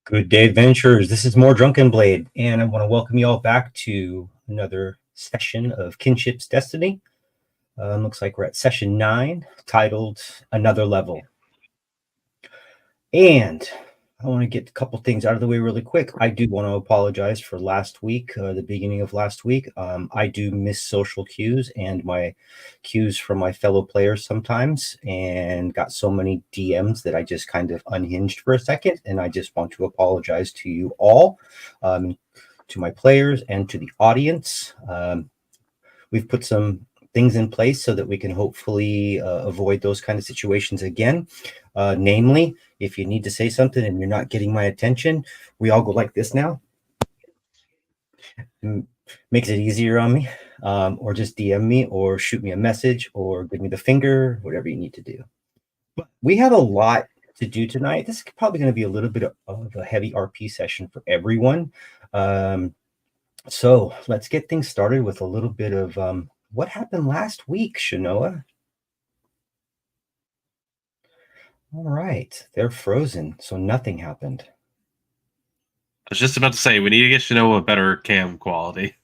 Good day, adventurers. This is more Drunken Blade, and I want to welcome you all back to another session of Kinship's Destiny. Looks like we're at session 9, titled Another Level. And I want to get a couple things out of the way really quick. I do want to apologize for last week, the beginning of last week. I do miss social cues and my cues from my fellow players sometimes, and got so many DMs that I just kind of unhinged for a second. And I just want to apologize to you all, to my players, and to the audience. We've put some things in place so that we can hopefully avoid those kind of situations again. Namely, if you need to say something and you're not getting my attention, we all go like this now. Makes it easier on me. Or just DM me or shoot me a message or give me the finger, whatever you need to do. But we have a lot to do tonight. This is probably going to be a little bit of a heavy RP session for everyone. So let's get things started with a little bit of what happened last week, Shanoa. All right, they're frozen, so nothing happened. I was just about to say, we need to get Shanoa a better cam quality.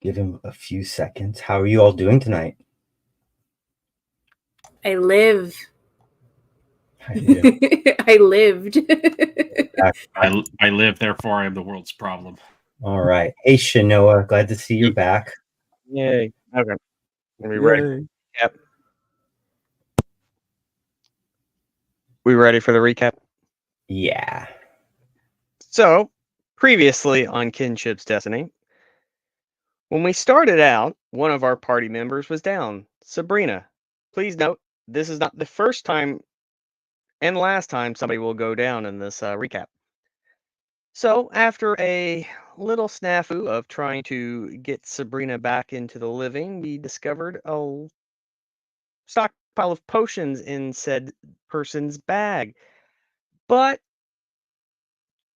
Give him a few seconds. How are you all doing tonight? I live. Yeah. I lived. I live, therefore I am the world's problem. All right. Hey, Shanoa, glad to see you're back. Yay. Okay. Are we ready? Yep. We ready for the recap? Yeah. So, previously on Kinship's Destiny, when we started out, one of our party members was down, Sabrina. Please note, this is not the first time and last time somebody will go down in this recap. So, after a little snafu of trying to get Sabrina back into the living, we discovered a stockpile of potions in said person's bag. But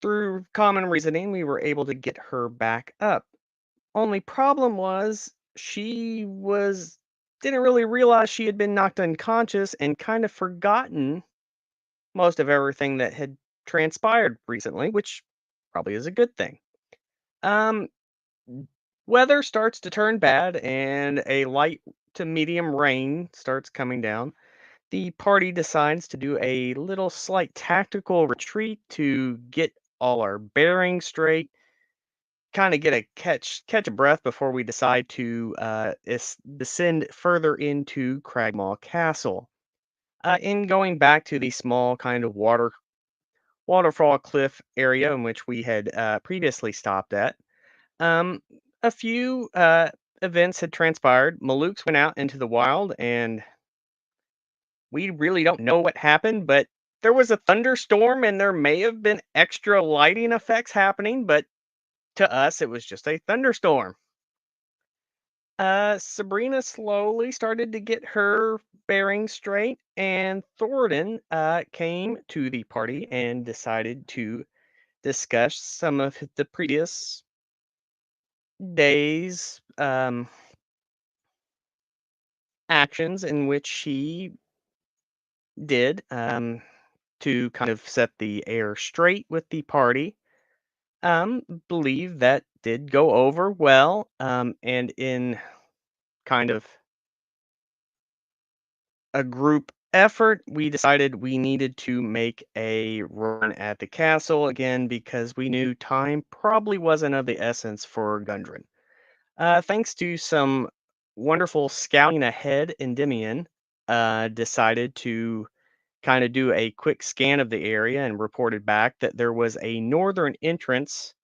through common reasoning, we were able to get her back up. Only problem was she didn't really realize she had been knocked unconscious and kind of forgotten most of everything that had transpired recently, which probably is a good thing. Um, Weather starts to turn bad and a light to medium rain starts coming down. The party decides to do a little slight tactical retreat to get all our bearings straight, kind of get a catch a breath before we decide to descend further into Cragmaw Castle. In going back to the small kind of waterfall cliff area in which we had previously stopped at, um, a few events had transpired. Malukes went out into the wild, and we really don't know what happened, but there was a thunderstorm, and there may have been extra lighting effects happening, but to us, it was just a thunderstorm. Sabrina slowly started to get her bearings straight, and Thornton came to the party and decided to discuss some of the previous days' actions in which he did to kind of set the air straight with the party. Believe that did go over well, and in kind of a group effort, we decided we needed to make a run at the castle again because we knew time probably wasn't of the essence for Gundren. Thanks to some wonderful scouting ahead, Endymion decided to kind of do a quick scan of the area and reported back that there was a northern entrance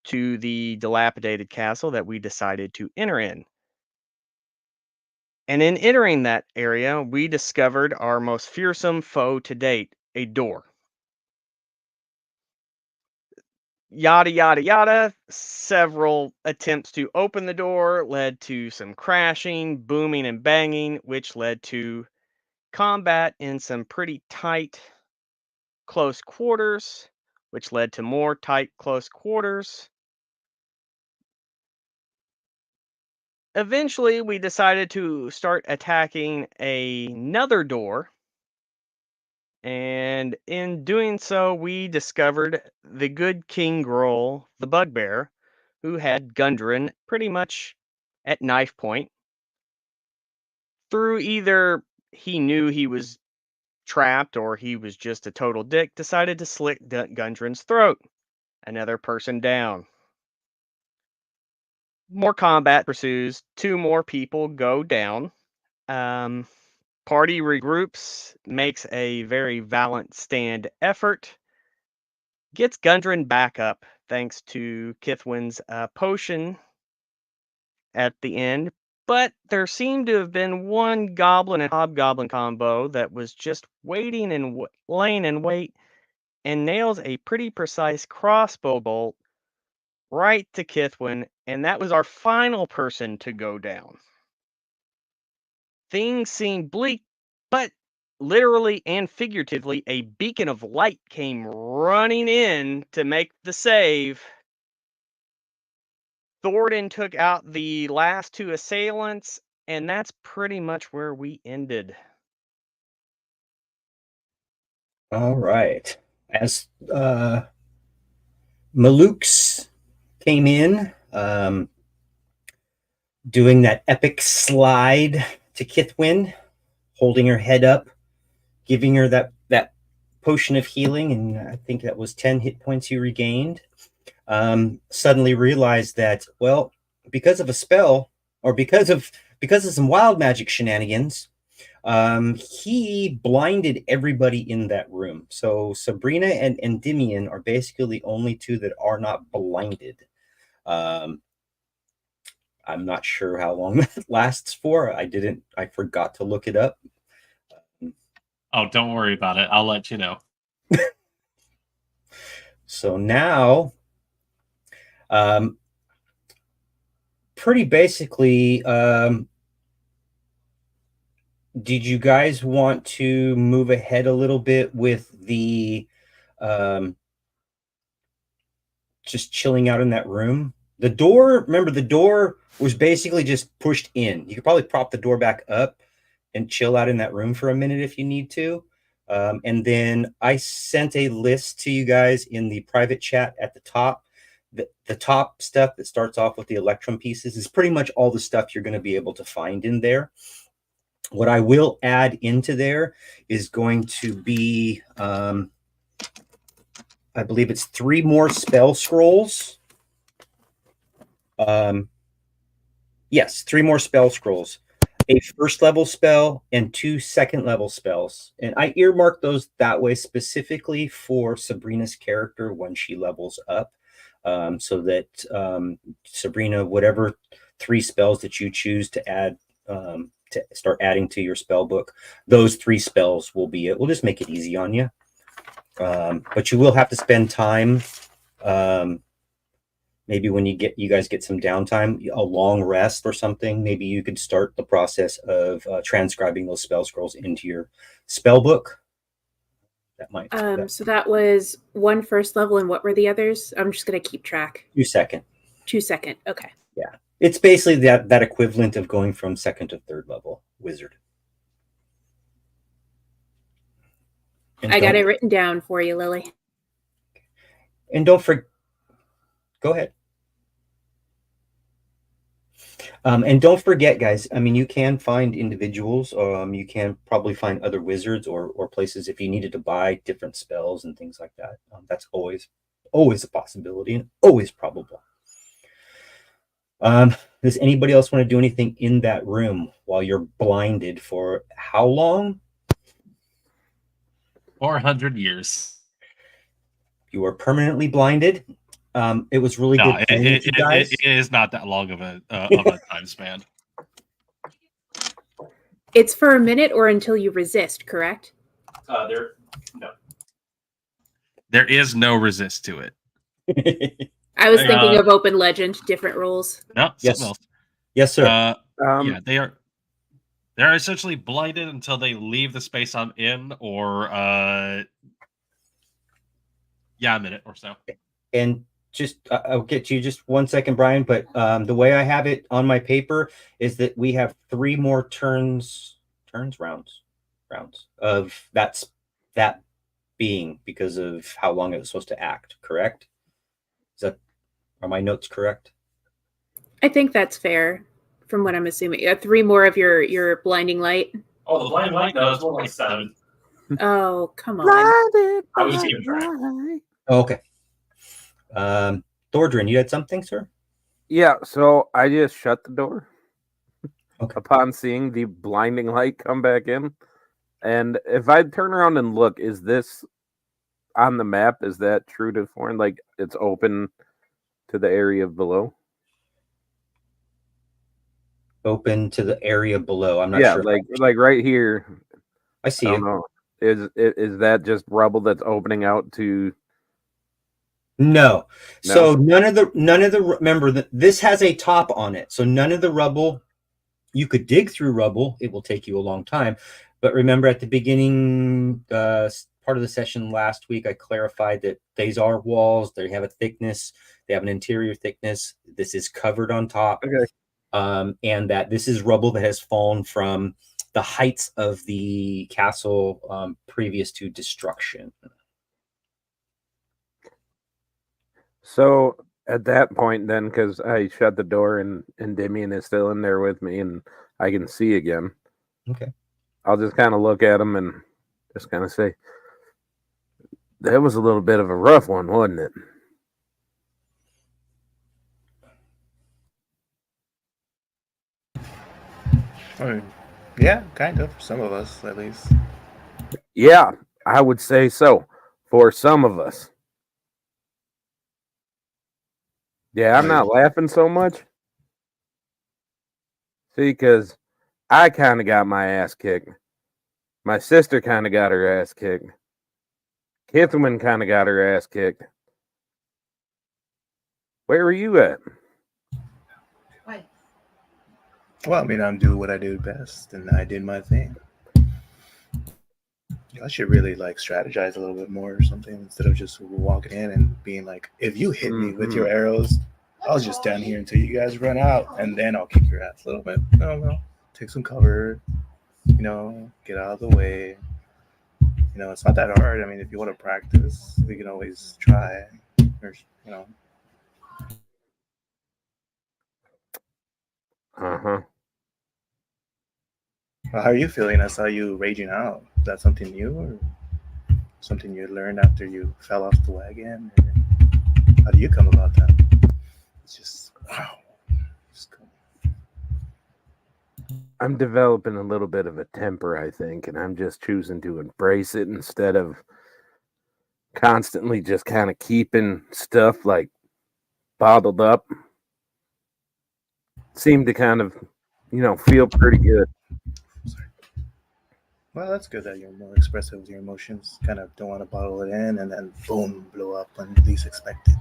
to the dilapidated castle that we decided to enter in. And in entering that area, we discovered our most fearsome foe to date, a door. Yada, yada, yada. Several attempts to open the door led to some crashing, booming, and banging, which led to combat in some pretty tight, close quarters, which led to more tight, close quarters. Eventually, we decided to start attacking another door And in doing so, we discovered the good King Groll, the bugbear, who had Gundren pretty much at knife point. Through either he knew he was trapped or he was just a total dick, decided to slit Gundren's throat. Another person down. More combat pursues. 2 more people go down. Party regroups, makes a very valiant stand effort, gets Gundren back up thanks to Kithwin's potion at the end. But there seemed to have been one goblin and hobgoblin combo that was just waiting and laying in wait and nails a pretty precise crossbow bolt right to Kithwin, and that was our final person to go down. Things seemed bleak, but literally and figuratively, a beacon of light came running in to make the save. Thornton took out the last 2 assailants, and that's pretty much where we ended. All right. As Maluk's came in, doing that epic slide to Kithwin, holding her head up, giving her that potion of healing, and I think that was 10 hit points you regained. Suddenly realized that, well, because of a spell, or because of some wild magic shenanigans, he blinded everybody in that room. So Sabrina and Endymion are basically the only 2 that are not blinded. I'm not sure how long that lasts for. I forgot to look it up. Oh, don't worry about it. I'll let you know. So now, pretty basically, did you guys want to move ahead a little bit with the just chilling out in that room? The door, remember, the door was basically just pushed in. You could probably prop the door back up and chill out in that room for a minute if you need to. And then I sent a list to you guys in the private chat at the top. The top stuff that starts off with the Electrum pieces is pretty much all the stuff you're going to be able to find in there. What I will add into there is going to be, I believe it's 3 more spell scrolls. Yes, 3 more spell scrolls. A 1st level spell and 2 2nd level spells. And I earmarked those that way specifically for Sabrina's character when she levels up. So that Sabrina, whatever 3 spells that you choose to add, to start adding to your spell book, those 3 spells will be it. We'll just make it easy on you. But you will have to spend time, maybe when you guys get some downtime, a long rest or something, maybe you could start the process of transcribing those spell scrolls into your spell book. That might. So that was 1 1st level, and what were the others? I'm just gonna keep track. 2 2nd. 2 2nd. Okay. Yeah, it's basically that equivalent of going from 2nd to 3rd level wizard. And I got it written down for you, Lily. And don't forget. Go ahead. And don't forget, guys, I mean, you can find individuals. You can probably find other wizards or places if you needed to buy different spells and things like that. That's always a possibility and always probable. Does anybody else want to do anything in that room while you're blinded for how long? 400 years. You are permanently blinded. It was really good playing with you guys. It is not that long of a time span. It's for a minute or until you resist, correct? There is no resist to it. I was thinking of Open Legend, different rules. No, yes, else. Yes, sir. Yeah, they're essentially blinded until they leave the space I'm in, or a minute or so. And just I'll get to you just 1 second, Brian. But the way I have it on my paper is that we have 3 more rounds of that that being because of how long it was supposed to act, correct? Are my notes correct? I think that's fair from what I'm assuming. 3 more of your blinding light. Oh, the blind light? No, it's more like 7. Oh, come on. Blinded I was by keeping track. light. Oh, okay. Thordrin, you had something, sir? Yeah, so I just shut the door Okay. upon seeing the blinding light come back in. And if I turn around and look, is this on the map? Is that true to foreign? Like it's open to the area below? Open to the area below. I'm not Yeah, sure. like right here. I see I don't you. know. Is that just rubble that's opening out to? No. No? So none of the remember that this has a top on it. So none of the rubble, you could dig through rubble. It will take you a long time. But remember at the beginning part of the session last week, I clarified that these are walls. They have a thickness. They have an interior thickness. This is covered on top. Okay. And that this is rubble that has fallen from the heights of the castle previous to destruction. So at that point, then, because I shut the door and Demian is still in there with me and I can see again. Okay. I'll just kind of look at him and just kind of say, that was a little bit of a rough one, wasn't it? I mean, yeah, kind of. Some of us, at least. Yeah, I would say so. For some of us. Yeah, I'm not laughing so much. See, because I kind of got my ass kicked. My sister kind of got her ass kicked. Kithman kind of got her ass kicked. Where were you at? Well, I mean, I'm doing what I do best, and I did my thing. I should really like strategize a little bit more or something instead of just walking in and being like, if you hit me with your arrows, I'll just stand here until you guys run out, and then I'll kick your ass a little bit. No, take some cover, get out of the way. It's not that hard. I mean, if you want to practice, we can always try. Uh-huh. Well, how are you feeling? I saw you raging out. Is that something new or something you learned after you fell off the wagon? Or how do you come about that? It's just, wow. Just cool. I'm developing a little bit of a temper, I think, and I'm just choosing to embrace it instead of constantly just kind of keeping stuff like bottled up. Seem to kind of, feel pretty good. Sorry. Well, that's good that you're more expressive with your emotions. Kind of don't want to bottle it in and then boom, blow up when you least expect it.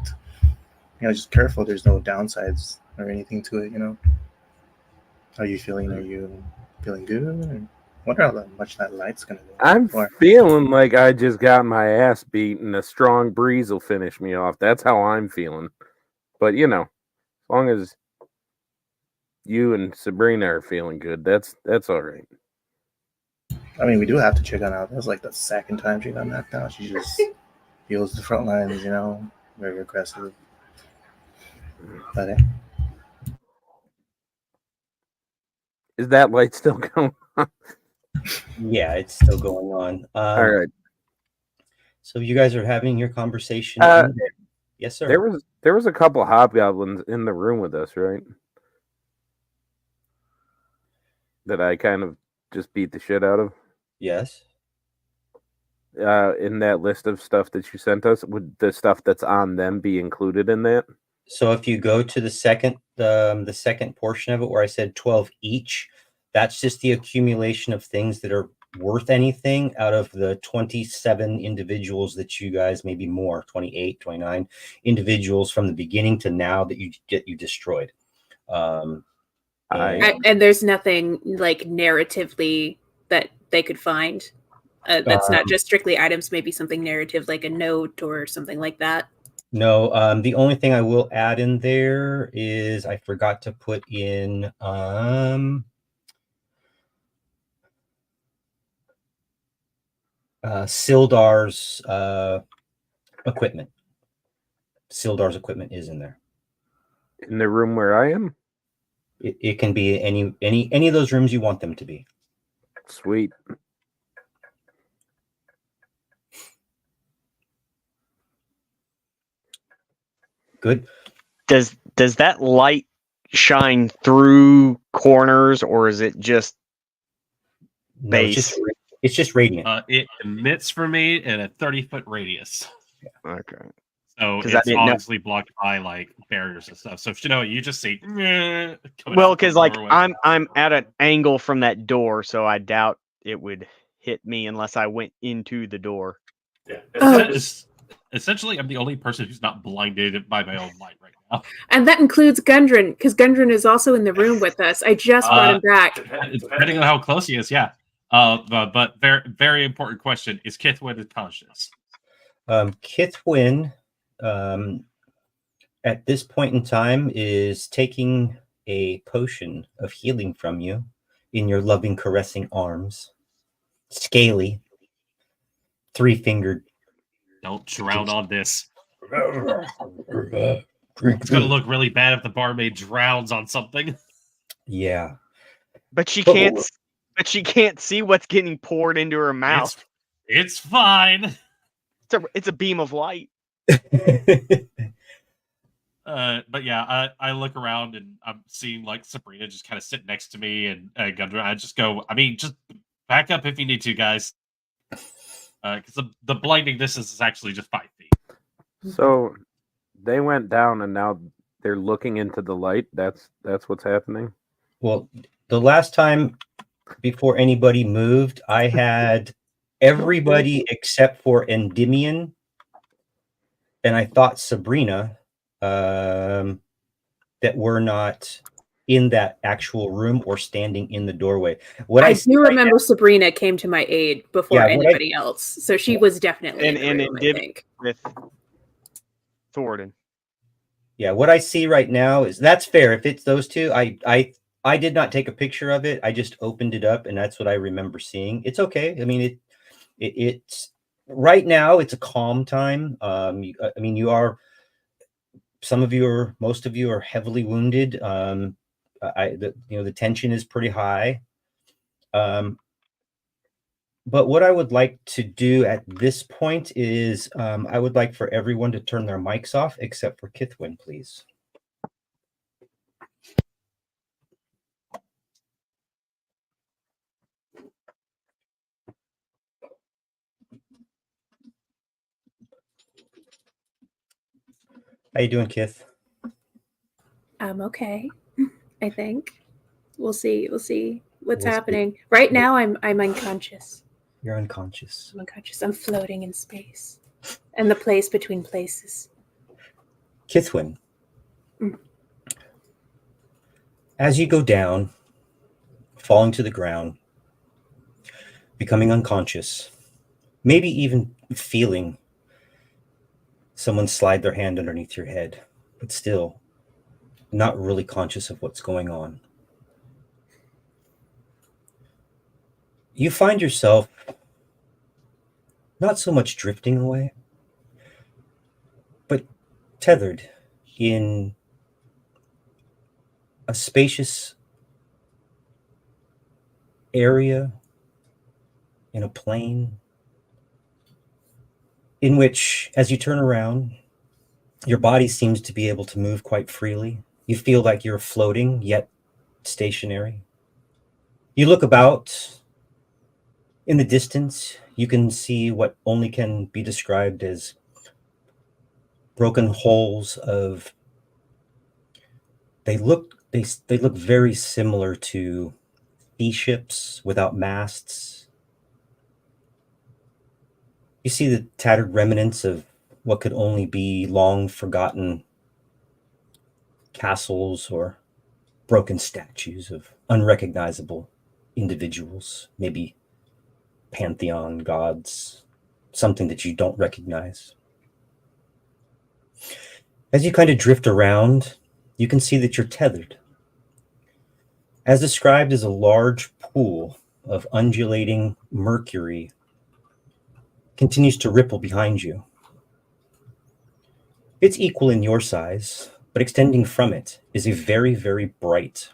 Just careful. There's no downsides or anything to it. How are you feeling? Are you feeling good? Or wonder how much that light's gonna go. I'm feeling like I just got my ass beat and a strong breeze will finish me off. That's how I'm feeling. But as long as you and Sabrina are feeling good, that's all right. I mean, we do have to check on her. That's like the second time she got knocked out. She just heals the front lines, very aggressive. But Is that light still going on? Yeah, it's still going on. All right. So you guys are having your conversation. Yes, sir. There was a couple hobgoblins in the room with us, right? That I kind of just beat the shit out of. Yes. In that list of stuff that you sent us, would the stuff that's on them be included in that? So if you go to the second portion of it where I said 12 each, that's just the accumulation of things that are worth anything out of the 27 individuals that you guys, maybe more, 28, 29 individuals from the beginning to now that you destroyed. And there's nothing like narratively that they could find. That's not just strictly items, maybe something narrative like a note or something like that. No, the only thing I will add in there is I forgot to put in Sildar's equipment. Sildar's equipment is in there. In the room where I am? It can be any of those rooms you want them to be. Sweet. Good. Does that light shine through corners, or is it just No, base? it's just radiant. It emits for me in a 30-foot radius. Okay. So 'Cause I it's didn't know- obviously blocked by like barriers and stuff. So you just see. Well, because like I'm at an angle from that door, so I doubt it would hit me unless I went into the door. Yeah. Essentially, I'm the only person who's not blinded by my own light right now. And that includes Gundren, because Gundren is also in the room with us. I just brought him back. Depending on how close he is, yeah. But very, very important question: is Kithwin conscious? Kithwin, at this point in time, is taking a potion of healing from you in your loving, caressing arms. Scaly, 3-fingered. Don't drown on this. It's gonna look really bad if the barmaid drowns on something. Yeah, but she can't. But she can't see what's getting poured into her mouth. It's fine. It's a beam of light. But yeah, I look around and I'm seeing like Sabrina just kind of sit next to me, and Gundren. I just go. I mean, just back up if you need to, guys. Because the blinding distance is actually just 5 feet. So they went down and now they're looking into the light. That's what's happening. Well, the last time before anybody moved, I had everybody except for Endymion, and I thought Sabrina, that were not in that actual room or standing in the doorway. I do remember Sabrina came to my aid before anybody else, so she was definitely in the room, I think. With Thornton. Yeah, what I see right now is that's fair. If it's those two, I did not take a picture of it. I just opened it up, and that's what I remember seeing. It's okay. I mean, it's right now. It's a calm time. I mean, most of you are heavily wounded. The tension is pretty high. But what I would like to do at this point is I would like for everyone to turn their mics off except for Kithwin, please. How you doing, Kith? I'm okay, I think. We'll see what's happening. Right now I'm unconscious. You're unconscious. I'm unconscious. I'm floating in space. And the place between places. Kithwin. As you go down, falling to the ground, becoming unconscious, maybe even feeling someone slide their hand underneath your head, but still not really conscious of what's going on. You find yourself not so much drifting away, but tethered in a spacious area in a plane in which, as you turn around, your body seems to be able to move quite freely. You feel like you're floating, yet stationary. You look about. In the distance, you can see what only can be described as broken holes of. They look very similar to sea ships without masts. You see the tattered remnants of what could only be long forgotten castles or broken statues of unrecognizable individuals, maybe pantheon gods, something that you don't recognize. As you kind of drift around, you can see that you're tethered. As described as a large pool of undulating mercury continues to ripple behind you. It's equal in your size, but extending from it is a very, very bright,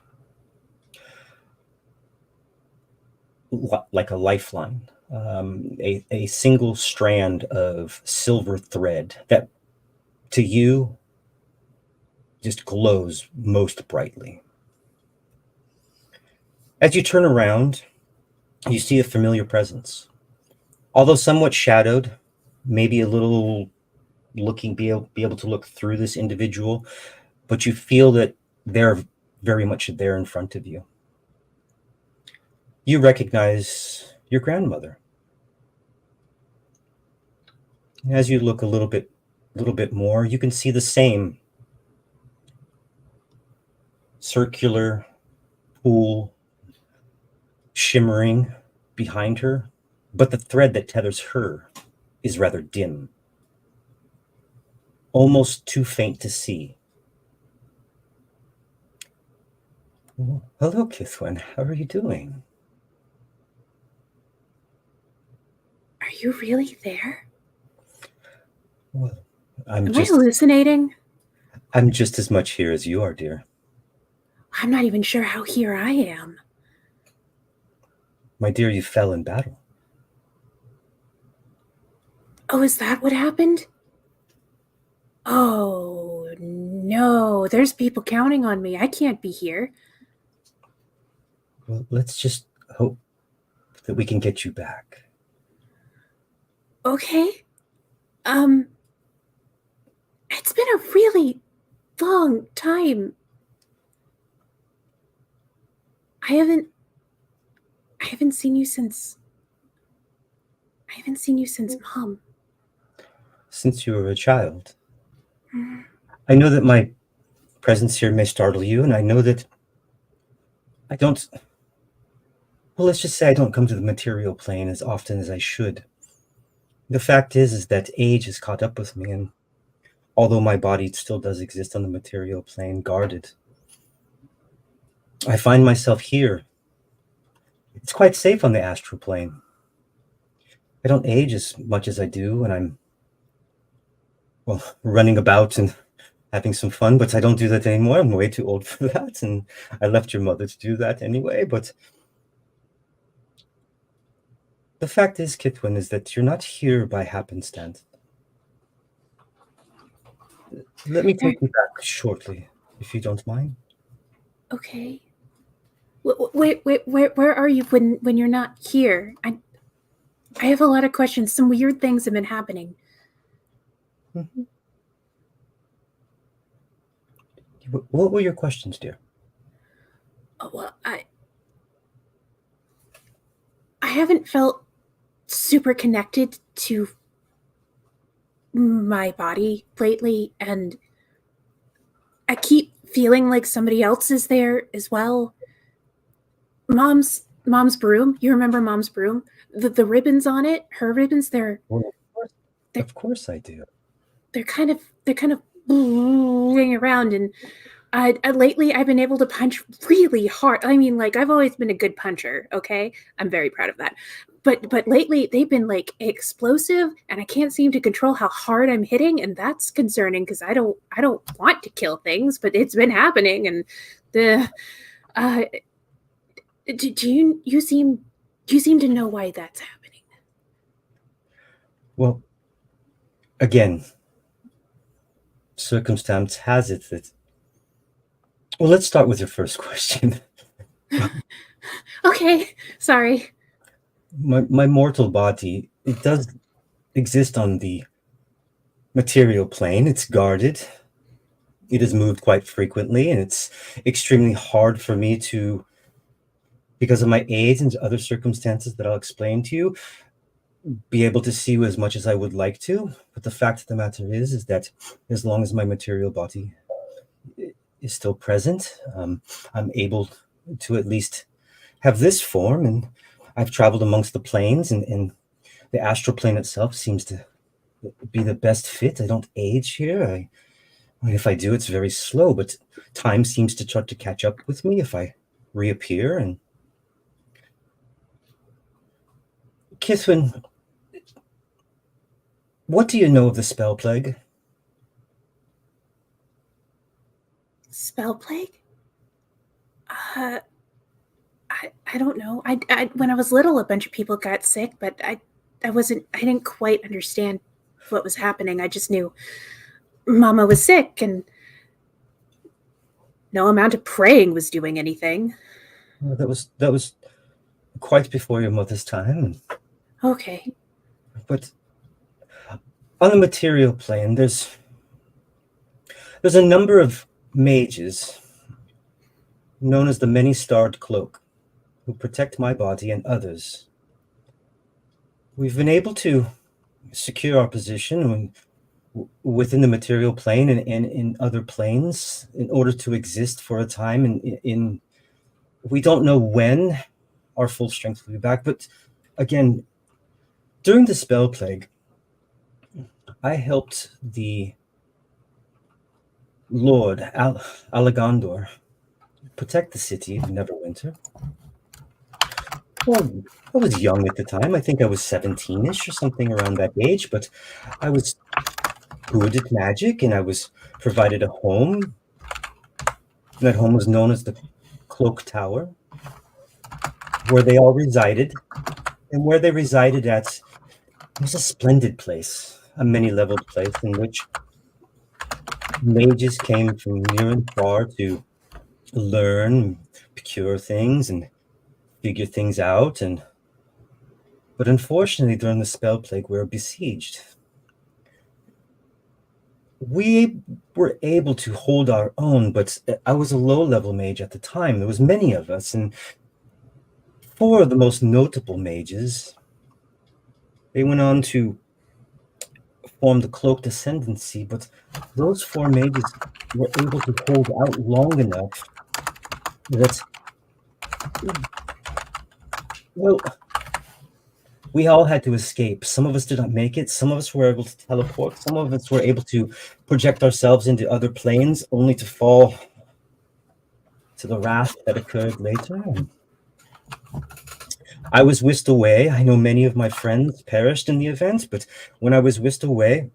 like a lifeline, a single strand of silver thread that to you just glows most brightly. As you turn around, you see a familiar presence. Although somewhat shadowed, maybe a little be able to look through this individual, but you feel that they're very much there in front of you. You recognize your grandmother. As you look a little bit more, you can see the same circular pool shimmering behind her, but the thread that tethers her is rather dim, almost too faint to see. Well, hello, Kithwin. How are you doing? Are you really there? Well, Am I hallucinating? I'm just as much here as you are, dear. I'm not even sure how here I am. My dear, you fell in battle. Oh, is that what happened? Oh, no. There's people counting on me. I can't be here. Well, let's just hope that we can get you back. Okay. It's been a really long time. I haven't seen you since Mom. Since you were a child. I know that my presence here may startle you, and I know that I don't... Well, let's just say I don't come to the material plane as often as I should. The fact is that age has caught up with me, and although my body still does exist on the material plane, guarded, I find myself here. It's quite safe on the astral plane. I don't age as much as I do when I'm, well, running about and having some fun, but I don't do that anymore. I'm way too old for that, and I left your mother to do that anyway, but the fact is, Kitwin, is that you're not here by happenstance. Let me take you back shortly, if you don't mind. Okay. Wait, where are you when you're not here? I have a lot of questions. Some weird things have been happening. Mm-hmm. What were your questions, dear? Oh, well, I haven't felt super connected to my body lately, and I keep feeling like somebody else is there as well. Mom's broom. You remember Mom's broom? The ribbons on it, her ribbons. Well, of course I do. They're kind of moving around, and lately I've been able to punch really hard. I mean, like, I've always been a good puncher. Okay, I'm very proud of that. But lately they've been like explosive, and I can't seem to control how hard I'm hitting, and that's concerning because I don't want to kill things, but it's been happening, and the do you seem to know why that's happening? Well, again, circumstance has it that... Well, let's start with your first question. Okay, sorry. My mortal body, it does exist on the material plane. It's guarded. It is moved quite frequently, and it's extremely hard for me to, because of my age and other circumstances that I'll explain to you, be able to see you as much as I would like to. But the fact of the matter is that as long as my material body is still present, I'm able to at least have this form, and I've traveled amongst the planes, and the astral plane itself seems to be the best fit. I don't age here. If I do, it's very slow, but time seems to start to catch up with me if I reappear. And Kithwin, What do you know of the spell plague? Spell plague? I don't know. I when I was little, a bunch of people got sick, but I didn't quite understand what was happening. I just knew Mama was sick, and no amount of praying was doing anything. Well, that was quite before your mother's time. Okay. But on the material plane, there's a number of mages known as the Many-Starred Cloak who protect my body and others. We've been able to secure our position within the material plane and in other planes in order to exist for a time. In we don't know when our full strength will be back, but again, during the spell plague, I helped the Lord Alagandor protect the city of Neverwinter. Well, I was young at the time. I think I was 17-ish or something around that age, but I was good at magic and I was provided a home. And that home was known as the Cloak Tower, where they all resided. And where they resided at was a splendid place, a many-leveled place in which mages came from near and far to learn, procure things, and figure things out. But unfortunately, during the spell plague, we were besieged. We were able to hold our own, but I was a low-level mage at the time. There was many of us, and 4 of the most notable mages, they went on to form the Cloaked Ascendancy, but those 4 mages were able to hold out long enough that, well, we all had to escape. Some of us did not make it. Some of us were able to teleport. Some of us were able to project ourselves into other planes, only to fall to the wrath that occurred later. I was whisked away. I know many of my friends perished in the event, but when I was whisked away,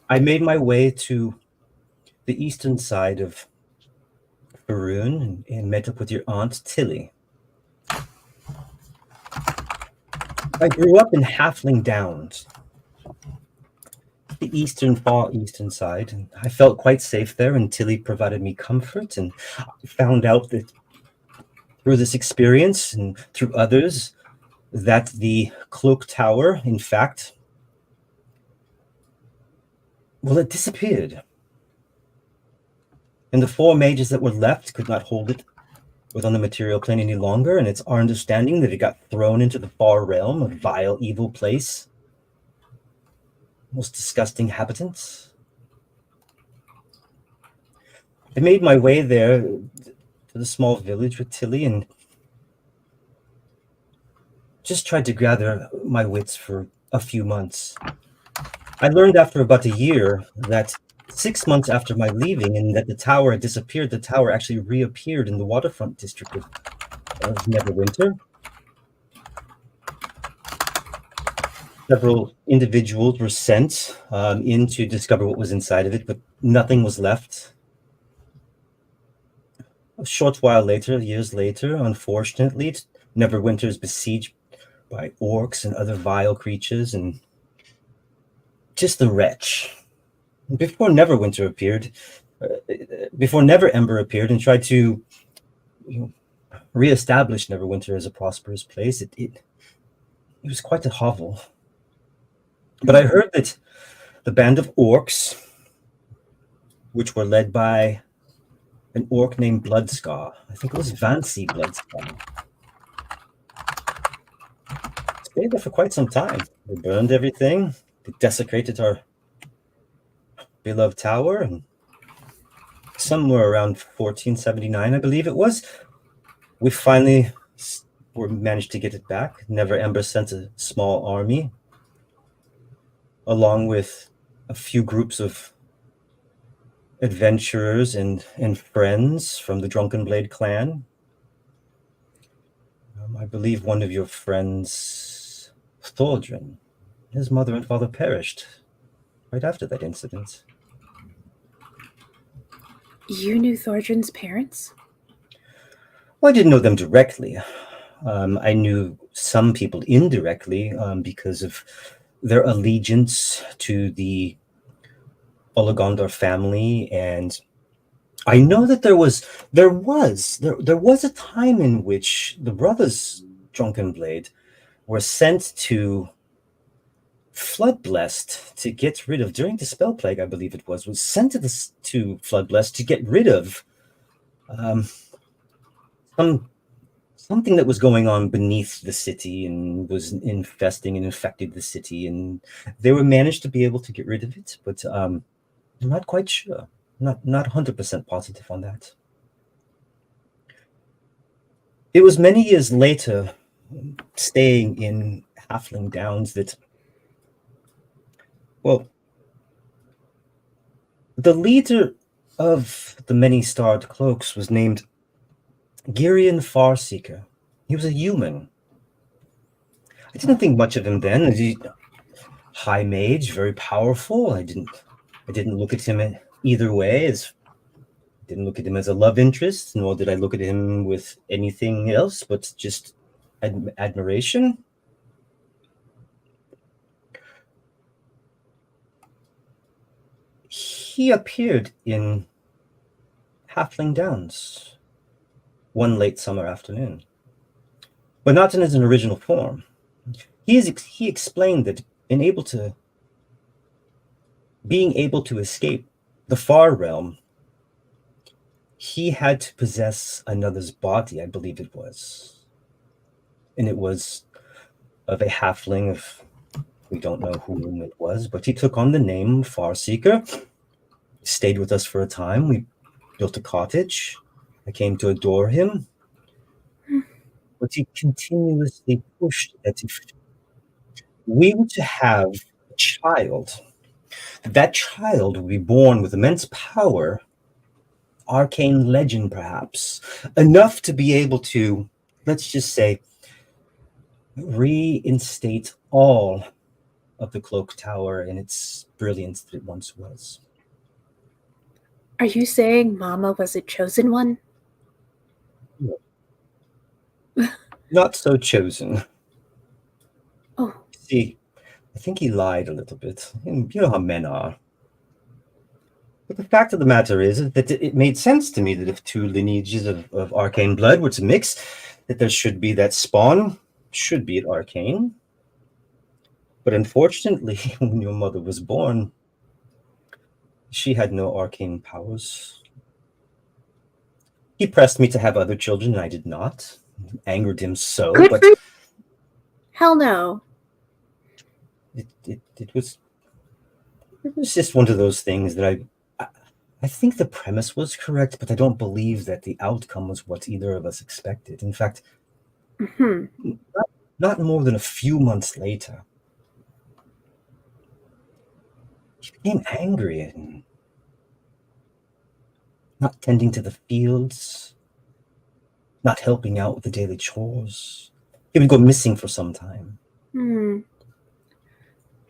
I made my way to the eastern side of Faroon and met up with your aunt, Tilly. I grew up in Halfling Downs, the far eastern side, and I felt quite safe there, and Tilly provided me comfort, and I found out that through this experience and through others that the Cloak Tower, in fact, well, it disappeared. And the 4 mages that were left could not hold it within the material plane any longer, and it's our understanding that it got thrown into the far realm, a vile, evil place. Most disgusting inhabitants. I made my way there to the small village with Tilly and just tried to gather my wits for a few months. I learned after about a year that 6 months after my leaving and that the tower had disappeared, the tower actually reappeared in the waterfront district of Neverwinter. Several individuals were sent in to discover what was inside of it, but nothing was left. A short while later, years later, unfortunately, Neverwinter is besieged by orcs and other vile creatures, and just the wretch. Before Neverwinter appeared, before Neverember appeared and tried to reestablish Neverwinter as a prosperous place, it was quite a hovel. But I heard that the band of orcs, which were led by an orc named Bloodscar, I think it was Vancy Bloodscar, stayed there for quite some time. They burned everything. They desecrated our beloved tower, and somewhere around 1479, I believe it was, we finally managed to get it back. Neverember sent a small army along with a few groups of adventurers and friends from the Drunken Blade clan. I believe one of your friends, Thordrin, his mother and father perished right after that incident. You knew Thorgrin's parents? Well, I didn't know them directly. I knew some people indirectly because of their allegiance to the Oligondar family, and I know that there was a time in which the brothers Drunkenblade were sent to Floodblessed to get rid of, during the spell plague, I believe it was sent to Floodblessed to get rid of something that was going on beneath the city and was infesting and infected the city, and they were managed to be able to get rid of it, but I'm not quite sure. Not 100% positive on that. It was many years later, staying in Halfling Downs, that, well, the leader of the many-starred cloaks was named Girion Farseeker. He was a human. I didn't think much of him then. High mage, very powerful. I didn't look at him either way. Didn't look at him as a love interest, nor did I look at him with anything else but just admiration. He appeared in Halfling Downs one late summer afternoon, but not in his original form. He explained that being able to escape the far realm, he had to possess another's body, I believe it was. And it was of a halfling of, we don't know whom it was, but he took on the name Farseeker, stayed with us for a time. We built a cottage. I came to adore him. But he continuously pushed that if we were to have a child, that child would be born with immense power, arcane legend perhaps, enough to be able to, let's just say, reinstate all of the Cloak Tower in its brilliance that it once was. Are you saying Mama was a chosen one? No. Not so chosen. Oh. See, I think he lied a little bit. You know how men are. But the fact of the matter is that it made sense to me that if two lineages of arcane blood were to mix, that there should be that spawn, should be at arcane. But unfortunately, when your mother was born, she had no arcane powers. He pressed me to have other children, and I did not. It angered him so. Good but for you. Hell no. It was just one of those things that I think the premise was correct, but I don't believe that the outcome was what either of us expected. In fact, not more than a few months later, he became angry and not tending to the fields, not helping out with the daily chores. He would go missing for some time.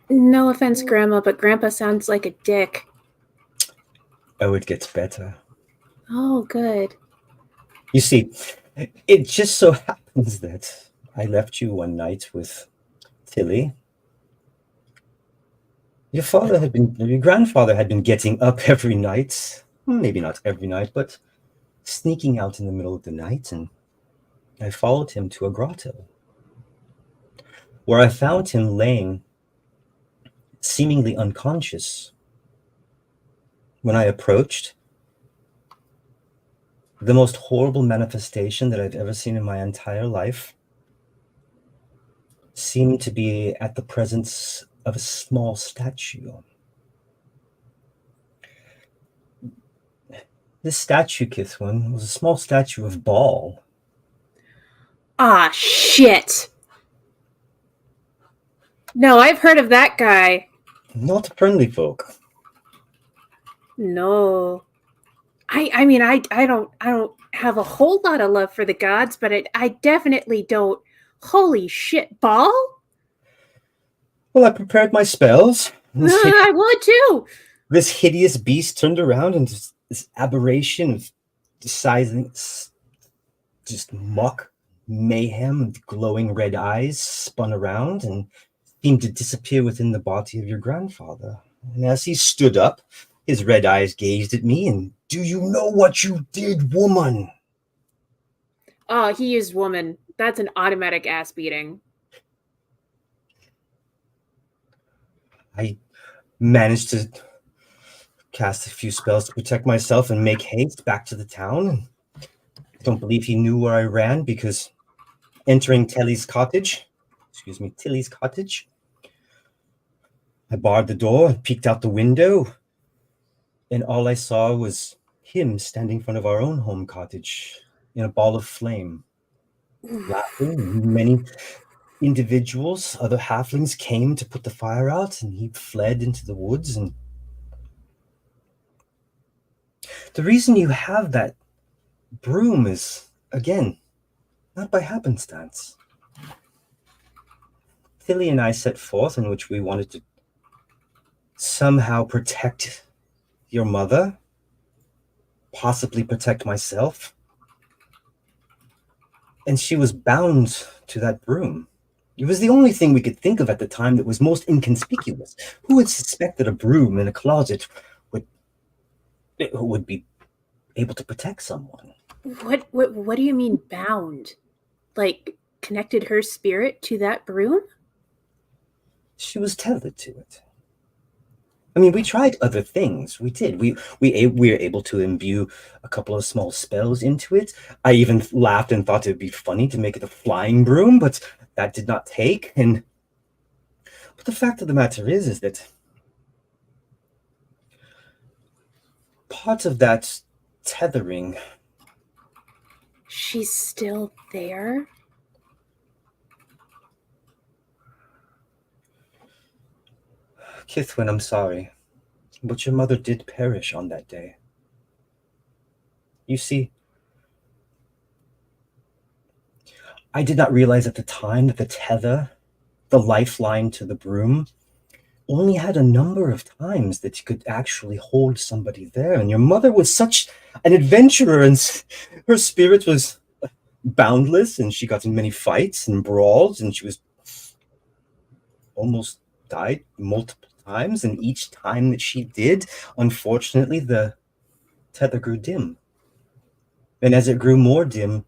No offense, Grandma, but Grandpa sounds like a dick. Oh, it gets better. Oh, good. You see, it just so happens that I left you one night with Tilly. Your grandfather had been getting up every night, maybe not every night, but sneaking out in the middle of the night, and I followed him to a grotto, where I found him laying seemingly unconscious. When I approached, the most horrible manifestation that I've ever seen in my entire life seemed to be at the presence of a small statue. This statue, Kithwin, was a small statue of Baal. Ah, shit. No, I've heard of that guy. Not friendly folk. No. I mean, I don't have a whole lot of love for the gods, but I definitely don't. Holy shit, Baal? Well, I prepared my spells. I would too. This hideous beast turned around and this aberration of sizing, just muck, mayhem, and glowing red eyes spun around and seemed to disappear within the body of your grandfather. And as he stood up, his red eyes gazed at me, and do you know what you did, woman? Oh, he used woman. That's an automatic ass beating. I managed to cast a few spells to protect myself and make haste back to the town. I don't believe he knew where I ran because entering Tilly's cottage, I barred the door and peeked out the window, and all I saw was him standing in front of our own home cottage in a ball of flame, laughing. Many individuals, other halflings, came to put the fire out, and he fled into the woods. And the reason you have that broom is, again, not by happenstance. Tilly and I set forth in which we wanted to somehow protect your mother, possibly protect myself. And she was bound to that broom. It was the only thing we could think of at the time that was most inconspicuous. Who would suspect that a broom in a closet would be able to protect someone? What do you mean bound? Like connected her spirit to that broom? She was tethered to it. I mean, we tried other things. We did. We were able to imbue a couple of small spells into it. I even laughed and thought it would be funny to make it a flying broom, but that did not take. But the fact of the matter is that part of that tethering. She's still there? Kithwin, I'm sorry, but your mother did perish on that day. You see, I did not realize at the time that the tether, the lifeline to the broom, only had a number of times that you could actually hold somebody there. And your mother was such an adventurer, and her spirit was boundless, and she got in many fights and brawls, and she was almost died multiple times. And each time that she did, unfortunately, the tether grew dim. And as it grew more dim,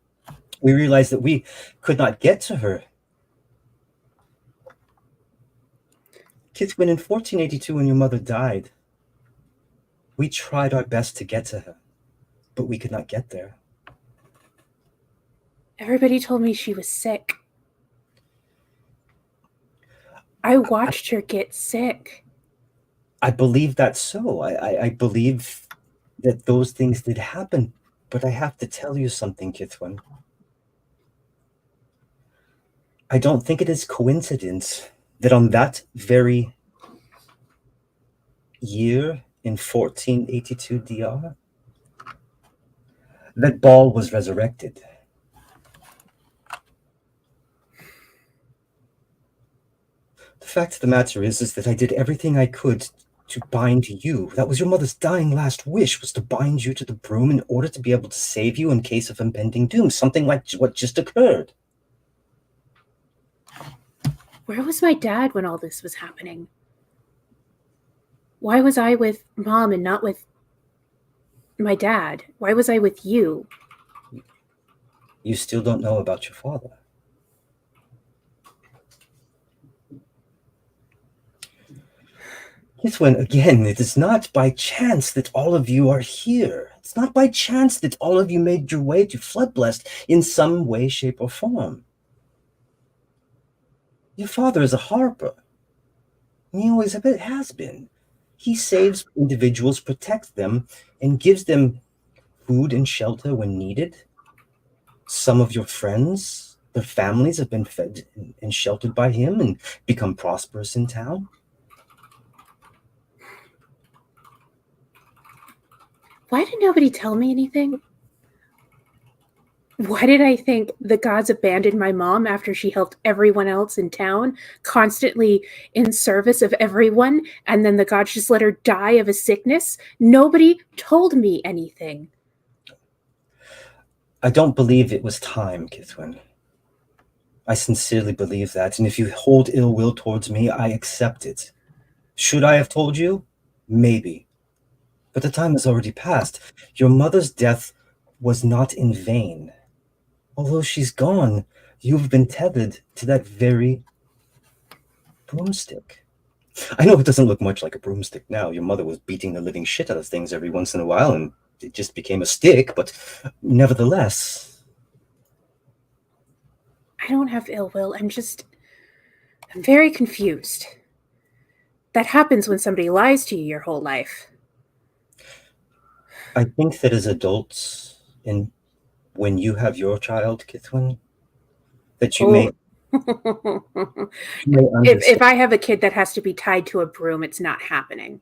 we realized that we could not get to her. Kithwin, in 1482, when your mother died, we tried our best to get to her, but we could not get there. Everybody told me she was sick. I watched her get sick. I believe that's so. I believe that those things did happen, but I have to tell you something, Kithwin. I don't think it is coincidence that on that very year in 1482 DR, that Baal was resurrected. The fact of the matter is that I did everything I could to bind you. That was your mother's dying last wish, was to bind you to the broom in order to be able to save you in case of impending doom, something like what just occurred. Where was my dad when all this was happening? Why was I with Mom and not with my dad? Why was I with you? You still don't know about your father. Kithwin, again, it is not by chance that all of you are here. It's not by chance that all of you made your way to Floodblessed in some way, shape, or form. Your father is a harper. He always has been. He saves individuals, protects them, and gives them food and shelter when needed. Some of your friends, their families have been fed and sheltered by him and become prosperous in town. Why did nobody tell me anything? Why did I think the gods abandoned my mom after she helped everyone else in town, constantly in service of everyone, and then the gods just let her die of a sickness? Nobody told me anything. I don't believe it was time, Kithwin. I sincerely believe that, and if you hold ill will towards me, I accept it. Should I have told you? Maybe. But the time has already passed. Your mother's death was not in vain. Although she's gone, you've been tethered to that very broomstick. I know it doesn't look much like a broomstick now. Your mother was beating the living shit out of things every once in a while, and it just became a stick, but nevertheless... I don't have ill will. I'm very confused. That happens when somebody lies to you your whole life. I think that as adults, and when you have your child, Kithwin, that you may if I have a kid that has to be tied to a broom, it's not happening.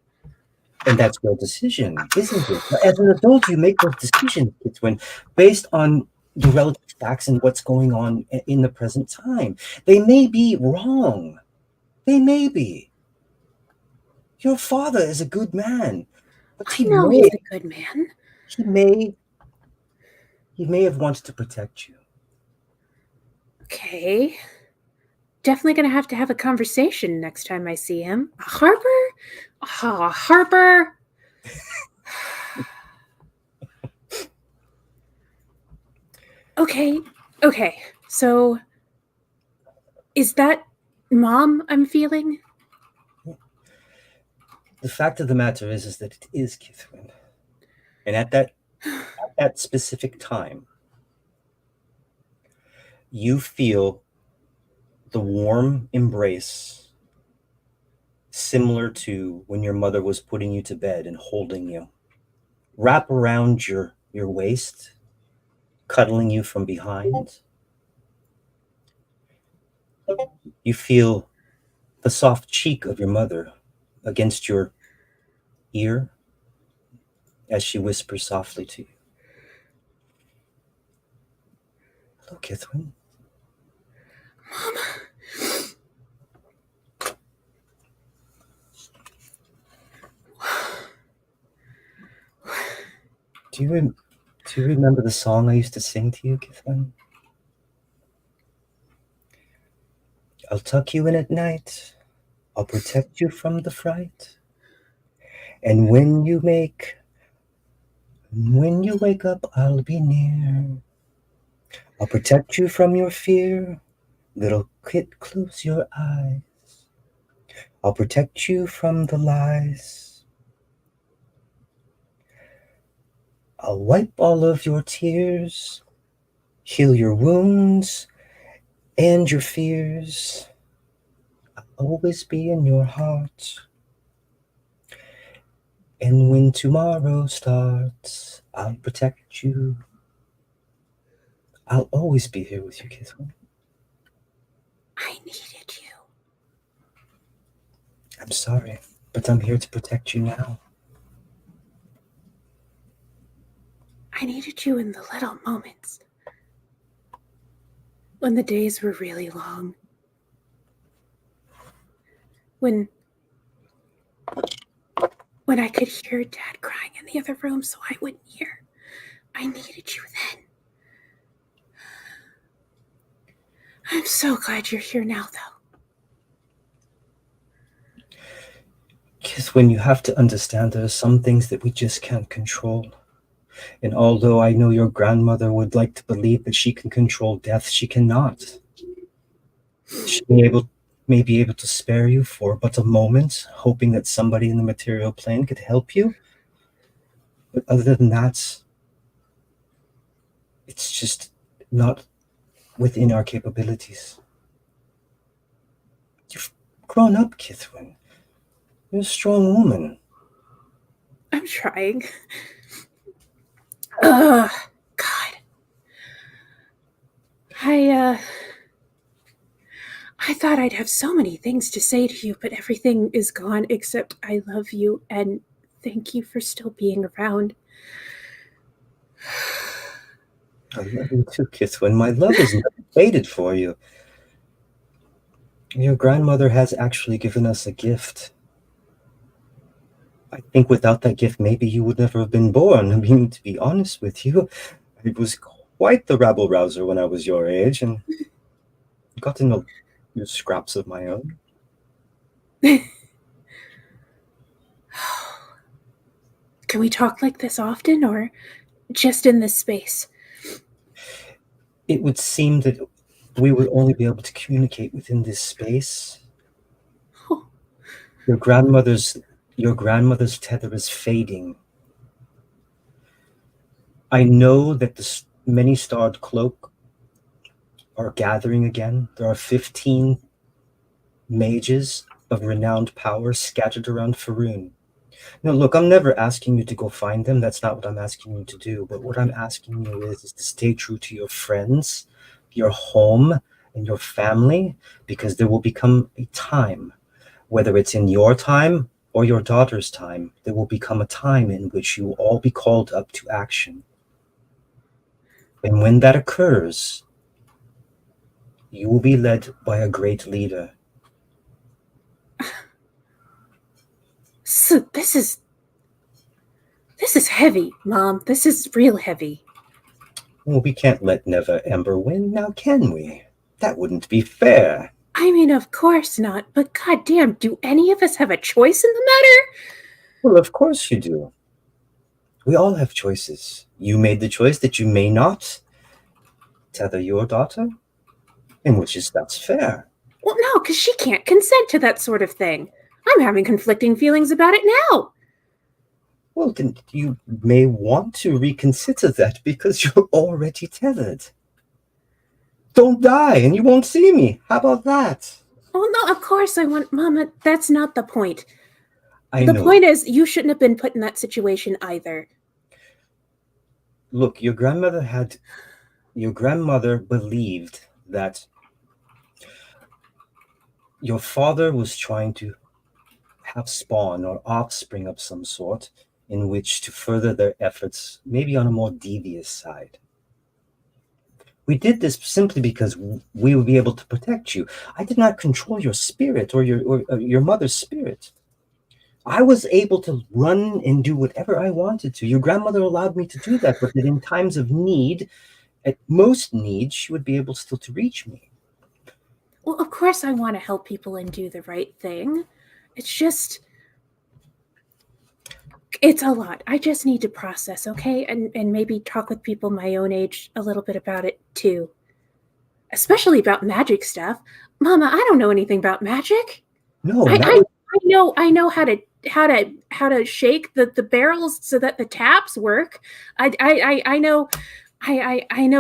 And that's your decision, isn't it? As an adult, you make those decisions, Kithwin, based on the relative facts and what's going on in the present time. They may be wrong. They may be. Your father is a good man. But I know he's a good man. He may have wanted to protect you. Okay. Definitely going to have a conversation next time I see him. Harper? Oh, Harper. Okay. So, is that mom I'm feeling? The fact of the matter is that it is Kithwin. And at that specific time, you feel the warm embrace similar to when your mother was putting you to bed and holding you, wrap around your waist, cuddling you from behind. You feel the soft cheek of your mother against your ear as she whispers softly to you. Hello, Kithwin. Mom. Do you remember the song I used to sing to you, Kithwin? I'll tuck you in at night. I'll protect you from the fright. And when you wake up, I'll be near. I'll protect you from your fear. Little kid, close your eyes. I'll protect you from the lies. I'll wipe all of your tears, heal your wounds and your fears. I'll always be in your heart. And when tomorrow starts, I'll protect you. I'll always be here with you, Kithwin. I needed you. I'm sorry, but I'm here to protect you now. I needed you in the little moments. When the days were really long. When I could hear Dad crying in the other room so I wouldn't hear. I needed you then. I'm so glad you're here now, though. Kithwin, you have to understand there are some things that we just can't control. And although I know your grandmother would like to believe that she can control death, she cannot. She may be able to spare you for but a moment, hoping that somebody in the material plane could help you. But other than that, it's just not within our capabilities. You've grown up, Kithwin. You're a strong woman. I'm trying. Ugh, God. I thought I'd have so many things to say to you, but everything is gone except I love you and thank you for still being around. I love you too, Kithwin. My love is never faded for you. Your grandmother has actually given us a gift. I think without that gift, maybe you would never have been born. I mean, to be honest with you, I was quite the rabble-rouser when I was your age, and got to know your scraps of my own. Can we talk like this often, or just in this space? It would seem that we would only be able to communicate within this space. Oh. Your grandmother's tether is fading. I know that the many-starred cloak are gathering again. There are 15 mages of renowned power scattered around Faroon. Now, look, I'm never asking you to go find them. That's not what I'm asking you to do. But what I'm asking you is to stay true to your friends, your home, and your family, because there will become a time, whether it's in your time or your daughter's time, there will become a time in which you will all be called up to action. And when that occurs, you will be led by a great leader. So this is heavy, Mom. This is real heavy. Well, we can't let Never Ember win, now can we? That wouldn't be fair. I mean, of course not, but goddamn, do any of us have a choice in the matter? Well, of course you do. We all have choices. You made the choice that you may not tether your daughter, in which is that's fair. Well, no, because she can't consent to that sort of thing. I'm having conflicting feelings about it now. Well, then you may want to reconsider that because you're already tethered. Don't die and you won't see me. How about that? Oh, no, of course I want... Mama, that's not the point. I the know. point is, you shouldn't have been put in that situation either. Look, your grandmother believed that your father was trying to have spawn or offspring of some sort in which to further their efforts, maybe on a more devious side. We did this simply because we would be able to protect you. I did not control your spirit or your mother's spirit. I was able to run and do whatever I wanted to. Your grandmother allowed me to do that, but that in times of need, at most need, she would be able still to reach me. Well, of course I want to help people and do the right thing. It's just... It's a lot. I just need to process, okay? And maybe talk with people my own age a little bit about it, too. Especially about magic stuff. Mama, I don't know anything about magic. No, I know how to shake the barrels so that the taps work. I know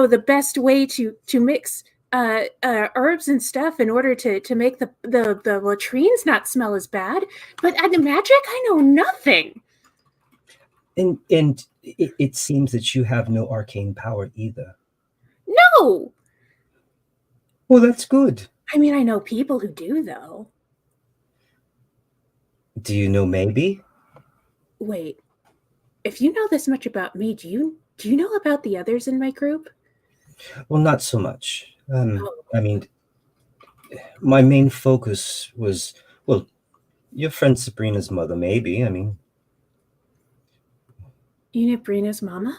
the best way to mix herbs and stuff in order to make the latrines not smell as bad. But the magic, I know nothing. And it seems that you have no arcane power either. No. Well, that's good. I mean, I know people who do, though. Do you know maybe? Wait. If you know this much about me, do you know about the others in my group? Well, not so much. I mean, my main focus was, well, your friend Sabrina's mother, maybe. I mean, you knew Brina's mama?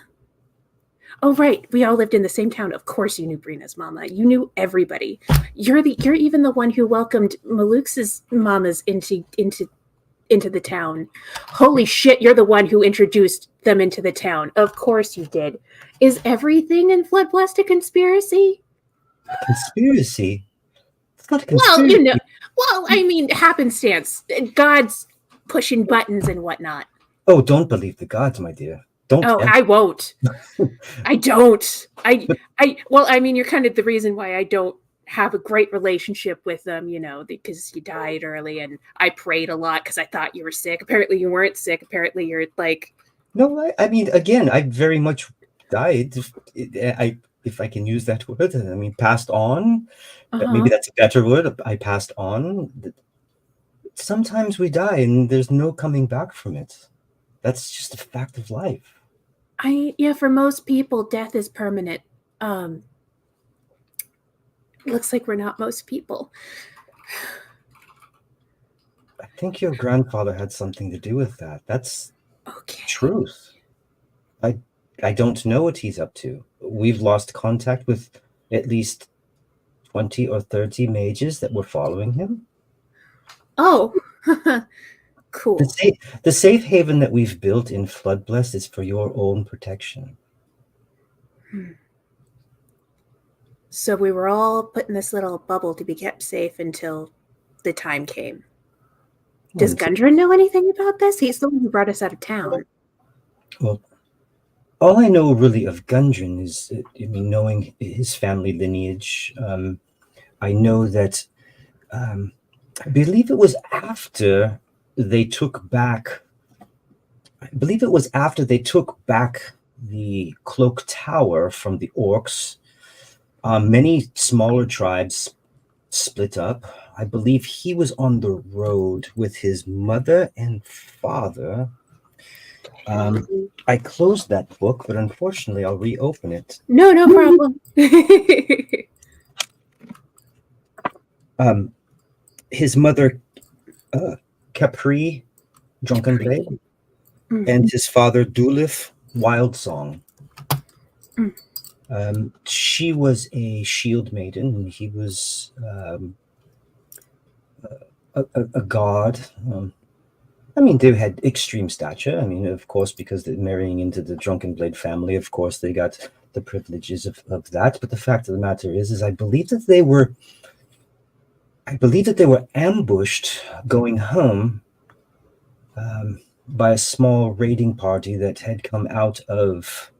Oh, right. We all lived in the same town. Of course you knew Brina's mama. You knew everybody. You're even the one who welcomed Malux's mamas into the town. Holy shit, you're the one who introduced them into the town. Of course you did. Is everything in Floodblast a conspiracy? A conspiracy? It's not a conspiracy. Well, I mean, happenstance. God's pushing buttons and whatnot. Oh, don't believe the gods, my dear. Don't. Oh, I won't. I don't. Well, I mean, you're kind of the reason why I don't have a great relationship with them, because you died early and I prayed a lot because I thought you were sick. Apparently you weren't sick. Apparently you're like... No, I mean, again, I very much died. If I can use that word, I mean, passed on. Maybe that's a better word. I passed on. Sometimes we die and there's no coming back from it. That's just a fact of life. For most people, death is permanent. Looks like we're not most people. I think your grandfather had something to do with that. That's Okay. truth. I don't know what he's up to. We've lost contact with at least 20 or 30 mages that were following him. Oh, cool. The safe haven that we've built in Floodblessed is for your own protection. So we were all put in this little bubble to be kept safe until the time came. Does Gundren know anything about this? He's the one who brought us out of town. Well, all I know really of Gundren is, knowing his family lineage. I know that I believe it was after they took back. I believe it was after they took back the Cloak Tower from the orcs. Many smaller tribes split up. I believe he was on the road with his mother and father. I closed that book, but unfortunately, I'll reopen it. No problem. His mother, Capri, Drunken Blade, and his father, Dulif, Wild Song. She was a shield maiden, and he was a god. They had extreme stature. Of course, because they're marrying into the Drunken Blade family, of course, they got the privileges of that. But the fact of the matter is I believe that they were ambushed going home by a small raiding party that had come out of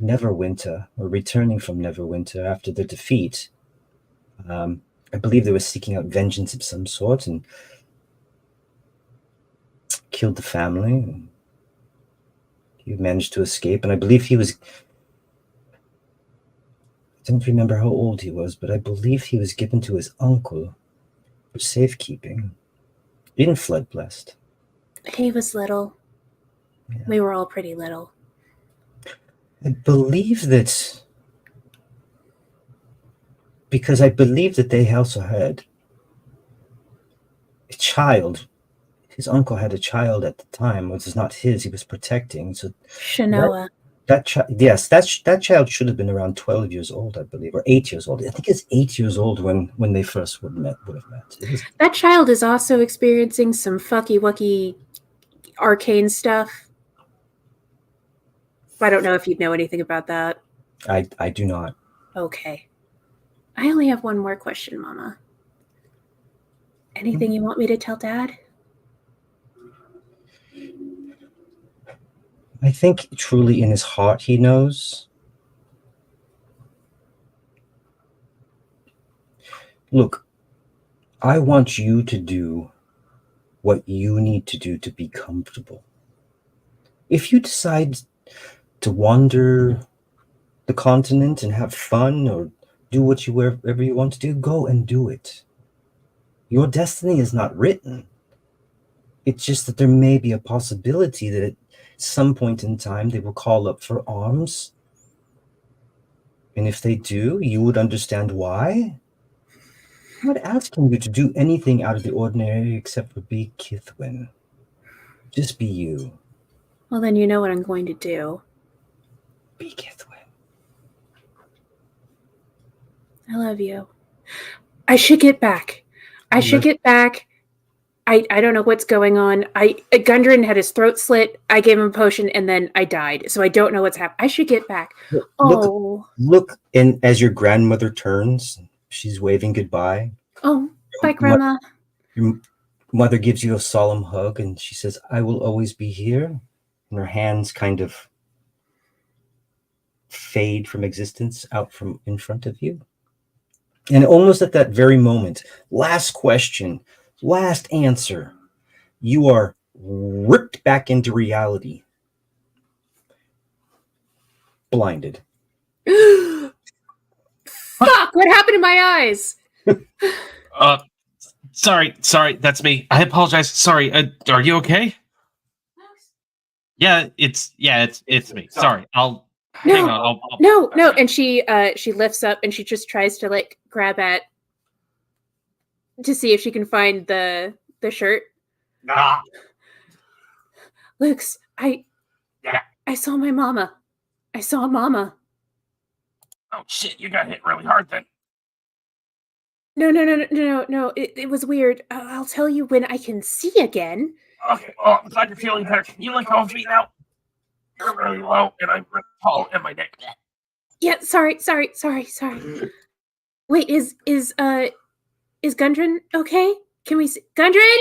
Neverwinter, or returning from Neverwinter after the defeat. I believe they were seeking out vengeance of some sort and killed the family. He managed to escape, and I believe I don't remember how old he was, but I believe he was given to his uncle for safekeeping in Floodblessed. He was little. Yeah. We were all pretty little. I believe that because I believe that they also had a child. His uncle had a child at the time, which is not his. He was protecting. So Shanoa. That child should have been around 12 years old, I believe, or 8 years old. I think it's 8 years old when they first would have met. That child is also experiencing some fucky-wucky arcane stuff. I don't know if you'd know anything about that. I do not. Okay. I only have one more question, Mama. Anything you want me to tell Dad? I think truly in his heart he knows. Look, I want you to do what you need to do to be comfortable. If you decide to wander the continent and have fun or do whatever you want to do, go and do it. Your destiny is not written. It's just that there may be a possibility that at some point in time they will call up for arms. And if they do, you would understand why. I'm not asking you to do anything out of the ordinary except for be Kithwin. Just be you. Well, then you know what I'm going to do. Be Kithwin. I love you. I should get back. I don't know what's going on. Gundren had his throat slit. I gave him a potion and then I died. So I don't know what's happened. I should get back. Look, and as your grandmother turns, she's waving goodbye. Oh, bye, Grandma. Your mother gives you a solemn hug and she says, I will always be here. And her hands kind of fade from existence out from in front of you. And almost at that very moment, last question, last answer, you are ripped back into reality. Blinded. Fuck, what happened to my eyes? Sorry, that's me. I apologize. Sorry, are you okay? Yeah, it's me. Sorry, I'll Hang on, No. And she lifts up and she just tries to like grab at to see if she can find the shirt. Nah. Lux, I saw my mama. I saw Mama. Oh shit! You got hit really hard then. No. It was weird. I'll tell you when I can see again. Okay. Well, I'm glad you're feeling better. Can you let go of me now? You're really low, and I'm really tall, and my neck. Yeah. Sorry. Wait. Is Gundren okay? Can we see Gundren?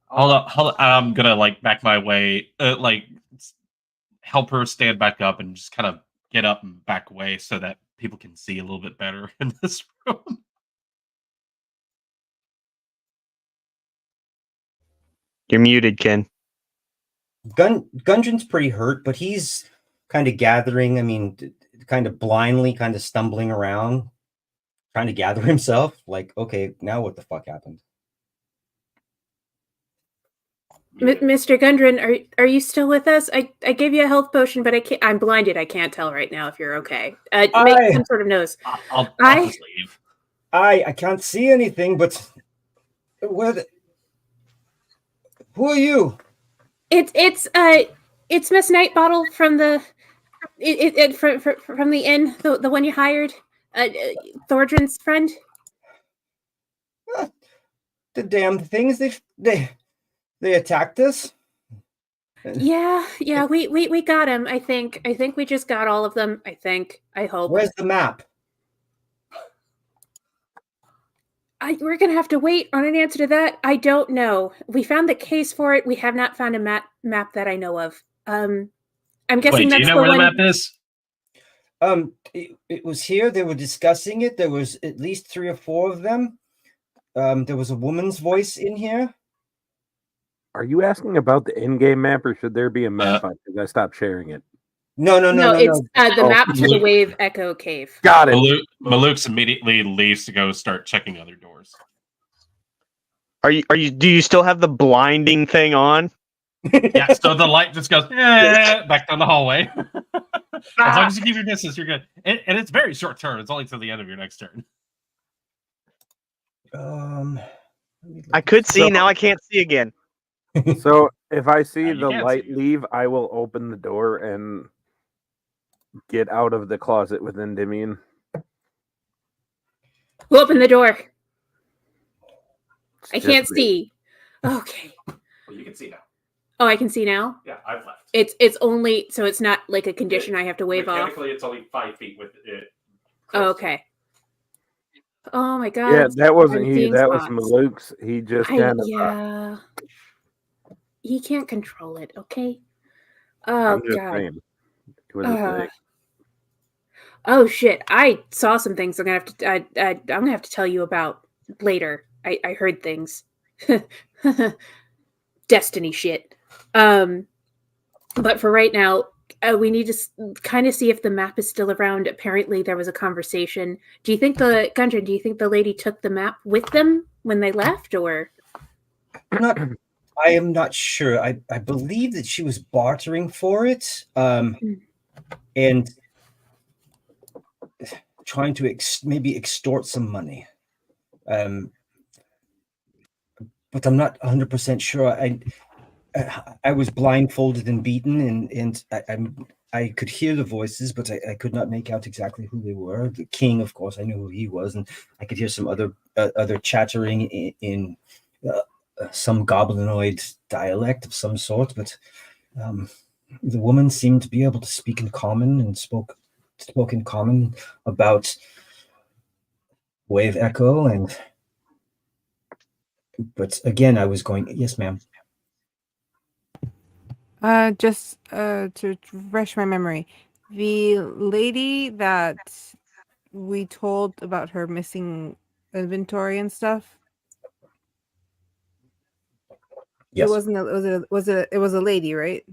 Hold on. I'm gonna like back my way, like help her stand back up and just kind of get up and back away so that people can see a little bit better in this room. You're muted, Ken. Gundren's pretty hurt, but he's kind of gathering. I mean, kind of blindly, kind of stumbling around, trying to gather himself. Like, okay, now what the fuck happened? Mr. Gundren, are you still with us? I gave you a health potion, but I'm blinded. I can't tell right now if you're okay. Make some sort of nose. I'll just leave. I can't see anything, but who are you? It's Miss Nightbottle from the from the inn, the one you hired, Thordrin's friend. The damn things they attacked us. Yeah, we got him. I think we just got all of them. I hope. Where's the map? We're gonna have to wait on an answer to that. I don't know. We found the case for it. We have not found a map that I know of. I'm guessing. Wait, that's do you know the where one... the map is? It was here. They were discussing it. There was at least 3 or 4 of them. There was a woman's voice in here. Are you asking about the in-game map, or should there be a map? Because I stopped sharing it. No. It's the map to the Wave Echo Cave. Got it. Maluk's immediately leaves to go start checking other doors. Are you? Do you still have the blinding thing on? Yeah. So the light just goes back down the hallway. As long as you keep your distance, you're good. And it's very short turn. It's only to the end of your next turn. I could see, now I can't see again. So if I see the can't light see. leave, I will open the door and get out of the closet with Endymion. Who opened the door? I It's can't just me. see. Okay. Well, you can see now. Oh, I can see now. Yeah, I've left. It's only, so it's not like a condition I have to wave off. Mechanically, it's only 5 feet with it. Oh, okay. Oh my god. Yeah, that wasn't I'm he. seeing That was spots. Maluk's. He just kind of. Yeah. He can't control it. Okay. Oh I'm just god. saying. It was a thing. Oh shit! I saw some things. I'm gonna have to tell you about later. I heard things. Destiny shit. But for right now, we need to kind of see if the map is still around. Apparently, there was a conversation. Do you think the lady took the map with them when they left, or? I am not sure. I believe that she was bartering for it, and trying to maybe extort some money. But I'm not 100% sure. I was blindfolded and beaten, and I could hear the voices, but I could not make out exactly who they were. The king, of course, I knew who he was, and I could hear some other chattering in some goblinoid dialect of some sort. But the woman seemed to be able to speak in common and spoke in common about Wave Echo, but again, I was going, yes, ma'am. Just to refresh my memory, the lady that we told about her missing inventory and stuff. Yes. It was a lady, right?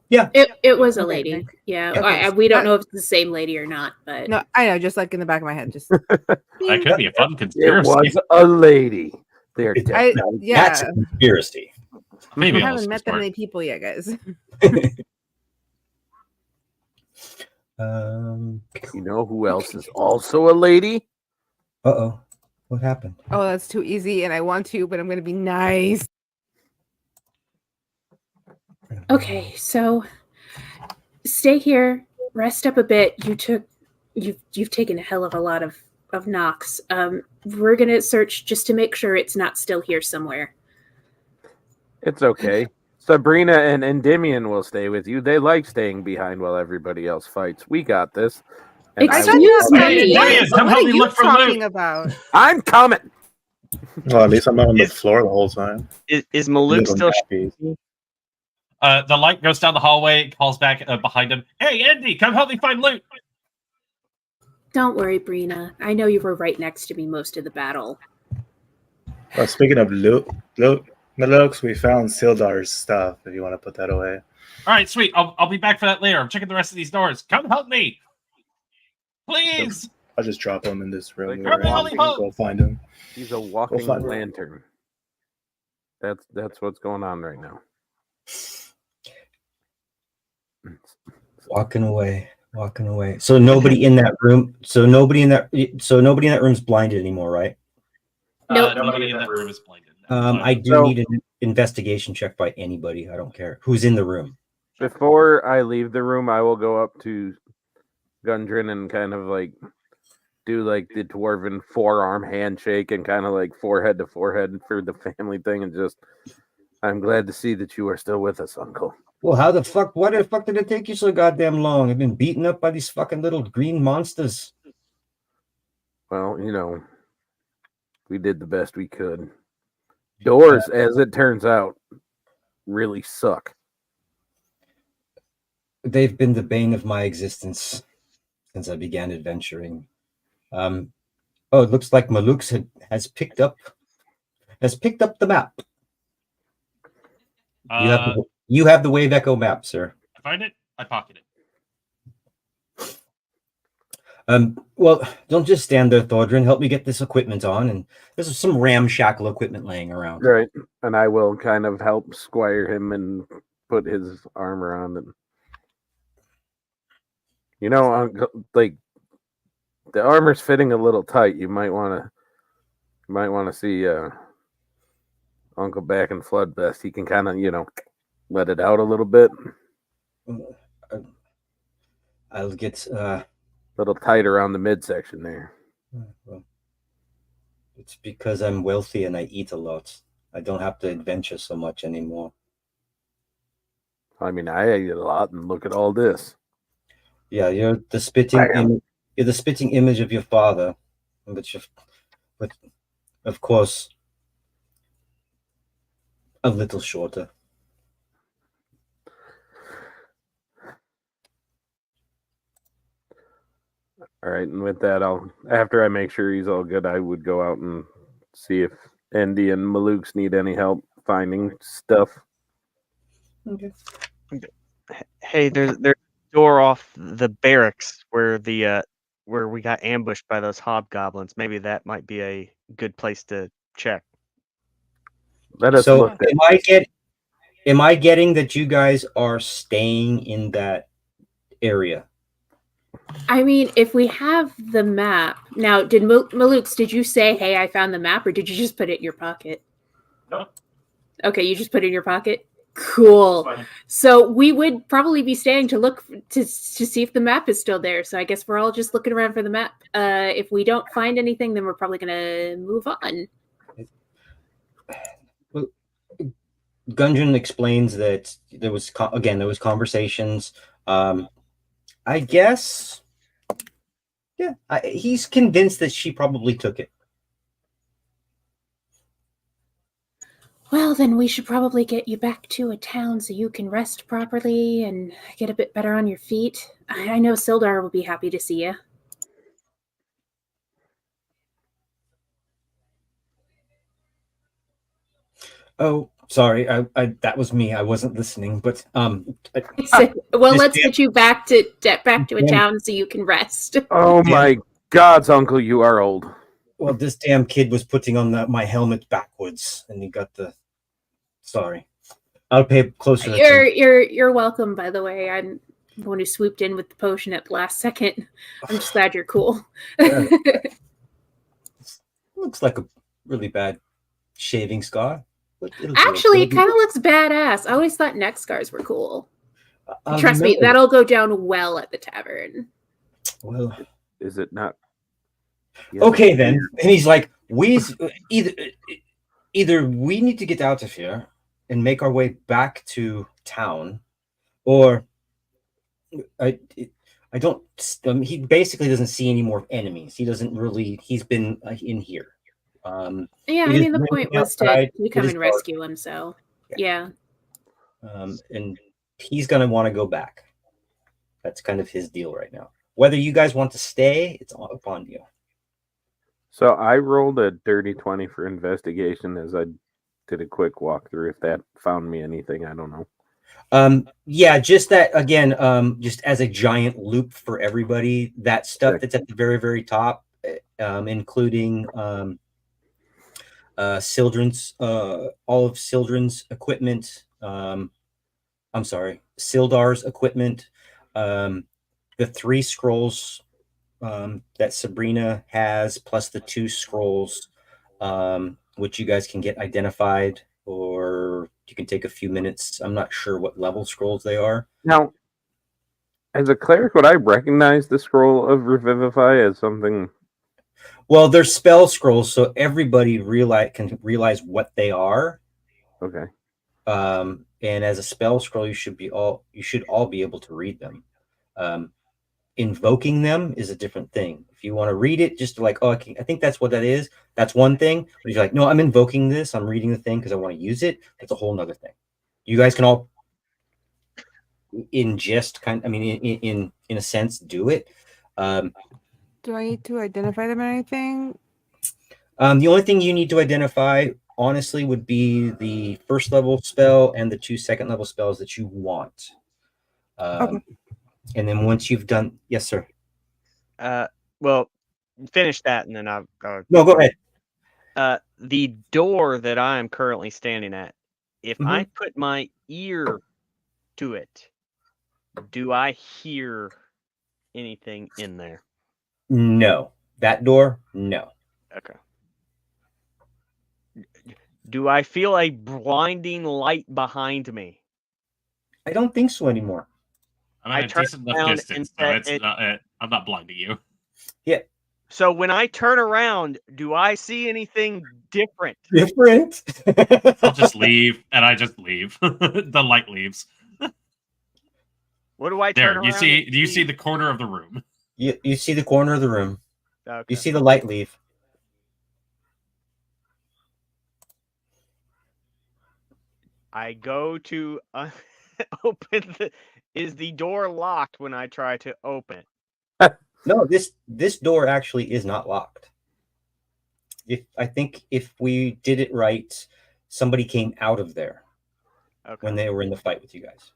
Yeah. It was a Okay, lady. nice. Yeah. Okay. We don't know if it's the same lady or not, but No, I know, just like in the back of my head. Just That could be a fun It conspiracy. was a lady. They're dead. That's a conspiracy. Maybe I I'll haven't met that start. many people yet, guys. You know who else is also a lady? Uh-oh. What happened? Oh, that's too easy, and I want to, but I'm going to be nice. Okay, so stay here, rest up a bit. You've taken a hell of a lot of knocks. We're gonna search just to make sure it's not still here somewhere. It's okay. Sabrina and Endymion will stay with you. They like staying behind while everybody else fights. We got this. And I Excuse will- me. Hey, Endymion, come What help are me you look for talking loot. about? I'm coming. Well, at least I'm not on the Is- floor the whole time. Is Maluk Little still? nappies. The light goes down the hallway, calls back behind him. Hey, Andy, come help me find loot. Don't worry, Brina. I know you were right next to me most of the battle. Speaking of loot, Malux, we found Sildar's stuff. If you want to put that away. All right, sweet. I'll be back for that later. I'm checking the rest of these doors. Come help me, please. I'll just drop him in this room. Like We're a in. walking- Go find him. He's a walking find her. lantern. That's what's going on right now. Walking away. So nobody in that room. So nobody in that room's blinded anymore, right? Nope. Nobody in that room is blinded. I do So- need an investigation check by anybody. I don't care who's in the room. Before I leave the room, I will go up to Gundren and kind of like do like the dwarven forearm handshake and kind of like forehead to forehead for the family thing and just, I'm glad to see that you are still with us, Uncle. Well, why the fuck did it take you so goddamn long? I've been beaten up by these fucking little green monsters. Well, we did the best we could. Doors, as it turns out, really suck. They've been the bane of my existence since I began adventuring. It looks like Malux has picked up the map. You have the Wave Echo map, sir. I find it. I pocket it. Well, don't just stand there, Thordrin. Help me get this equipment on. And there's some ramshackle equipment laying around. Right. And I will kind of help squire him and put his armor on. And like the armor's fitting a little tight. You might want to see Uncle back in Flood Vest. He can kind of, let it out a little bit. I'll get a little tight around the midsection there. Well, it's because I'm wealthy and I eat a lot. I don't have to adventure so much anymore. I mean, I ate a lot, and look at all this. Yeah, you're the spitting image of your father, but of course, a little shorter. All right, and with that, after I make sure he's all good, I would go out and see if Andy and Malukes need any help finding stuff. Okay. Hey, there's a door off the barracks where where we got ambushed by those hobgoblins. Maybe that might be a good place to check. Let us So, look. am I getting that you guys are staying in that area? I mean, if we have the map now, did Malux? Did you say, "Hey, I found the map," or did you just put it in your pocket? No. Okay, you just put it in your pocket. Cool. So we would probably be staying to look to see if the map is still there. So I guess we're all just looking around for the map. If we don't find anything, then we're probably gonna move on. Well, Gungeon explains that there was conversations. I guess, yeah, he's convinced that she probably took it. Well, then we should probably get you back to a town so you can rest properly and get a bit better on your feet. I know Sildar will be happy to see you. Oh, sorry, I that was me. I wasn't listening, but Well, let's damn- get you back to a town so you can rest. Oh my gods, Uncle, you are old. Well, this damn kid was putting on my helmet backwards, and he got the. Sorry, I'll pay closer attention. You're welcome. By the way, the one who swooped in with the potion at the last second. I'm just glad you're cool. Looks like a really bad shaving scar. But Actually, it kind of looks badass. I always thought neck scars were cool. Trust me, no. that'll go down well at the tavern. Well, Is it not? Yeah, okay then. And he's like, either we need to get out of here and make our way back to town, or I don't. He basically doesn't see any more enemies. He doesn't really. He's been in here. Yeah, I mean, the point was to come and rescue him. So yeah. And he's gonna want to go back. That's kind of his deal right now. Whether you guys want to stay, it's upon you. So I rolled a dirty 20 for investigation as I did a quick walkthrough. If that found me anything, I don't know. Yeah, just that again, just as a giant loop for everybody, that stuff that's at the very, very top, including Sildren's, all of Sildren's equipment. I'm sorry, Sildar's equipment, the 3 scrolls that Sabrina has, plus the 2 scrolls, which you guys can get identified, or you can take a few minutes. I'm not sure what level scrolls they are. Now, as a cleric, would I recognize the scroll of Revivify as something? Well, they're spell scrolls, so everybody can realize what they are. Okay. And as a spell scroll, you should all be able to read them. Invoking them is a different thing. If you want to read it, just like, oh, I think that's what that is. That's one thing. But if you're like, no, I'm invoking this. I'm reading the thing because I want to use it. That's a whole nother thing. You guys can all, in a sense, do it. Do I need to identify them or anything? The only thing you need to identify, honestly, would be the 1st level spell and the 2 2nd level spells that you want. Okay. And then once you've done, yes, sir. Well, finish that, and then I'll No, go ahead. The door that I am currently standing at, if I put my ear to it, do I hear anything in there? No. That door, no. Okay. Do I feel a blinding light behind me? I don't think so anymore. I'm at a decent enough distance, so I'm not blinding you. Yeah. So when I turn around, do I see anything different? Different? I'll just leave, and I just leave. The light leaves. What do I turn around? Do you see the corner of the room? You see the corner of the room. Okay. You see the light leave. I go to open is the door locked when I try to open it? No, this door actually is not locked. I think if we did it right, somebody came out of there when they were in the fight with you guys.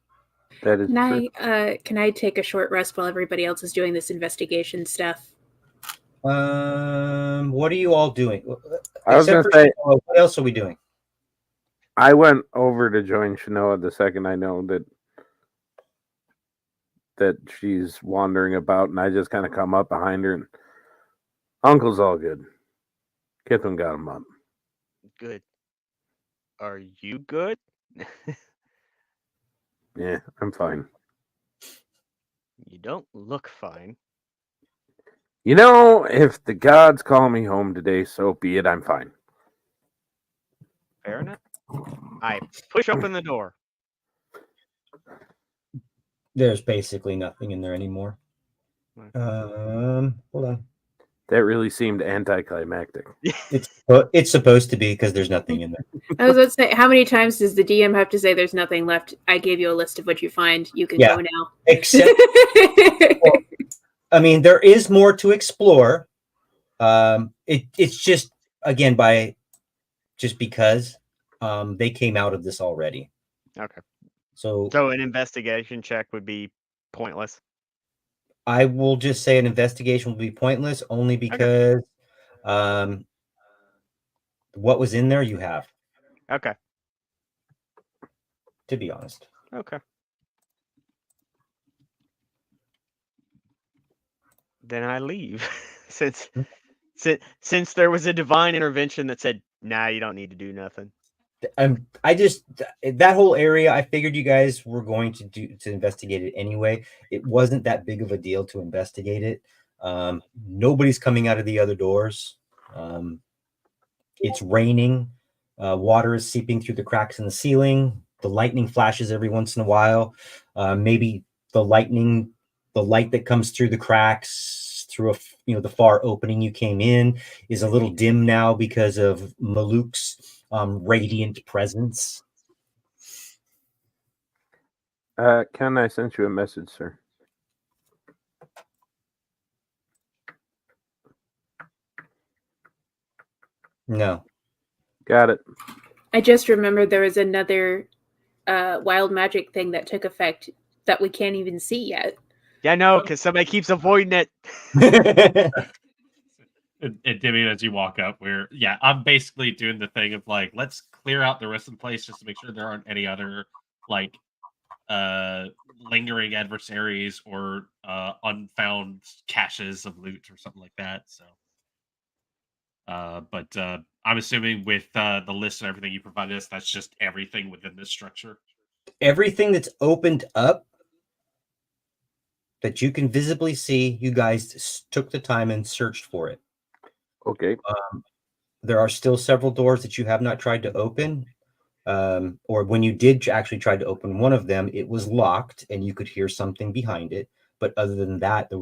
That is true. Can I take a short rest while everybody else is doing this investigation stuff? What are you all doing? I was going to say, what else are we doing? I went over to join Shanoa the second I know that she's wandering about, and I just kind of come up behind her, and Uncle's all good. Kithun got him up. Good. Are you good? Yeah, I'm fine. You don't look fine. You know, if the gods call me home today, so be it. I'm fine. Fair enough. I push open the door. There's basically nothing in there anymore. Hold on. That really seemed anticlimactic. It's supposed to be because there's nothing in there. I was about to say, how many times does the DM have to say there's nothing left? I gave you a list of what you find. You can go now. Except, well, I mean, there is more to explore. It's just, again, because they came out of this already. Okay. So an investigation check would be pointless. I will just say an investigation will be pointless only because what was in there you have. Okay. To be honest. Okay. then I leave. since there was a divine intervention that said, "Nah, you don't need to do nothing." I just that whole area. I figured you guys were going to investigate it anyway. It wasn't that big of a deal to investigate it. Nobody's coming out of the other doors. It's raining. Water is seeping through the cracks in the ceiling. The lightning flashes every once in a while. Maybe the light that comes through the cracks through the far opening you came in is a little dim now because of Maluk's radiant presence. Ken, I sent you a message, sir. No. Got it. I just remembered there was another wild magic thing that took effect that we can't even see yet. Yeah, no, because somebody keeps avoiding it. And Dimmy, as you walk up, I'm basically doing the thing of like, let's clear out the rest of the place just to make sure there aren't any other like lingering adversaries or unfound caches of loot or something like that. So, but I'm assuming with the list and everything you provided us, that's just everything within this structure. Everything that's opened up that you can visibly see, you guys took the time and searched for it. Okay. There are still several doors that you have not tried to open. Or when you did actually try to open one of them, it was locked and you could hear something behind it. But other than that,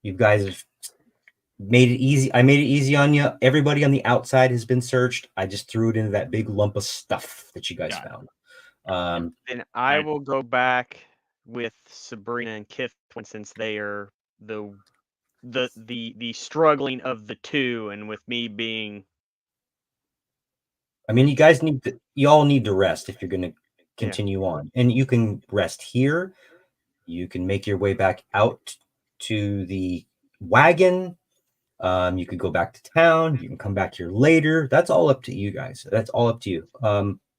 you guys have made it easy. I made it easy on you. Everybody on the outside has been searched. I just threw it into that big lump of stuff that you guys found. And I will go back with Sabrina and Kith since they are the struggling of the two, and with me being. I mean, you all need to rest if you're going to continue on, and you can rest here. You can make your way back out to the wagon. You could go back to town. You can come back here later. That's all up to you guys. That's all up to you.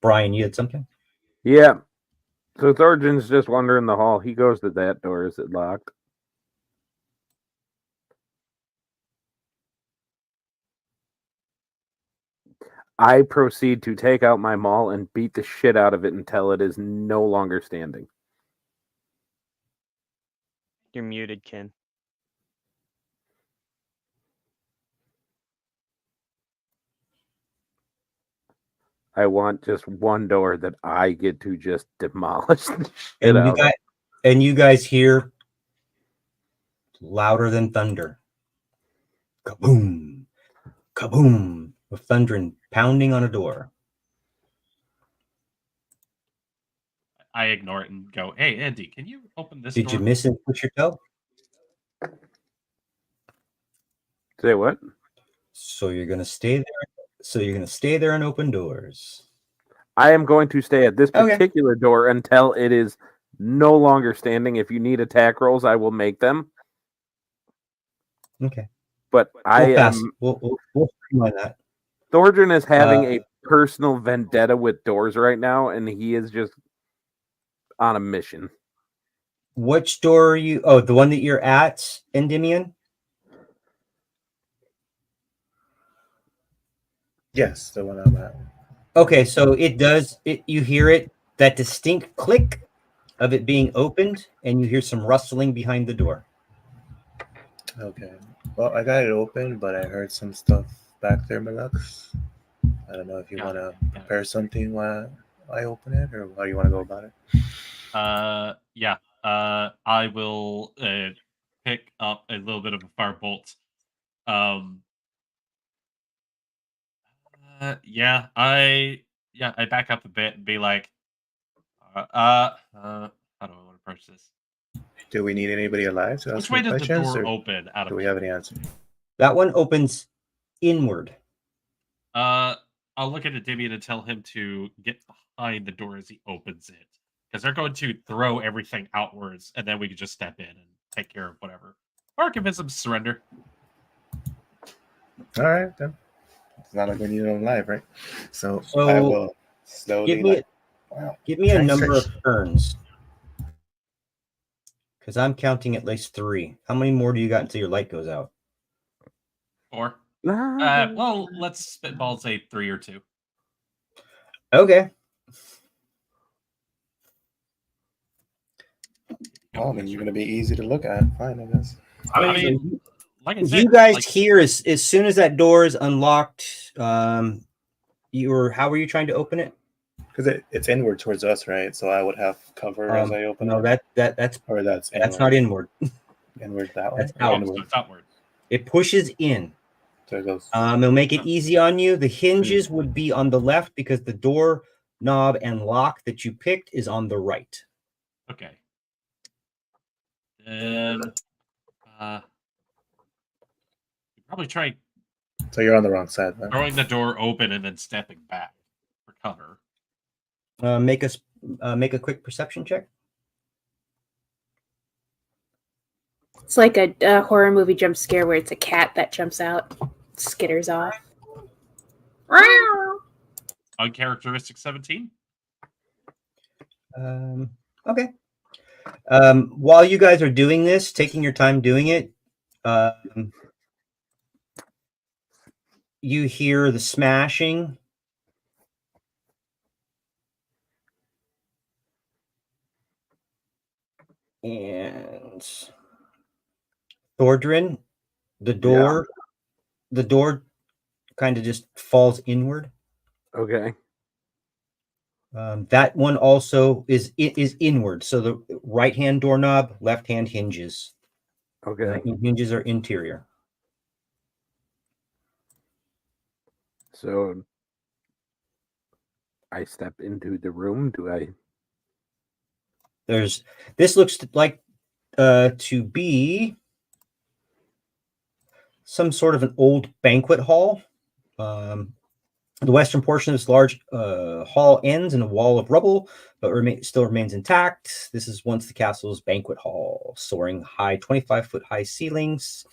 Brian, you had something? Yeah. So Thorjan's just wandering the hall. He goes to that door. Is it locked? I proceed to take out my maul and beat the shit out of it until it is no longer standing. You're muted, Ken. I want just one door that I get to just demolish the shit out of. And you guys hear louder than thunder. Kaboom! Kaboom! With thunder and pounding on a door. I ignore it and go, "Hey, Andy, can you open this door?" Did you miss and put your toe? Say what? So you're going to stay there. So you're going to stay there and open doors. I am going to stay at this particular door until it is no longer standing. If you need attack rolls, I will make them. Okay. But we'll streamline that. Thorjan is having a personal vendetta with doors right now, and he is just on a mission. Which door are you? Oh, the one that you're at, Endymion? Yes, the one I'm at. Okay, so you hear it, that distinct click of it being opened, and you hear some rustling behind the door. Okay. Well, I got it open, but I heard some stuff back there, Malux. I don't know if you want to prepare something while I open it, or how do you want to go about it? I will pick up a little bit of a firebolt. I back up a bit and be like, how do I want to approach this? Do we need anybody alive to ask Which way does the door or open? do we have any answer? That one opens inward. I'll look at Endymion and tell him to get behind the door as he opens it, because they're going to throw everything outwards, and then we can just step in and take care of whatever, or convince them to surrender. All right, then. It's not like we need them live, right? So I will slowly give me a number of turns, Because I'm counting at least 3. How many more do you got until your light goes out? 4. Ah, Well, let's spitball say 3 or 2. Okay. Well, I mean, you're gonna be easy to look at. Fine, I guess. I mean, like I said, you guys like, hear as soon as that door is unlocked. How were you trying to open it? Because it's inward towards us, right? So I would have cover as I open no, it. that's That's not inward. inward that way. That's or out. Inward. So it's outward. It pushes in. So it goes. It'll make it easy on you. The hinges would be on the left because the door knob and lock that you picked is on the right. Okay. Then probably try So you're on the wrong side then. throwing the door open and then stepping back for cover. Make a quick perception check. It's like a horror movie jump scare where it's a cat that jumps out, skitters off. Uncharacteristic 17. Okay. While you guys are doing this, taking your time doing it, you hear the smashing. And Thordrin, the door kind of just falls inward. okay. That one also is inward. So the right hand doorknob, left hand hinges. Okay. Hinges are interior. So I step into the room. Do I? This looks like to be some sort of an old banquet hall. The western portion of this large hall ends in a wall of rubble, but still remains intact. This is once the castle's banquet hall, soaring high, 25-foot high ceilings,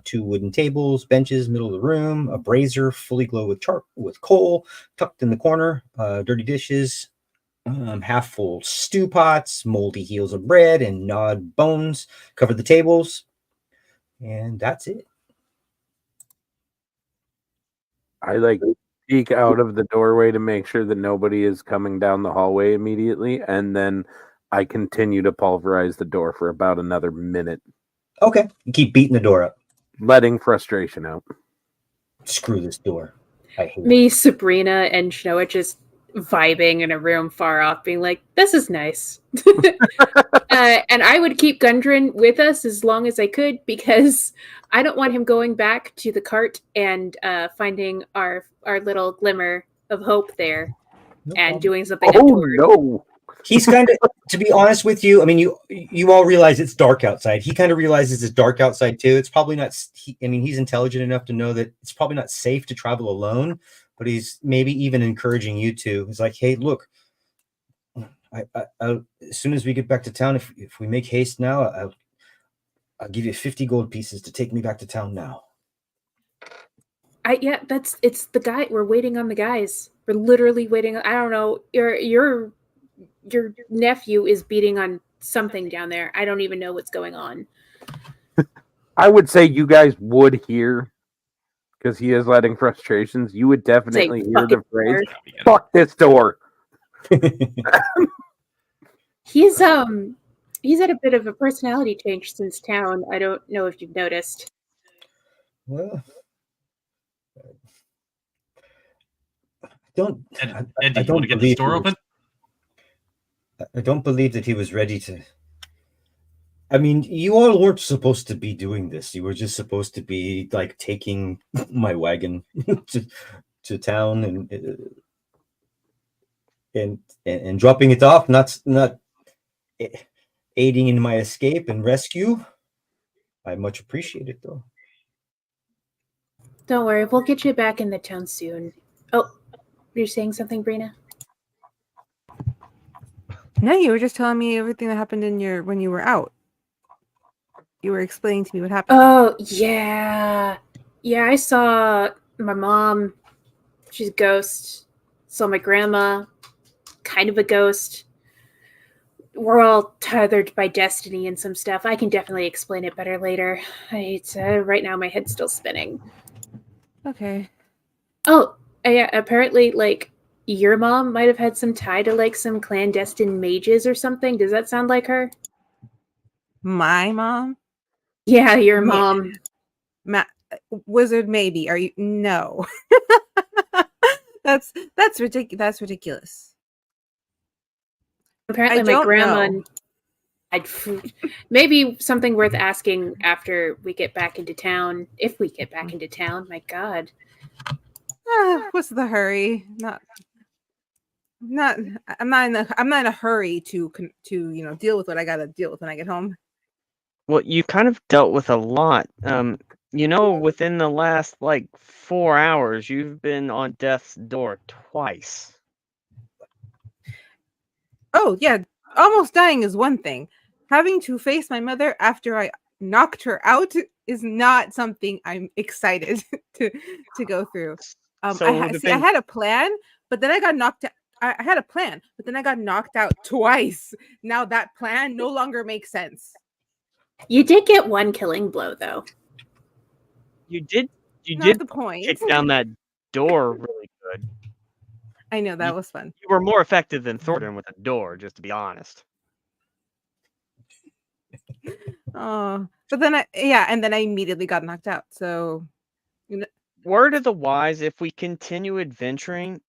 2 wooden tables, benches, middle of the room, a brazier fully glowed with coal, tucked in the corner, dirty dishes, half-full stew pots, moldy heels of bread, and gnawed bones cover the tables, and that's it. I peek out of the doorway to make sure that nobody is coming down the hallway immediately, and then I continue to pulverize the door for about another minute. Okay, you keep beating the door up, letting frustration out. Screw this door. I hate Me, Sabrina, and Shnoa just vibing in a room far off, being like, "This is nice." And I would keep Gundren with us as long as I could because I don't want him going back to the cart and finding our little glimmer of hope there and doing something. No! He's kind of, to be honest with you, I mean, you all realize it's dark outside. He kind of realizes it's dark outside too. It's probably not. He's intelligent enough to know that it's probably not safe to travel alone. But he's maybe even encouraging you to. He's like, "Hey, look, as soon as we get back to town, if we make haste now, I'll give you 50 gold pieces to take me back to town now." It's the guy. We're waiting on the guys. We're literally waiting. I don't know. Your nephew is beating on something down there. I don't even know what's going on. I would say you guys would hear, because he is letting frustrations. You would definitely hear the phrase, "Fuck this door." He's had a bit of a personality change since town. I don't know if you've noticed. Well, Ed, do you want to get this door open? I don't believe that he was ready to. I mean, you all weren't supposed to be doing this. You were just supposed to be like taking my wagon to town and dropping it off, not aiding in my escape and rescue. I much appreciate it, though. Don't worry, we'll get you back in the town soon. Oh, you're saying something, Brina? No, you were just telling me everything that happened when you were out. You were explaining to me what happened. Oh, yeah. Yeah, I saw my mom. She's a ghost. Saw my grandma. Kind of a ghost. we're all tethered by destiny and some stuff. I can definitely explain it better later. Right now my head's still spinning. Okay. Oh, yeah, apparently, like, your mom might have had some tie to, like, some clandestine mages or something. Does that sound like her? My mom? Yeah, your mom. Wizard, maybe. Are you? No. that's ridiculous. That's ridiculous. Apparently, I my don't grandma. know. Maybe something worth asking after we get back into town. If we get back into town, my God. What's the hurry? I'm not in a hurry to deal with what I gotta deal with when I get home. Well, you kind of dealt with a lot. Within the last 4 hours, you've been on death's door twice. Oh yeah, almost dying is one thing. Having to face my mother after I knocked her out is not something I'm excited to go through. I had a plan, but then I got knocked out. I had a plan, but then I got knocked out twice. Now that plan no longer makes sense. You did get one killing blow, though. You did the point. kick down that door really good. I know, that was fun. You were more effective than Thornton with a door, just to be honest. Oh, but then I immediately got knocked out. So, word of the wise, if we continue adventuring,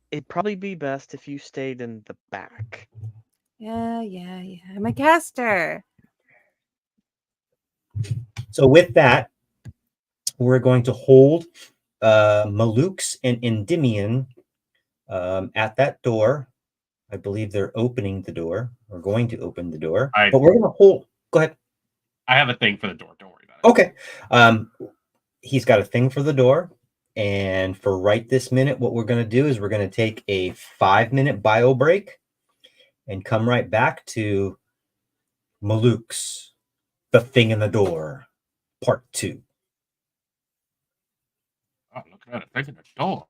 it'd probably be best if you stayed in the back. Yeah. I'm a caster. So with that, we're going to hold Malux and Endymion at that door. I believe they're opening the door. We're going to open the door. But we're going to hold. Go ahead. I have a thing for the door. Don't worry about it. Okay. He's got a thing for the door. And for right this minute, what we're going to do is we're going to take a 5-minute bio break and come right back to Malux, the thing in the door, part 2. Oh, look at that thing in the door.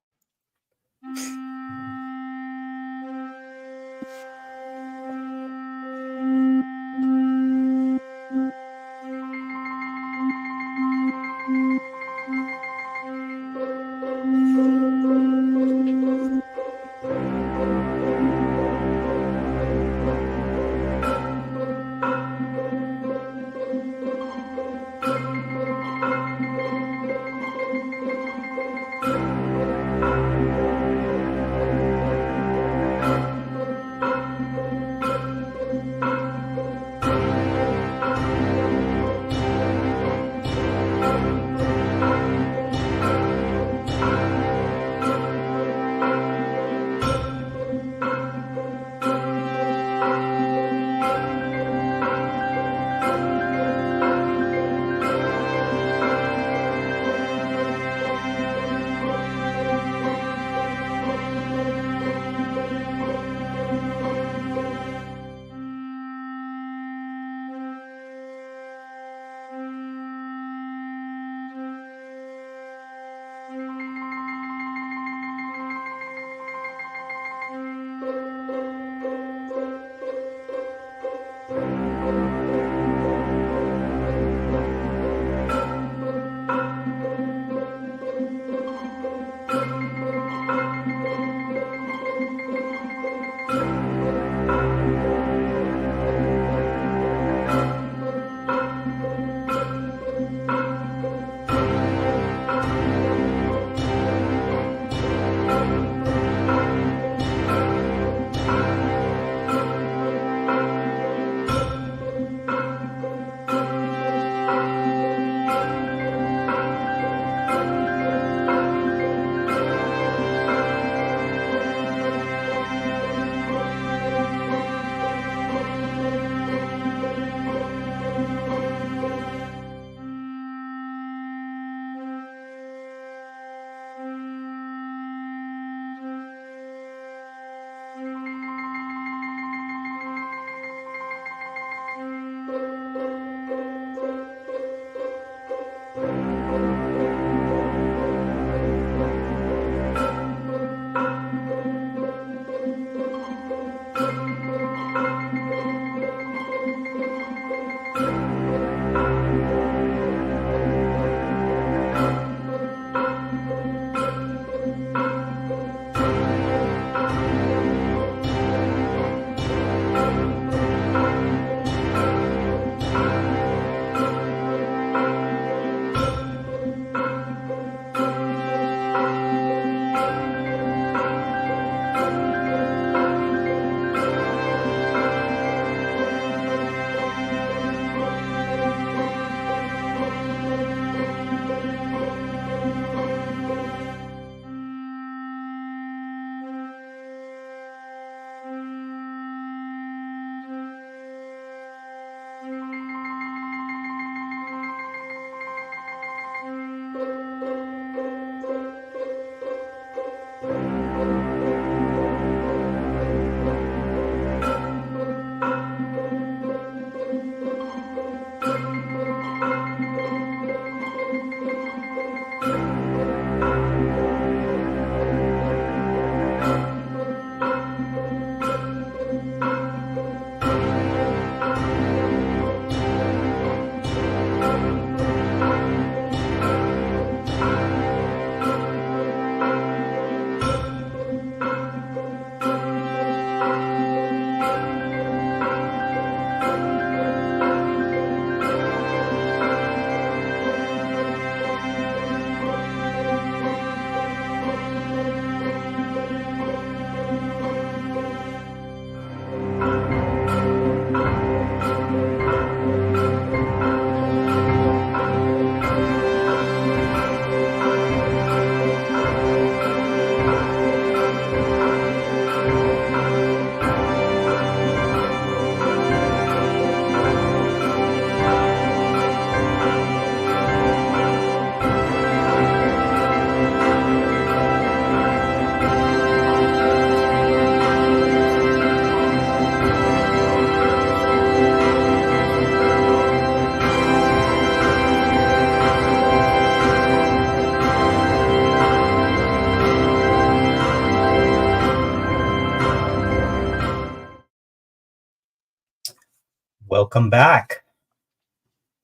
Welcome back.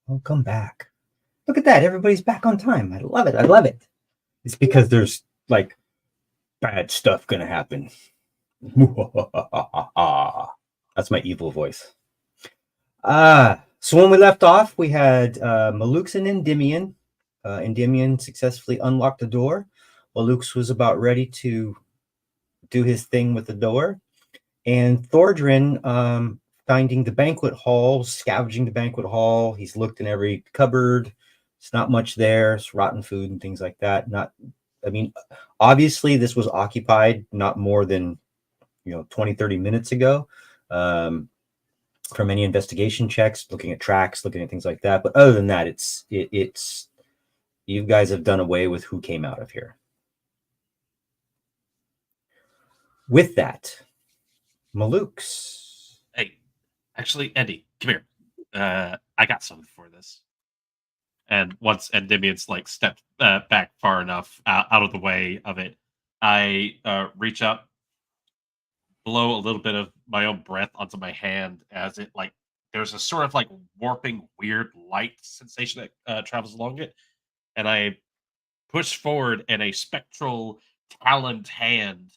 Welcome back. Look at that. Everybody's back on time. I love it. I love it. It's because there's like bad stuff going to happen. That's my evil voice. So when we left off, we had Malux and Endymion. Endymion successfully unlocked the door. Malux was about ready to do his thing with the door. And Thordrin, finding the banquet hall, scavenging the banquet hall. He's looked in every cupboard. It's not much there. It's rotten food and things like that. Obviously this was occupied not more than 20, 30 minutes ago. From any investigation checks, looking at tracks, looking at things like that. But other than that, it's you guys have done away with who came out of here. With that, Malux. Hey, actually, Eddie, come here. I got something for this. And once Endymion's like stepped back far enough out of the way of it, I reach up, blow a little bit of my own breath onto my hand as it like there's a sort of like warping weird light sensation that travels along it, and I push forward and a spectral taloned hand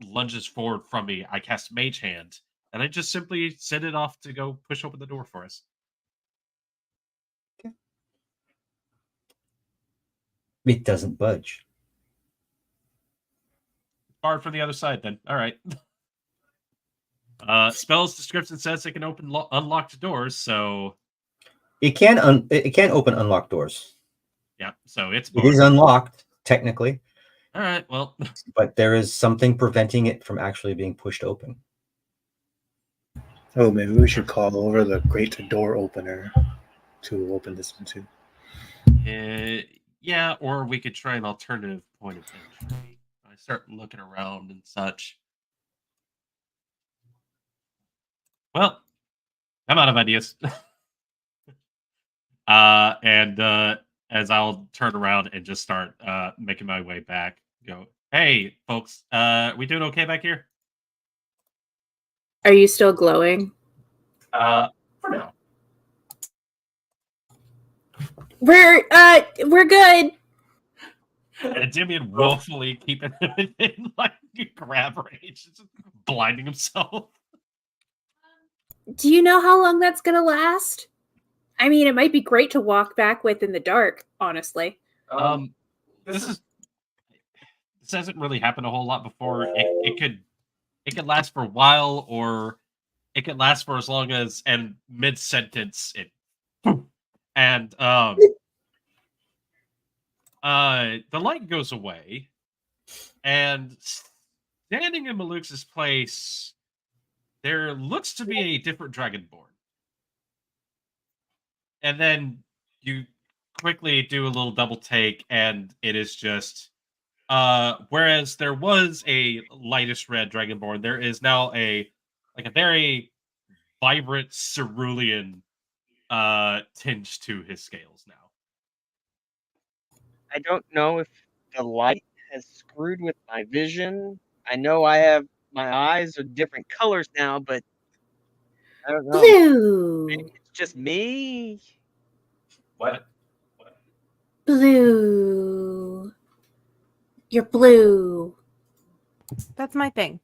lunges forward from me. I cast Mage Hand and I just simply send it off to go push open the door for us. Okay. It doesn't budge. Barred from the other side then. All right. Spell's description says it can open unlocked doors, so it can open unlocked doors. Yeah, so it is unlocked technically. All right, well, but there is something preventing it from actually being pushed open. Oh, maybe we should call over the great door opener to open this one too. Yeah, or we could try an alternative point of entry. I start looking around and such. Well, I'm out of ideas. And as I'll turn around and just start making my way back, go, hey, folks, we doing okay back here? Are you still glowing? For now. We're good. And Endymion willfully keeping it in like grab range, just blinding himself. Do you know how long that's gonna last? I mean, it might be great to walk back with in the dark, honestly. This hasn't really happened a whole lot before. It could last for a while, or it could last for as long as, and mid sentence it, and the light goes away, and standing in Malux's place, there looks to be a different Dragonborn. And then you quickly do a little double take, and it is just whereas there was a lightish red Dragonborn, there is now a very vibrant cerulean tinge to his scales now. I don't know if the light has screwed with my vision. I know my eyes are different colors now, but I don't know. Blue. Maybe it's just me. What? Blue. You're blue. That's my thing.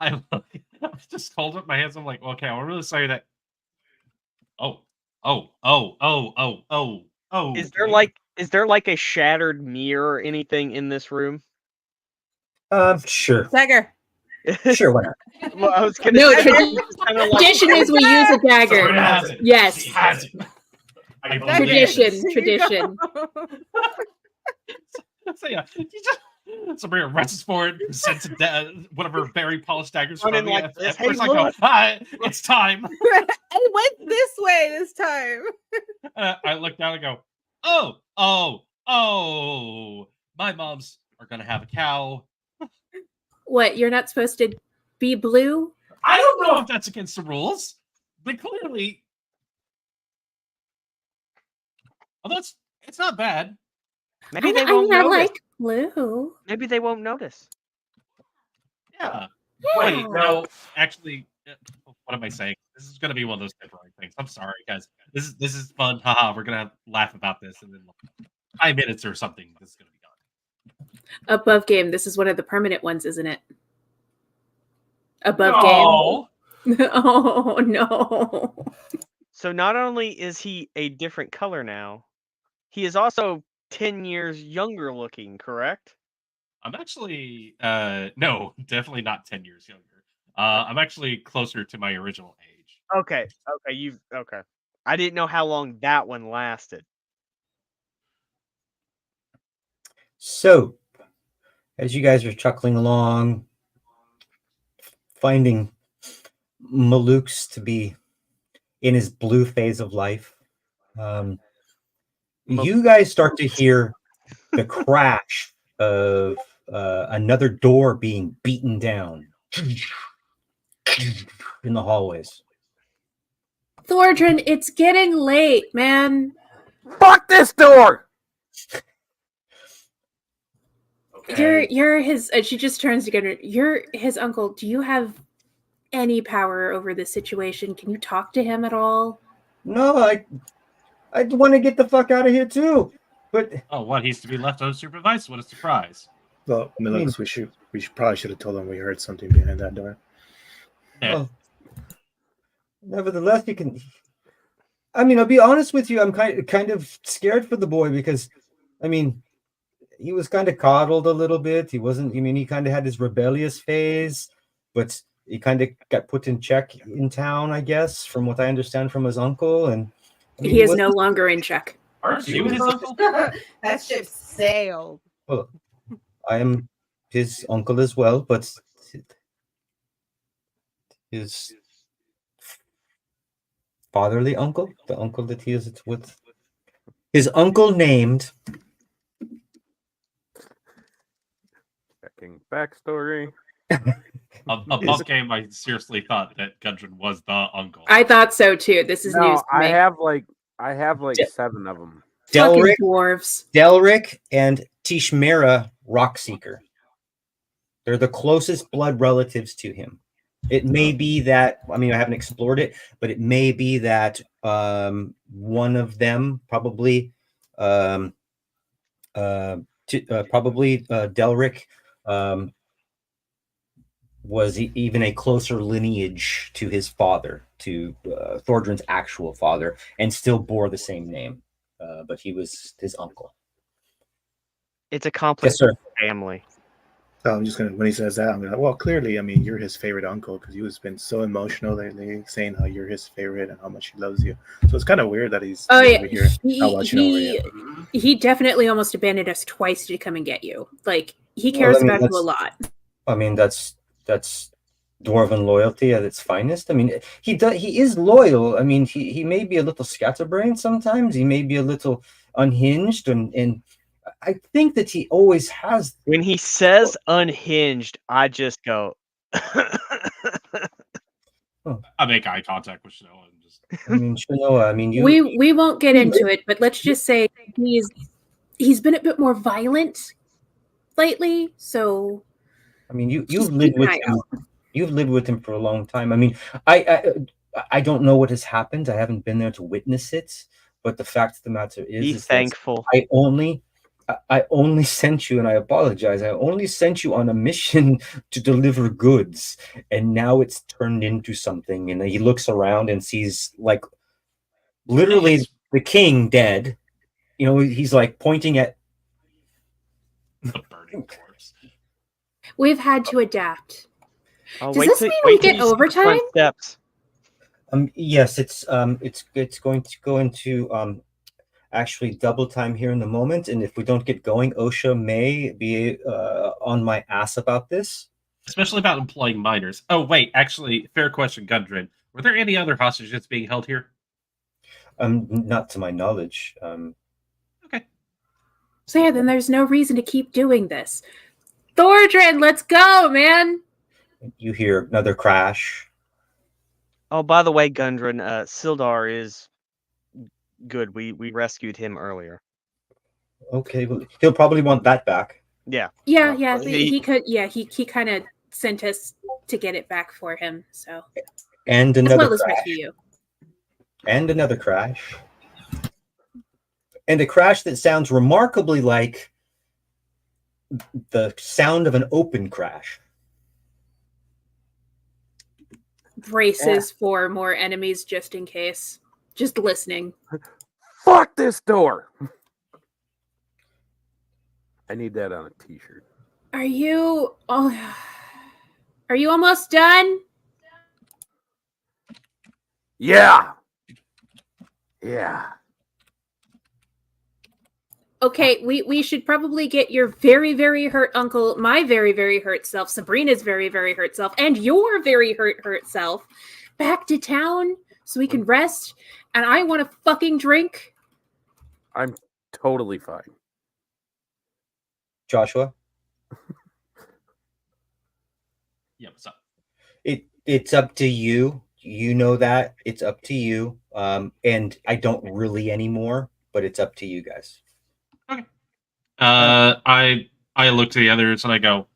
I just hold up my hands. I'm like, okay, I'm really sorry that. Oh. Is there like a shattered mirror or anything in this room? Sure. Dagger. Sure, why not? Well, I was gonna No, say, tradition is we use a dagger. Yes. She has it. Tradition. So yeah, Sabrina rushes forward, sends one of her very polished daggers from me. Like this. Hey, first I go, hi, it's time. I went this way this time. I look down and go, oh, my moms are gonna have a cow. What, you're not supposed to be blue? I don't know if that's against the rules, but clearly, although it's not bad. Maybe they won't notice. I like blue. Maybe they won't notice. Yeah. Wait, no. Actually, What am I saying? This is going to be one of those temporary things. I'm sorry, guys. This is fun. Haha, we're going to laugh about this, and then 5 minutes or something, this is going to be gone. Above game. This is one of the permanent ones, isn't it? Above No. game. Oh no. So not only is he a different color now, he is also 10 years younger looking, correct? I'm actually no, definitely not 10 years younger. I'm actually closer to my original age. Okay. Okay. I didn't know how long that one lasted. So, as you guys are chuckling along, finding Maluk's to be in his blue phase of life, you guys start to hear the crash of another door being beaten down in the hallways. Thordran, it's getting late, man. Fuck this door! Okay. You're his. She just turns to Gunnar. You're his uncle. Do you have any power over this situation? Can you talk to him at all? No, I want to get the fuck out of here too. But Oh, what? He's to be left unsupervised? What a surprise. Well, Milux, we probably should have told him we heard something behind that door. Yeah. well, nevertheless, you can. I mean, I'll be honest with you. I'm kind of scared for the boy because, I mean, he was kind of coddled a little bit. He wasn't. I mean, he kind of had his rebellious phase, but he kind of got put in check in town, I guess, from what I understand from his uncle. And I mean, He is no longer in check. Aren't you his uncle? That ship sailed. Well, I am his uncle as well, but his fatherly uncle, the uncle that he is with, his uncle named. Checking backstory. Above game, I seriously thought that Gudrun was the uncle. I thought so too. This is news No, to I me. have like 7 of them. Fucking Delric, dwarves. Delric and Tishmera Rockseeker. They're the closest blood relatives to him. It may be that, I mean, I haven't explored it, but it may be that one of them, probably Delric, was even a closer lineage to his father, to Thordran's actual father, and still bore the same name. But he was his uncle. It's a complex family. So I'm just gonna, when he says that, I'm gonna, well, clearly, I mean, you're his favorite uncle because you've been so emotional lately, saying how you're his favorite and how much he loves you. So it's kind of weird that he's over here not watching over you. He definitely almost abandoned us twice to come and get you. Like he cares about you a lot. I mean, that's dwarven loyalty at its finest. I mean, he is loyal. I mean, he may be a little scatterbrained sometimes. He may be a little unhinged, and I think that he always has. When he says unhinged, I just go. I make eye contact with Shanoa and just. I mean, Shanoa. I mean, we won't get into it, but let's just say he's been a bit more violent lately. So, I mean, you've lived with him. You've lived with him for a long time. I mean, I don't know what has happened. I haven't been there to witness it. But the fact of the matter is, Be thankful. I only sent you, and I apologize. I only sent you on a mission to deliver goods, and now it's turned into something. And he looks around and sees, like, literally the king dead. You know, he's like pointing at the burning corpse. We've had to adapt. Oh, Does this mean we get overtime? Steps. Yes, it's going to go into actually double time here in the moment, and if we don't get going, OSHA may be on my ass about this, especially about employing minors. Oh wait, actually, fair question, Gundren. Were there any other hostages being held here? Not to my knowledge. Okay. So yeah, then there's no reason to keep doing this. Thordran, let's go, man. You hear another crash. Oh, by the way, Gundren, Sildar is good. We rescued him earlier. Okay, well, he'll probably want that back. Yeah. Yeah. He could. Yeah, he kind of sent us to get it back for him. So, And as another well as crash. rescue you. And another crash. And a crash that sounds remarkably like the sound of an open crash. Braces for more enemies just in case. Just listening. Fuck this door. I need that on a t-shirt. Are you almost done? Yeah. Yeah. Okay, we should probably get your very, very hurt uncle, my very, very hurt self, Sabrina's very, very hurt self, and your very hurt self back to town so we can rest. And I want a fucking drink. I'm totally fine. Joshua? Yeah, what's up? It's up to you. You know that. It's up to you. And I don't really anymore, but it's up to you guys. Okay. I look to the others and I go,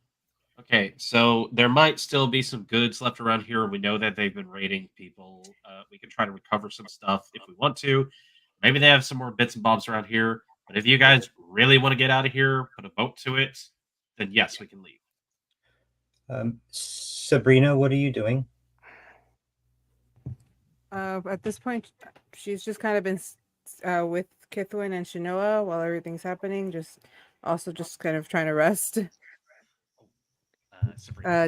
okay, so there might still be some goods left around here. We know that they've been raiding people. We can try to recover some stuff if we want to. Maybe they have some more bits and bobs around here. But if you guys really want to get out of here, put a vote to it, then yes, we can leave. Sabrina, what are you doing? At this point, she's just kind of been with Kithwin and Shinoa while everything's happening. Just kind of trying to rest.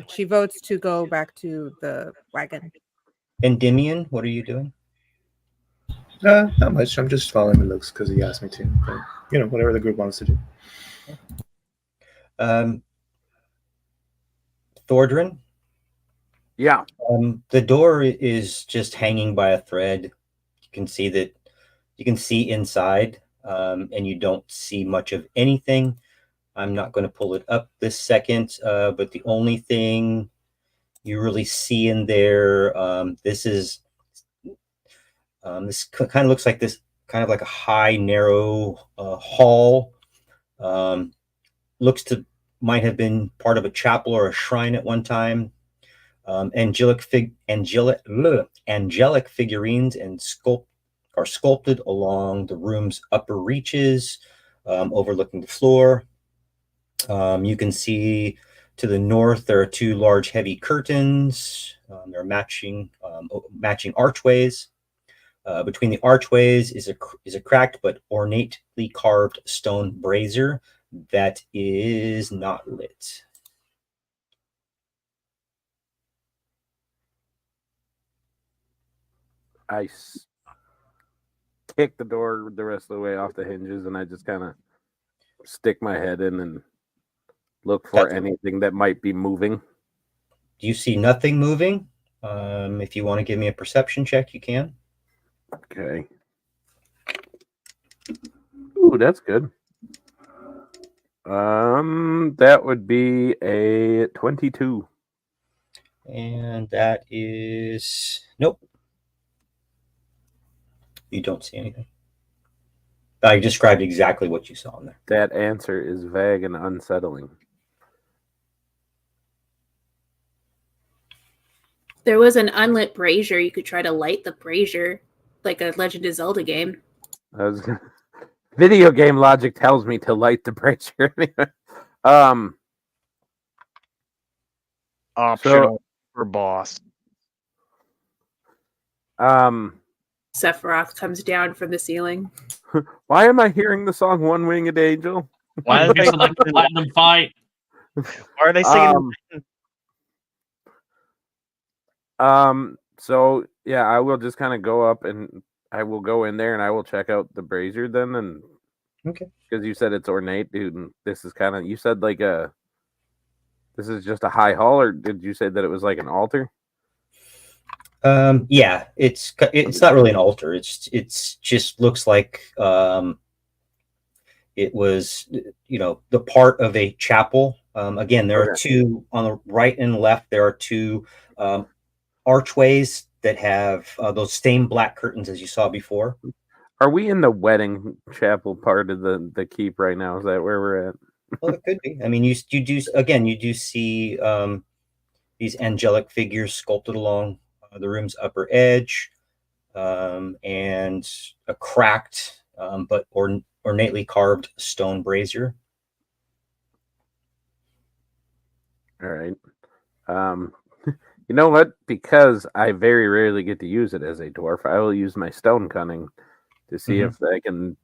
She votes to go back to the wagon. And Dimian, what are you doing? Not much. I'm just following the looks because he asked me to. But, whatever the group wants to do. Thordrin? Yeah. The door is just hanging by a thread. You can see inside, and you don't see much of anything. I'm not going to pull it up this second, but the only thing you really see in there, this kind of looks like this, kind of like a high, narrow hall. Might have been part of a chapel or a shrine at one time. Angelic figurines are sculpted along the room's upper reaches, overlooking the floor. You can see to the north there are two large heavy curtains. There are matching archways. Between the archways is a cracked but ornately carved stone brazier that is not lit. I kick the door the rest of the way off the hinges, and I just kind of stick my head in and look for anything that might be moving. Do you see nothing moving? If you want to give me a perception check, you can. Okay. Ooh, that's good. That would be a 22. And that is nope. You don't see anything. I described exactly what you saw in there. That answer is vague and unsettling. There was an unlit brazier. You could try to light the brazier like a Legend of Zelda game. Video game logic tells me to light the brazier. Optional for boss. Sephiroth comes down from the ceiling. Why am I hearing the song One Winged Angel? Why are they like platinum fight? Why are they singing? So yeah, I will just kind of go up and I will go in there and I will check out the brazier then. And okay, because you said it's ornate, dude, and this is kind of, you said like this is just a high hall, or did you say that it was like an altar? Yeah, it's not really an altar. It's just looks like it was, the part of a chapel. Again, there are two on the right and left. There are two archways that have those stained black curtains as you saw before. Are we in the wedding chapel part of the keep right now? Is that where we're at? Well, it could be. I mean, you do see these angelic figures sculpted along the room's upper edge, and a cracked but ornately carved stone brazier. All right. You know what? Because I very rarely get to use it as a dwarf, I will use my stone cunning to see if I can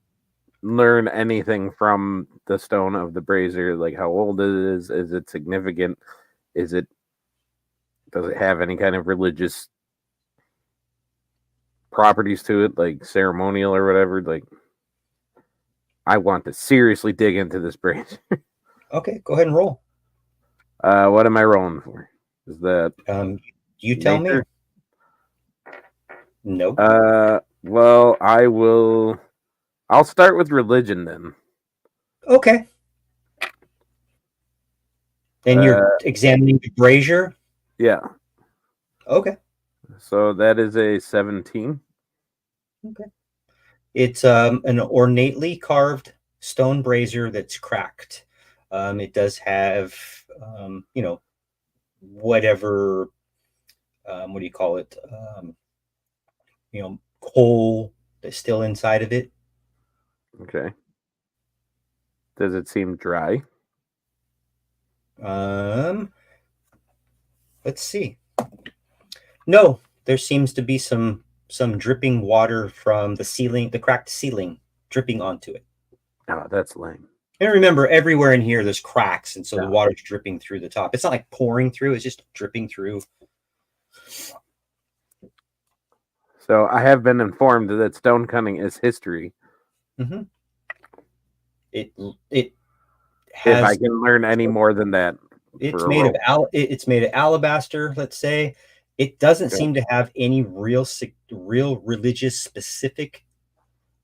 learn anything from the stone of the brazier, like how old it is it significant, does it have any kind of religious properties to it, like ceremonial or whatever. Like, I want to seriously dig into this brazier. Okay, go ahead and roll. What am I rolling for? Is that you tell nature? Me. Nope. Well, I'll start with religion then. Okay. And you're examining the brazier? Yeah. Okay. So that is a 17. Okay. It's an ornately carved stone brazier that's cracked. It does have, whatever, what do you call it? Coal that's still inside of it. Okay. Does it seem dry? Let's see. No, there seems to be some dripping water from the ceiling, the cracked ceiling, dripping onto it. Oh, that's lame. And remember, everywhere in here there's cracks, and so the water's dripping through the top. It's not like pouring through; it's just dripping through. So I have been informed that stone cunning is history. Mm-hmm. It has. If I can learn any more than that, it's made of alabaster. Let's say it doesn't seem to have any real religious specific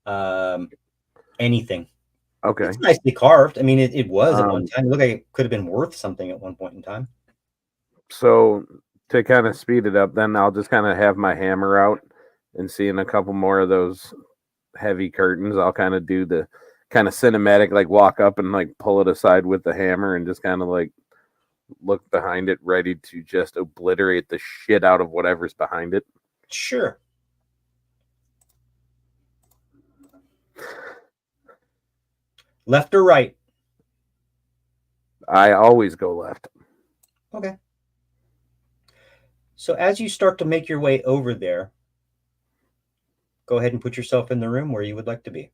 anything. Okay, it's nicely carved. I mean, it was at one time. It looked like it could have been worth something at one point in time. So to kind of speed it up, then I'll just kind of have my hammer out and seeing a couple more of those heavy curtains. I'll kind of do the kind of cinematic, like walk up and like pull it aside with the hammer and just kind of like look behind it, ready to just obliterate the shit out of whatever's behind it. Sure. Left or right? I always go left. Okay. So as you start to make your way over there, go ahead and put yourself in the room where you would like to be.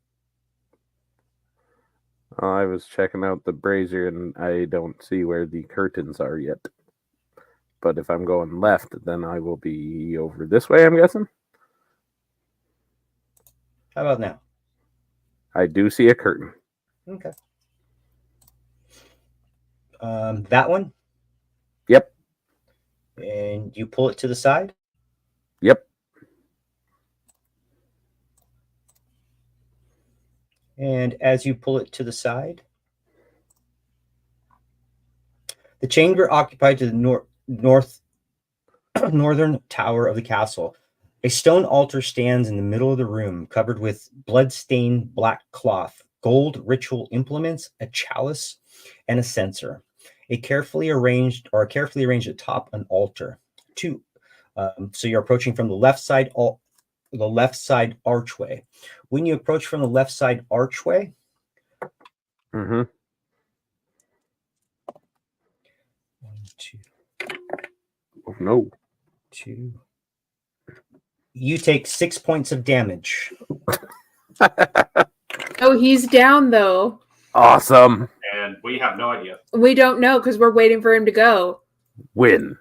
I was checking out the brazier and I don't see where the curtains are yet. But if I'm going left, then I will be over this way, I'm guessing. How about now? I do see a curtain. Okay. That one? Yep. And you pull it to the side? Yep. And as you pull it to the side, the chamber occupied to the northern tower of the castle. A stone altar stands in the middle of the room, covered with blood-stained black cloth, gold ritual implements, a chalice, and a censer. A carefully arranged atop an altar. So you're approaching from the left side archway. When you approach from the left side archway, mm-hmm. 1, 2. Oh, no. 2. You take 6 points of damage. Oh, he's down though. Awesome. And we have no idea. We don't know because we're waiting for him to go. Win.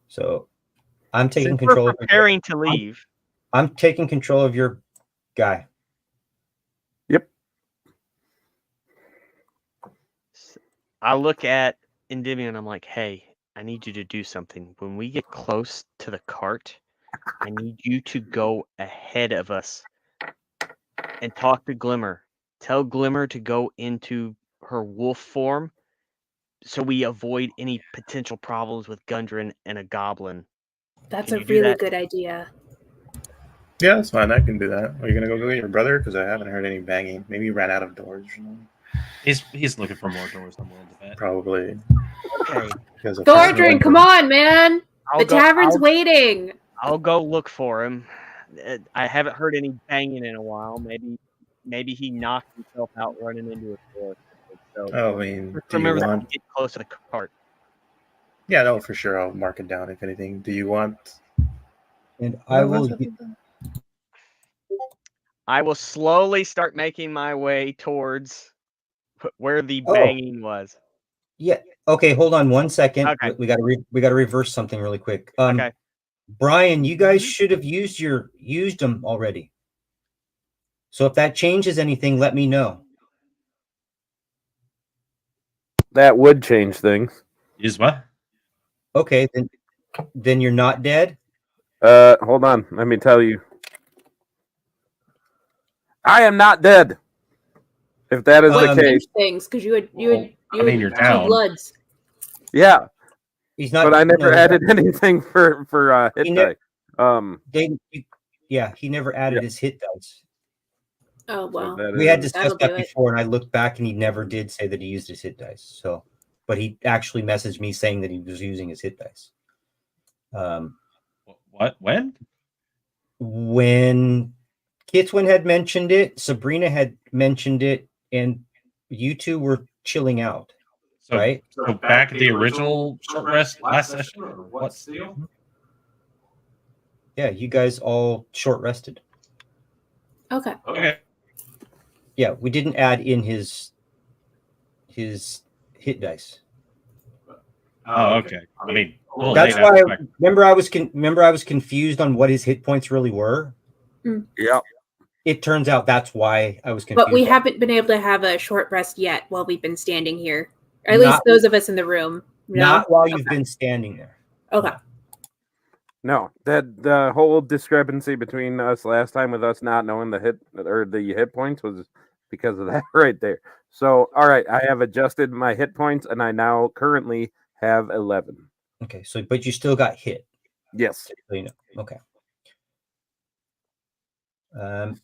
So I'm taking control of preparing to leave. I'm taking control of your guy. Yep. I look at Endymion and I'm like, hey, I need you to do something. When we get close to the cart, I need you to go ahead of us and talk to Glimmer. Tell Glimmer to go into her wolf form so we avoid any potential problems with Gundren and a goblin. That's a really good idea. Yeah, that's fine. I can do that. Are you gonna go get your brother? Because I haven't heard any banging. Maybe he ran out of doors or something. He's looking for more doors. I'm willing to bet. Probably. Okay. Because of Thordrin, come on, man. The tavern's waiting. I'll go look for him. I haven't heard any banging in a while. Maybe he knocked himself out running into a door. So I mean, do you remember want? to get close to the cart. Yeah, no, for sure. I'll mark it down if anything. Do you want? And I will. I will slowly start making my way towards where the banging was. Yeah. Okay. Hold on 1 second. Okay. We got to reverse something really quick. Okay. Brian, you guys should have used them already. So if that changes anything, let me know. That would change things. Use what? Okay, then you're not dead. Hold on. Let me tell you. I am not dead. If that is the case, things because you had you're down. Bloods. Yeah, he's not. But I never added anything for hit die. He never added his hit dice. Oh wow. So We had discussed that before, and I looked back, and he never did say that he used his hit dice. So, but he actually messaged me saying that he was using his hit dice. What? When? When Kitswin had mentioned it, Sabrina had mentioned it, and you two were chilling out, right? So back at the original short rest last session, or what's the deal? Yeah, you guys all short rested. Okay. Yeah, we didn't add in his hit dice. Oh, okay. I mean, that's why. Remember, I was confused on what his hit points really were. Yeah. It turns out that's why I was confused. But we haven't been able to have a short rest yet while we've been standing here. Or at least those of us in the room. No? Not while you've been standing there. Okay. No, that the whole discrepancy between us last time with us not knowing the hit points was because of that right there. So, all right, I have adjusted my hit points, and I now currently have 11. Okay, so but you still got hit. Yes. So you know. Okay.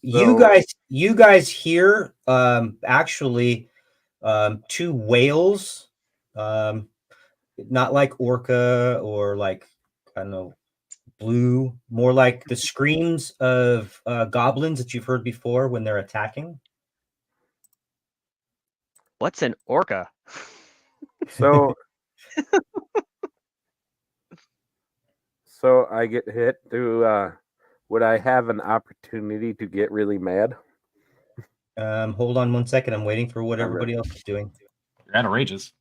You guys hear actually two whales, not like orca or like I don't know, blue, more like the screams of goblins that you've heard before when they're attacking. What's an orca? So so I get hit. Would I have an opportunity to get really mad? Hold on 1 second. I'm waiting for what everybody else is doing. You're out of rages.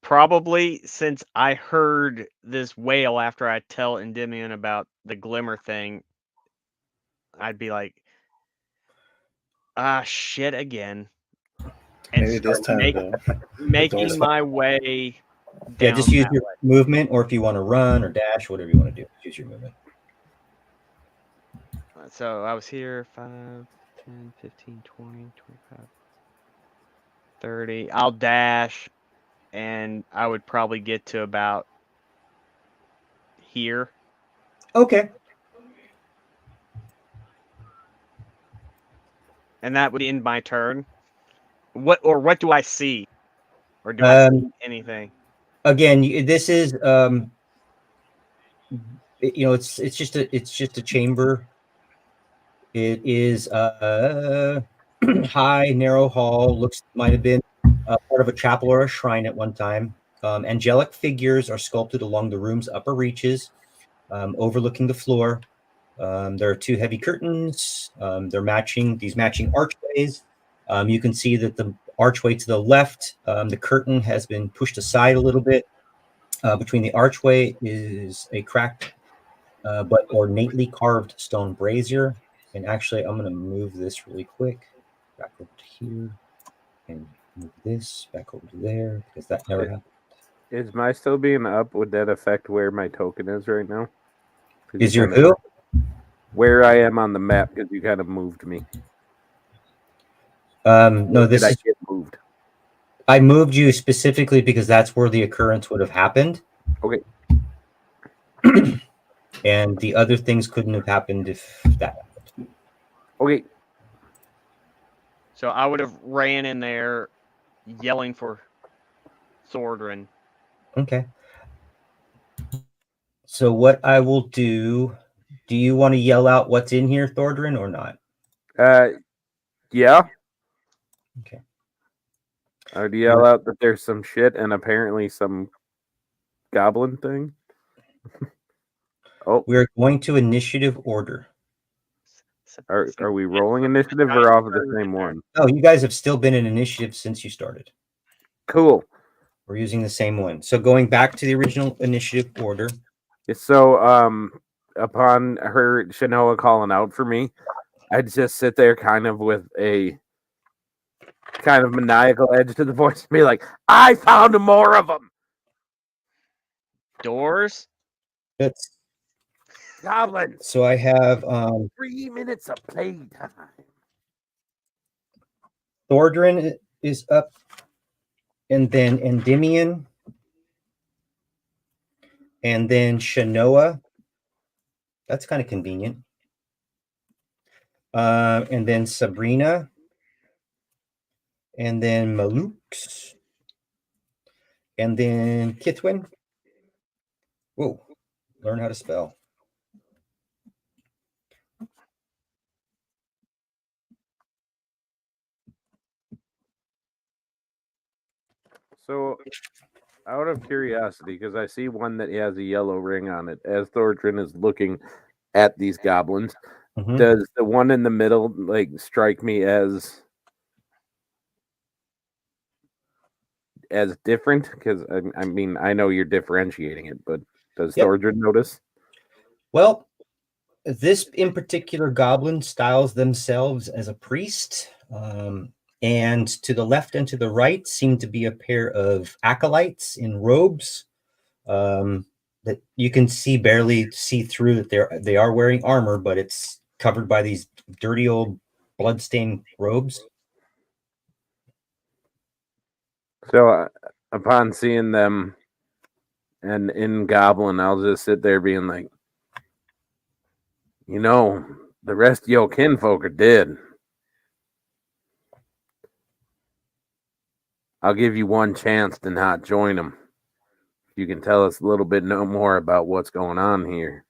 Probably, since I heard this wail after I tell Endymion about the glimmer thing, I'd be like, shit again. And maybe this time making my way down. Yeah, just use your movement, or if you want to run or dash, whatever you want to do, use your movement. So I was here 5, 10, 15, 20, 25, 30. I'll dash, and I would probably get to about here. Okay. And that would end my turn. What do I see? Or do I see anything? Again, this is it's just a chamber. It is a high, narrow hall. Might have been part of a chapel or a shrine at one time. Angelic figures are sculpted along the room's upper reaches, overlooking the floor. There are two heavy curtains. They're matching archways. You can see that the archway to the left, the curtain has been pushed aside a little bit. Between the archway is a cracked but ornately carved stone brazier. And actually, I'm going to move this really quick back over to here and move this back over to there because that never happened. Is my still being up? Would that affect where my token is right now? Is your who? Where I am on the map because you kind of moved me. No, this I is get moved. I moved you specifically because that's where the occurrence would have happened. Okay. And the other things couldn't have happened if that happened. Okay. So I would have ran in there yelling for Thordrin. Okay. So what I will do you want to yell out what's in here, Thordrin, or not? Yeah. Okay. I would yell out that there's some shit and apparently some goblin thing. Oh, We're going to initiative order. are we rolling initiative or off of the same one? Oh, you guys have still been in initiative since you started. Cool. We're using the same one. So going back to the original initiative order. So, upon her Shanoa calling out for me, I'd just sit there kind of with a kind of maniacal edge to the voice and be like, I found more of them. Doors? That's Goblins. so I have 3 minutes of playtime. Thordrin is up, and then Endymion, and then Shanoa. That's kind of convenient. And then Sabrina, and then Malux, and then Kitwin. Whoa, learn how to spell. So, out of curiosity, because I see one that has a yellow ring on it, as Thordrin is looking at these goblins, does the one in the middle like strike me as different? Because I mean, I know you're differentiating it, but does Thordrin notice? Well, this in particular goblin styles themselves as a priest. And to the left and to the right seem to be a pair of acolytes in robes that you can barely see through, that they are wearing armor, but it's covered by these dirty old bloodstained robes. So upon seeing them and in goblin, I'll just sit there being like, you know, the rest of your kinfolk are dead. I'll give you one chance to not join them. You can tell us a little bit more about what's going on here.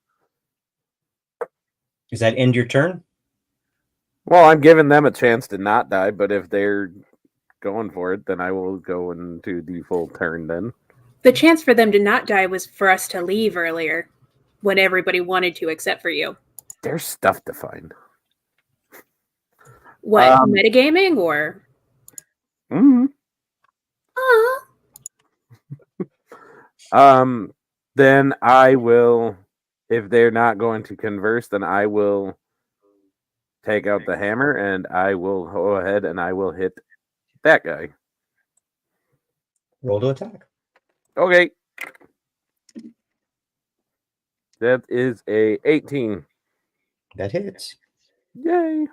Does that end your turn? Well, I'm giving them a chance to not die, but if they're going for it, then I will go into the full turn then. The chance for them to not die was for us to leave earlier, when everybody wanted to except for you. There's stuff to find. What, metagaming or? Mm-hmm. Then I will, if they're not going to converse, then I will take out the hammer and I will go ahead and I will hit that guy. Roll to attack. Okay. That is a 18. That hits. Yay.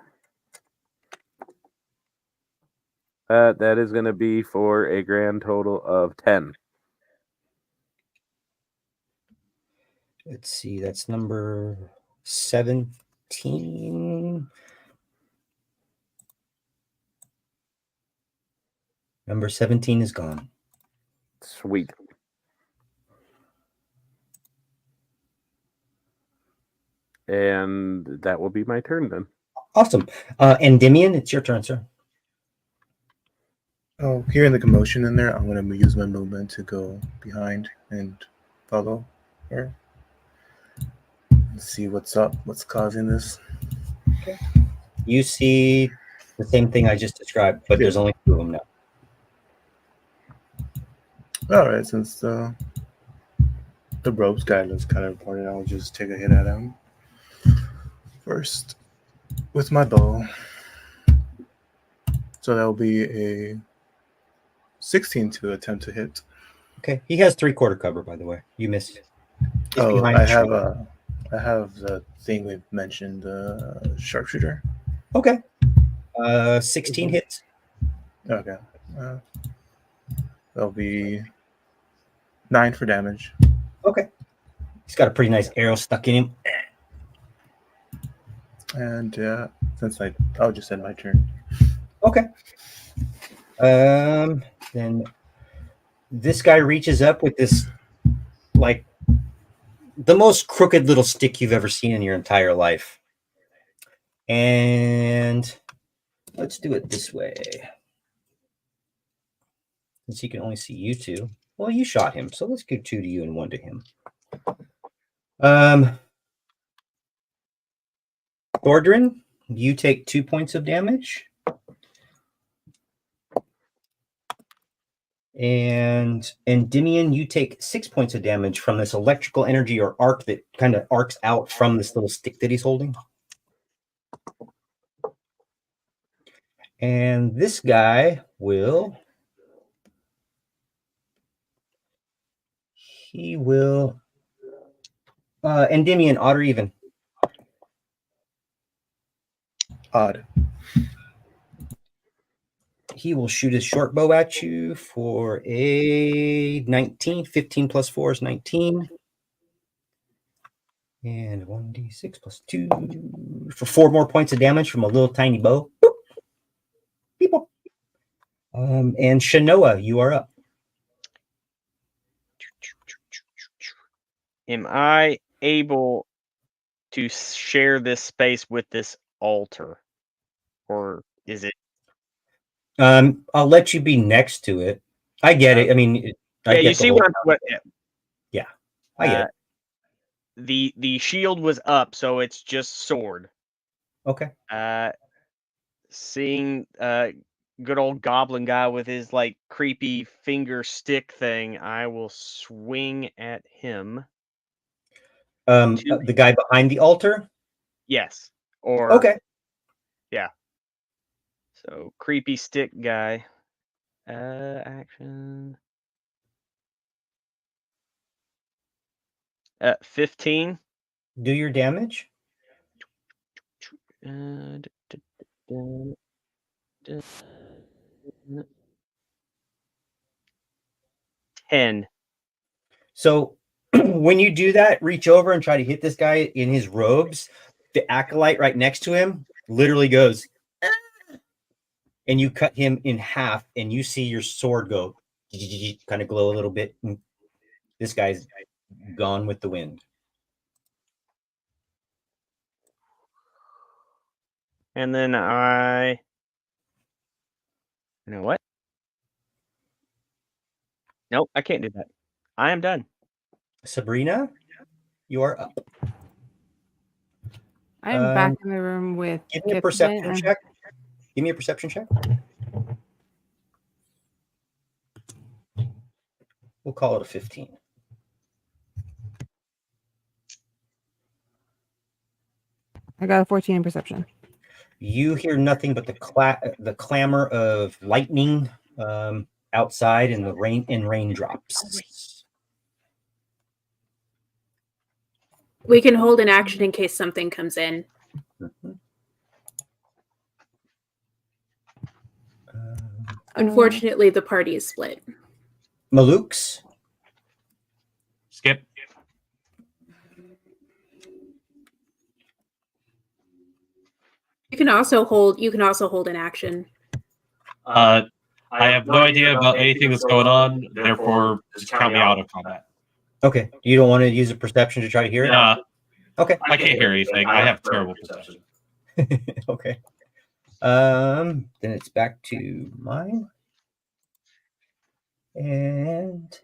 That is going to be for a grand total of 10. Let's see, that's number 17. Number 17 is gone. Sweet. And that will be my turn then. Awesome. Endymion, it's your turn, sir. Oh, hearing the commotion in there, I'm going to use my movement to go behind and follow her. Let's see what's up, what's causing this. Okay. You see the same thing I just described, but there's only 2 of them now. All right, since the ropes guy looks kind of important, I'll just take a hit at him first with my bow. So that will be a 16 to attempt to hit. Okay, he has 3/4 cover, by the way. You missed. Oh, I have the thing we mentioned, sharpshooter. Okay. 16 hits. Okay. That'll be 9 for damage. Okay. He's got a pretty nice arrow stuck in him. And since I'll just end my turn. Okay. Then this guy reaches up with this, like, the most crooked little stick you've ever seen in your entire life. And let's do it this way. Since he can only see you two. Well, you shot him, so let's give 2 to you and 1 to him. Thordrin, you take 2 points of damage. And Endymion, you take 6 points of damage from this electrical energy or arc that kind of arcs out from this little stick that he's holding. And this guy will... He will... Endymion, odd or even? Odd. He will shoot his short bow at you for a 19. 15 plus 4 is 19. And 1d6 plus 2 for 4 more points of damage from a little tiny bow. Boop. People. And Shanoa, you are up. Am I able to share this space with this altar? Or is it? I'll let you be next to it. I get it. I mean, yeah, you see what I'm. Yeah, I get it. The shield was up, so it's just sword. Okay. Seeing good old goblin guy with his like creepy finger stick thing, I will swing at him. The guy behind the altar? Yes. Or okay. Yeah. So creepy stick guy. Action. 15. Do your damage. 10. So when you do that, reach over and try to hit this guy in his robes. The acolyte right next to him literally goes, ah! And you cut him in half, and you see your sword go kind of glow a little bit. And this guy's gone with the wind. And then you know what? Nope, I can't do that. I am done. Sabrina, you are up. I'm back in the room with. Give me a perception check. Give me a perception check. We'll call it a 15. I got a 14 in perception. You hear nothing but the clamor of lightning outside and the raindrops. We can hold an action in case something comes in. Mm-hmm. Unfortunately, the party is split. Maluk's. Skip. You can also hold an action. I have no idea about anything that's going on, therefore just count me out of combat. Okay. You don't want to use a perception to try to hear it? Okay. I can't hear anything. I have terrible perception. Okay. Then it's back to mine. And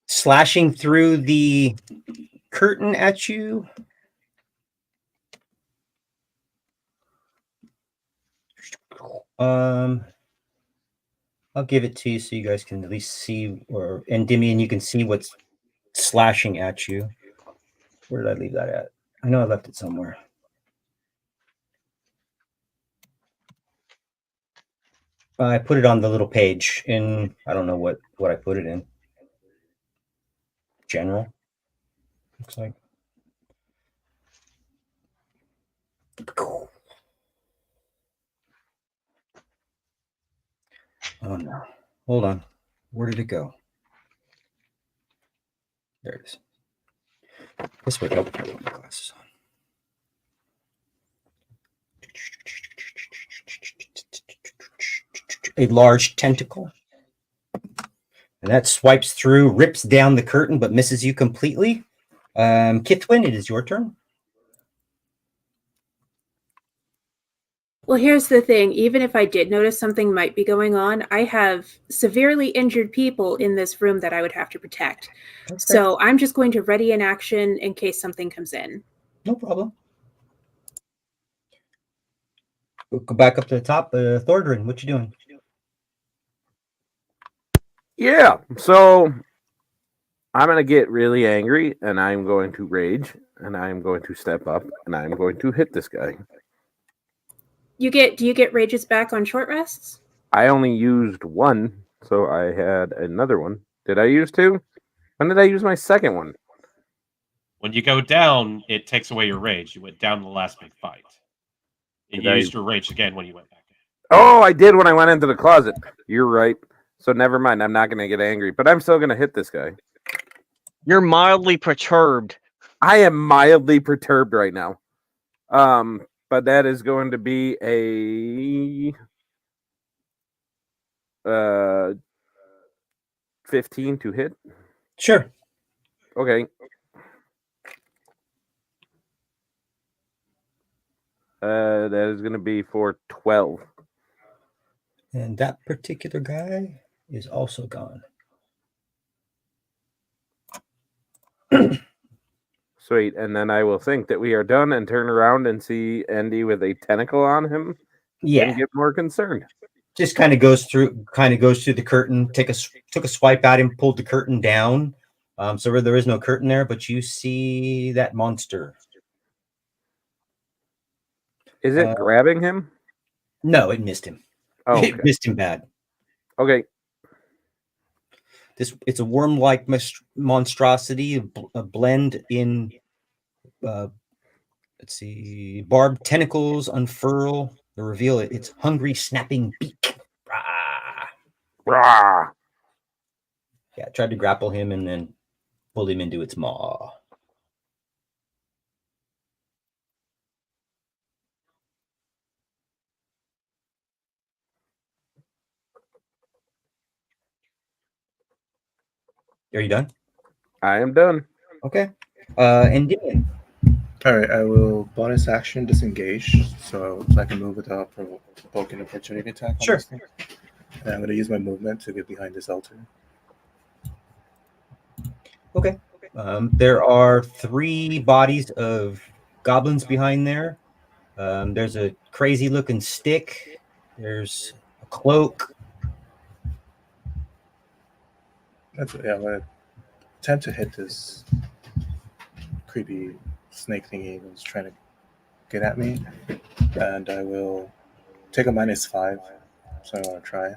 slashing through the curtain at you. I'll give it to you so you guys can at least see, or Endymion, you can see what's slashing at you. Where did I leave that at? I know I left it somewhere. I put it on the little page in, I don't know what I put it in. General, looks like. Oh no. Hold on. Where did it go? There it is. This would help if I put my glasses on. A large tentacle. And that swipes through, rips down the curtain, but misses you completely. Kithwin, it is your turn. Well, here's the thing. Even if I did notice something might be going on, I have severely injured people in this room that I would have to protect. Okay. So I'm just going to ready an action in case something comes in. No problem. We'll go back up to the top. Thordrin, what you doing? Yeah, so I'm going to get really angry, and I'm going to rage, and I'm going to step up, and I'm going to hit this guy. Do you get rages back on short rests? I only used one, so I had another one. Did I use two? When did I use my second one? When you go down, it takes away your rage. You went down in the last big fight. And you used your rage again when you went back in. Oh, I did when I went into the closet. You're right. So never mind. I'm not going to get angry, but I'm still going to hit this guy. You're mildly perturbed. I am mildly perturbed right now. But that is going to be a 15 to hit. Sure. Okay. That is going to be for 12. And that particular guy is also gone. Sweet. And then I will think that we are done and turn around and see Andy with a tentacle on him. Yeah. And get more concerned. Just kind of goes through the curtain, took a swipe at him, pulled the curtain down. So there is no curtain there, but you see that monster. Is it grabbing him? No, it missed him. Oh, okay. It missed him bad. Okay. It's a worm-like monstrosity, a blend in. Let's see, barbed tentacles unfurl to reveal its hungry, snapping beak. Rah. Rah. Yeah, tried to grapple him and then pulled him into its maw. Are you done? I am done. Okay. And Dylan. All right, I will bonus action disengage, so I can move without provoking an opportunity attack. Sure. And I'm going to use my movement to get behind this altar. Okay. There are 3 bodies of goblins behind there. There's a crazy looking stick. There's a cloak. I'm going to attempt to hit this creepy snake thingy that was trying to get at me, and I will take a -5, so I want to try.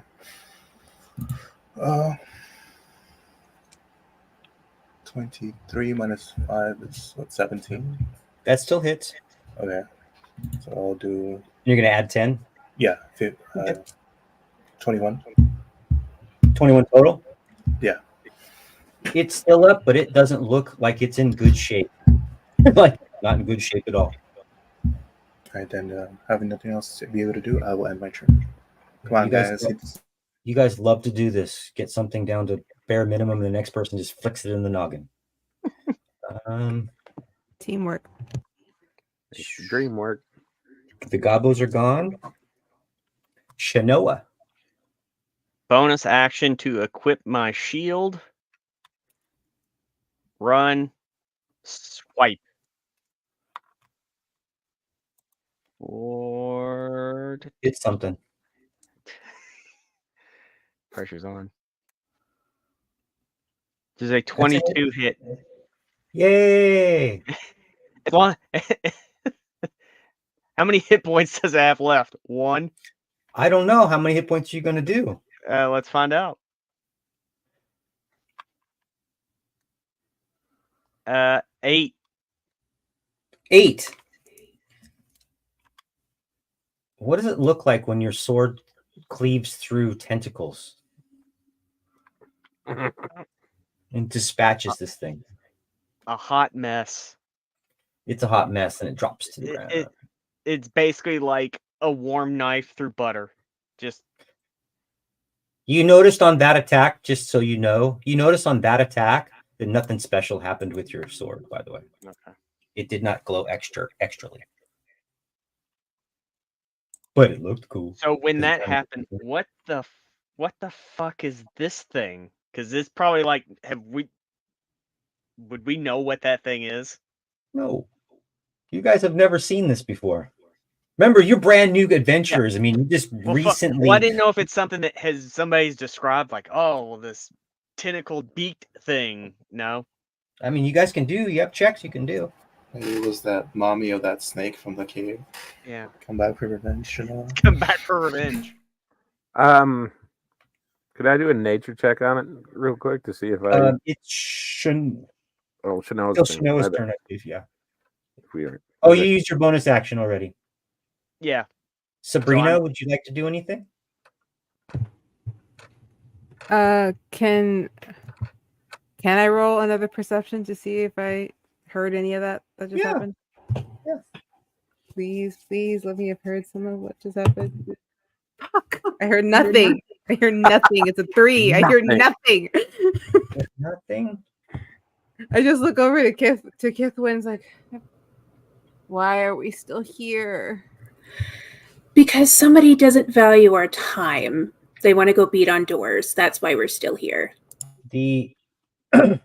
23 minus 5 is what, 17? That still hits. Okay, so I'll do. You're gonna add 10. Yeah, Okay. 21. 21 total. Yeah. It's still up, but it doesn't look like it's in good shape. Like not in good shape at all. All right, then having nothing else to be able to do, I will end my turn. Come on, guys. You guys love to do this. Get something down to bare minimum, and the next person just flicks it in the noggin. Teamwork. Dream work. The gobos are gone. Shanoa. Bonus action to equip my shield. Run. Swipe. Or It's something. pressure's on. Does a 22 hit? Yay! How many hit points does it have left? 1? I don't know. How many hit points are you going to do? Let's find out. 8. 8. What does it look like when your sword cleaves through tentacles and dispatches this thing? A hot mess. It's a hot mess, and it drops to the ground. It's basically like a warm knife through butter. Just You noticed on that attack, just so you know, that nothing special happened with your sword, by the way. okay. It did not glow extrally. But it looked cool. So when that happened, what the fuck is this thing? Because this probably like would we know what that thing is? No. You guys have never seen this before. Remember, you're brand new adventurers. Yeah. I mean, you just recently. Well, I didn't know if it's something that somebody's described, like, oh, this tentacled beaked thing. No. I mean, you guys can do. You have checks you can do. Maybe it was that mommy of that snake from the cave. Yeah. Come back for revenge. You know? Come back for revenge. Could I do a nature check on it real quick to see if I? It shouldn't. Oh, Shanoa's turn, I believe. Yeah. Weird. Oh, you used your bonus action already. Yeah. Sabrina, would you like to do anything? Can I roll another perception to see if I heard any of that just happened? Yeah. Please let me have heard some of what just happened. Fuck! I heard nothing. I hear nothing. It's a 3. I hear nothing. Nothing. I just look over to Kithwin's like, why are we still here? Because somebody doesn't value our time. They want to go beat on doors. That's why we're still here. So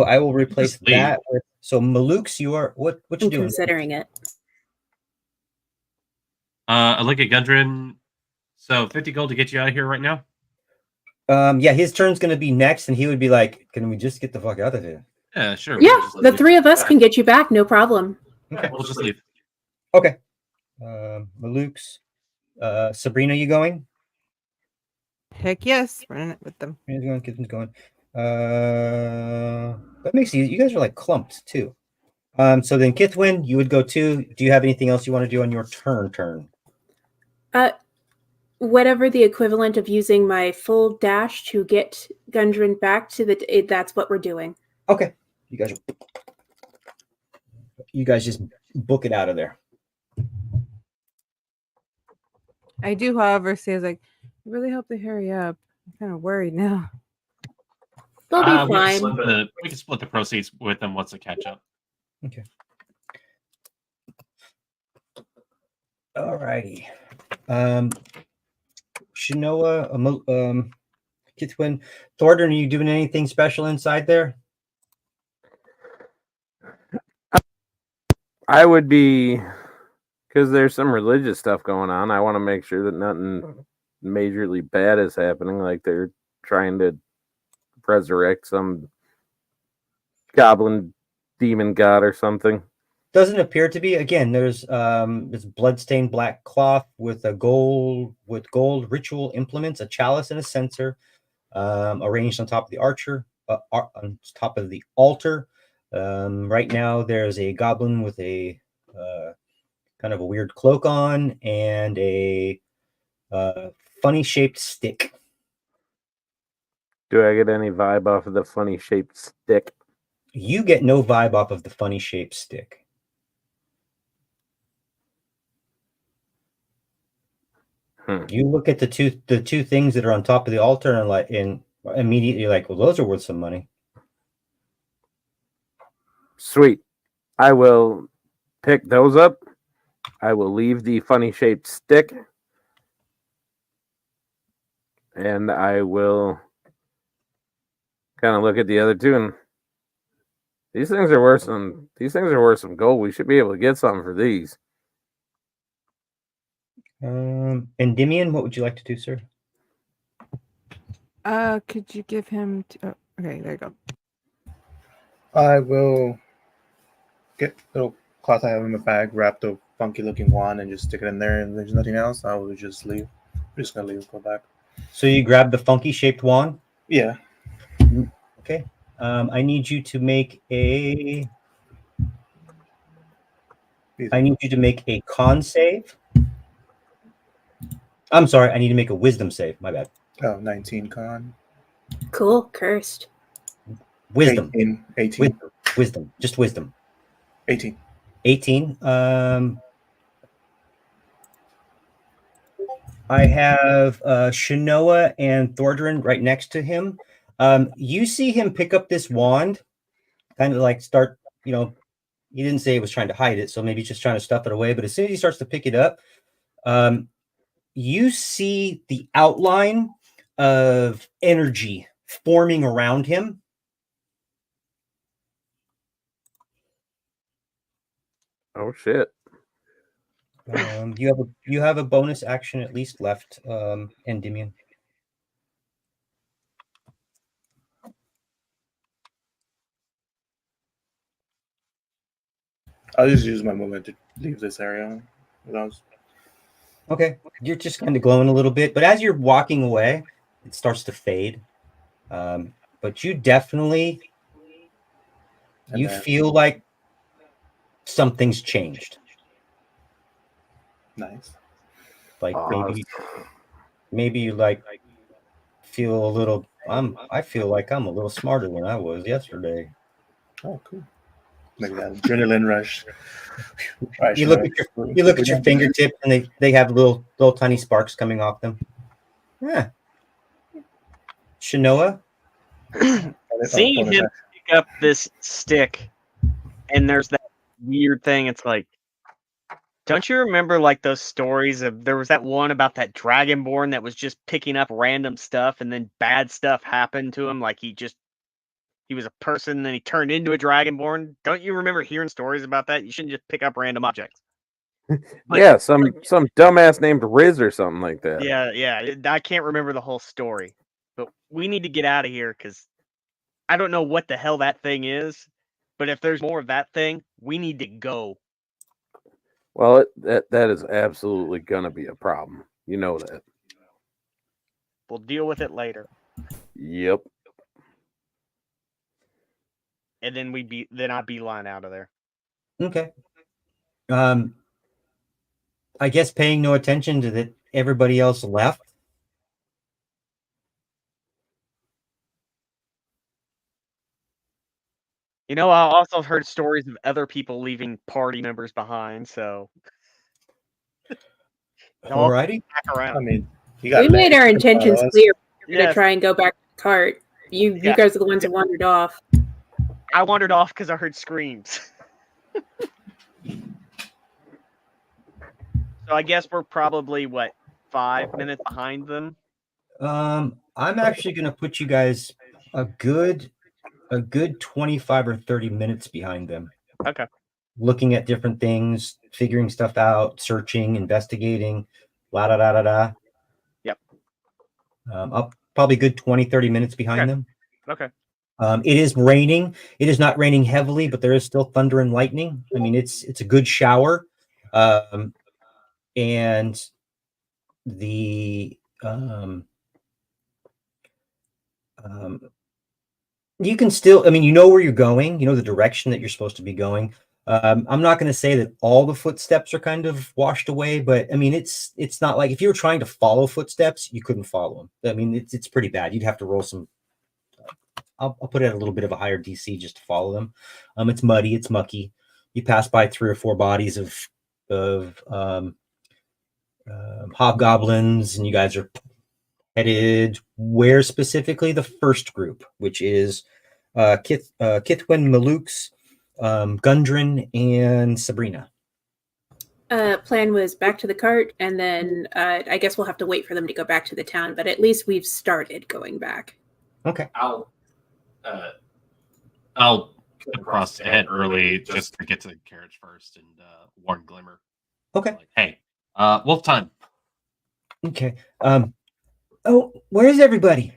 I will replace that with Maluk's. You are what you doing? Considering it. I look at Gundren. So 50 gold to get you out of here right now. Yeah, his turn's gonna be next, and he would be like, "Can we just get the fuck out of here?" Yeah, sure. Yeah, the 3 of us can get you back, no problem. Okay, we'll just leave. Okay. Maluk's. Sabrina, you going? Heck yes, running it with them. Kitten's going. That makes you guys are like clumped too. So then Kithwin, you would go too. Do you have anything else you want to do on your turn? Whatever the equivalent of using my full dash to get Gundren back to that's what we're doing. Okay. You guys just book it out of there. I do, however, say I really hope they hurry up. I'm kind of worried now. They'll be fine. We can split the proceeds with them once they catch up. Okay. All righty. Shanoa, Kithwin, Thornton, are you doing anything special inside there? I would be, because there's some religious stuff going on. I want to make sure that nothing majorly bad is happening, like they're trying to resurrect some goblin demon god or something. Doesn't appear to be. Again, there's this bloodstained black cloth with gold ritual implements, a chalice and a censer, arranged on top of the on top of the altar. Right now, there's a goblin with a kind of a weird cloak on and a funny shaped stick. Do I get any vibe off of the funny shaped stick? You get no vibe off of the funny shaped stick. You look at the two things that are on top of the altar and immediately like, well, those are worth some money. Sweet. I will pick those up. I will leave the funny shaped stick. And I will kind of look at the other two, and these things are worth some gold. We should be able to get something for these. Endymion, what would you like to do, sir? Could you give him okay, there you go. I will get the little cloth I have in my bag, wrap the funky looking wand, and just stick it in there. And there's nothing else, I will just leave. I'm just gonna leave, go back. So you grab the funky shaped wand? Yeah. Okay. I need you to make a con save. I'm sorry. I need to make a wisdom save. My bad. Oh, 19 con. Cool. Cursed. Wisdom. 18. Wisdom. Just wisdom. 18. 18. I have Shinoa and Thordrin right next to him. You see him pick up this wand, kind of like start, he didn't say he was trying to hide it, so maybe he's just trying to stuff it away. But as soon as he starts to pick it up, you see the outline of energy forming around him. Oh shit. You have a bonus action at least left, Endymion. I'll just use my moment to leave this area. Okay, you're just kind of glowing a little bit, but as you're walking away, it starts to fade. But you definitely feel like something's changed. Nice. Like maybe you like feel a little. I feel like I'm a little smarter than I was yesterday. Oh, cool. Maybe that adrenaline rush. Right, you look at your fingertip, and they have little tiny sparks coming off them. Yeah. Shinoa? Seeing him pick up this stick, and there's that weird thing. It's like, don't you remember like those stories of there was that one about that dragonborn that was just picking up random stuff, and then bad stuff happened to him? Like he was a person, and then he turned into a dragonborn. Don't you remember hearing stories about that? You shouldn't just pick up random objects. Yeah, some dumbass named Riz or something like that. Yeah. I can't remember the whole story, but we need to get out of here because I don't know what the hell that thing is. But if there's more of that thing, we need to go. Well, that is absolutely gonna be a problem. You know that. We'll deal with it later. Yep. And then I beeline out of there. Okay. I guess paying no attention to that everybody else left. I also heard stories of other people leaving party members behind, so Alrighty. Back around. I mean, we made our intentions clear. We're going Yes. to try and go back to the cart. You guys are the ones that wandered off. I wandered off because I heard screams. So I guess we're probably 5 minutes behind them. I'm actually going to put you guys a good 25 or 30 minutes behind them. Okay. Looking at different things, figuring stuff out, searching, investigating, la da da da da. Yep. Up probably good 20, 30 minutes behind them. Okay. It is raining. It is not raining heavily, but there is still thunder and lightning. I mean, it's a good shower. And the you can still, I mean, you know where you're going, you know the direction that you're supposed to be going. I'm not going to say that all the footsteps are kind of washed away, but I mean, it's not like if you were trying to follow footsteps, you couldn't follow them. I mean, it's pretty bad. You'd have to roll some. I'll put it at a little bit of a higher DC just to follow them. It's muddy, it's mucky. You pass by 3 or 4 bodies of hobgoblins, and you guys are headed where specifically? The first group, which is Kithwin, Malukes, Gundren, and Sabrina. Plan was back to the cart, and then I guess we'll have to wait for them to go back to the town, but at least we've started going back. Okay. I'll cross ahead early just to get to the carriage first and warn Glimmer. Okay. Like, hey, wolf time. Okay. Oh, where's everybody?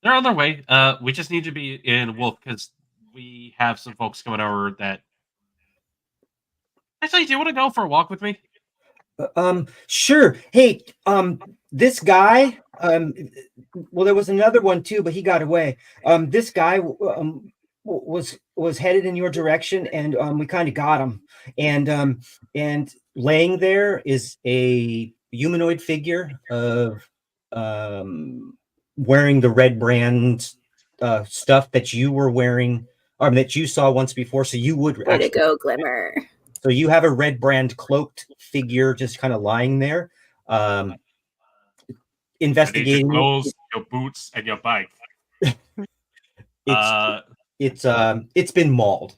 They're on their way. We just need to be in Wolf because we have some folks coming over that. Actually, do you want to go for a walk with me? Sure. Hey, this guy, well, there was another one too, but he got away. This guy, was headed in your direction, and we kind of got him. And laying there is a humanoid figure of wearing the red brand stuff that you were wearing, that you saw once before. So you would Way to go, Glimmer. So you have a red brand cloaked figure just kind of lying there, investigating. Your clothes, your boots, and your bike. It's been mauled.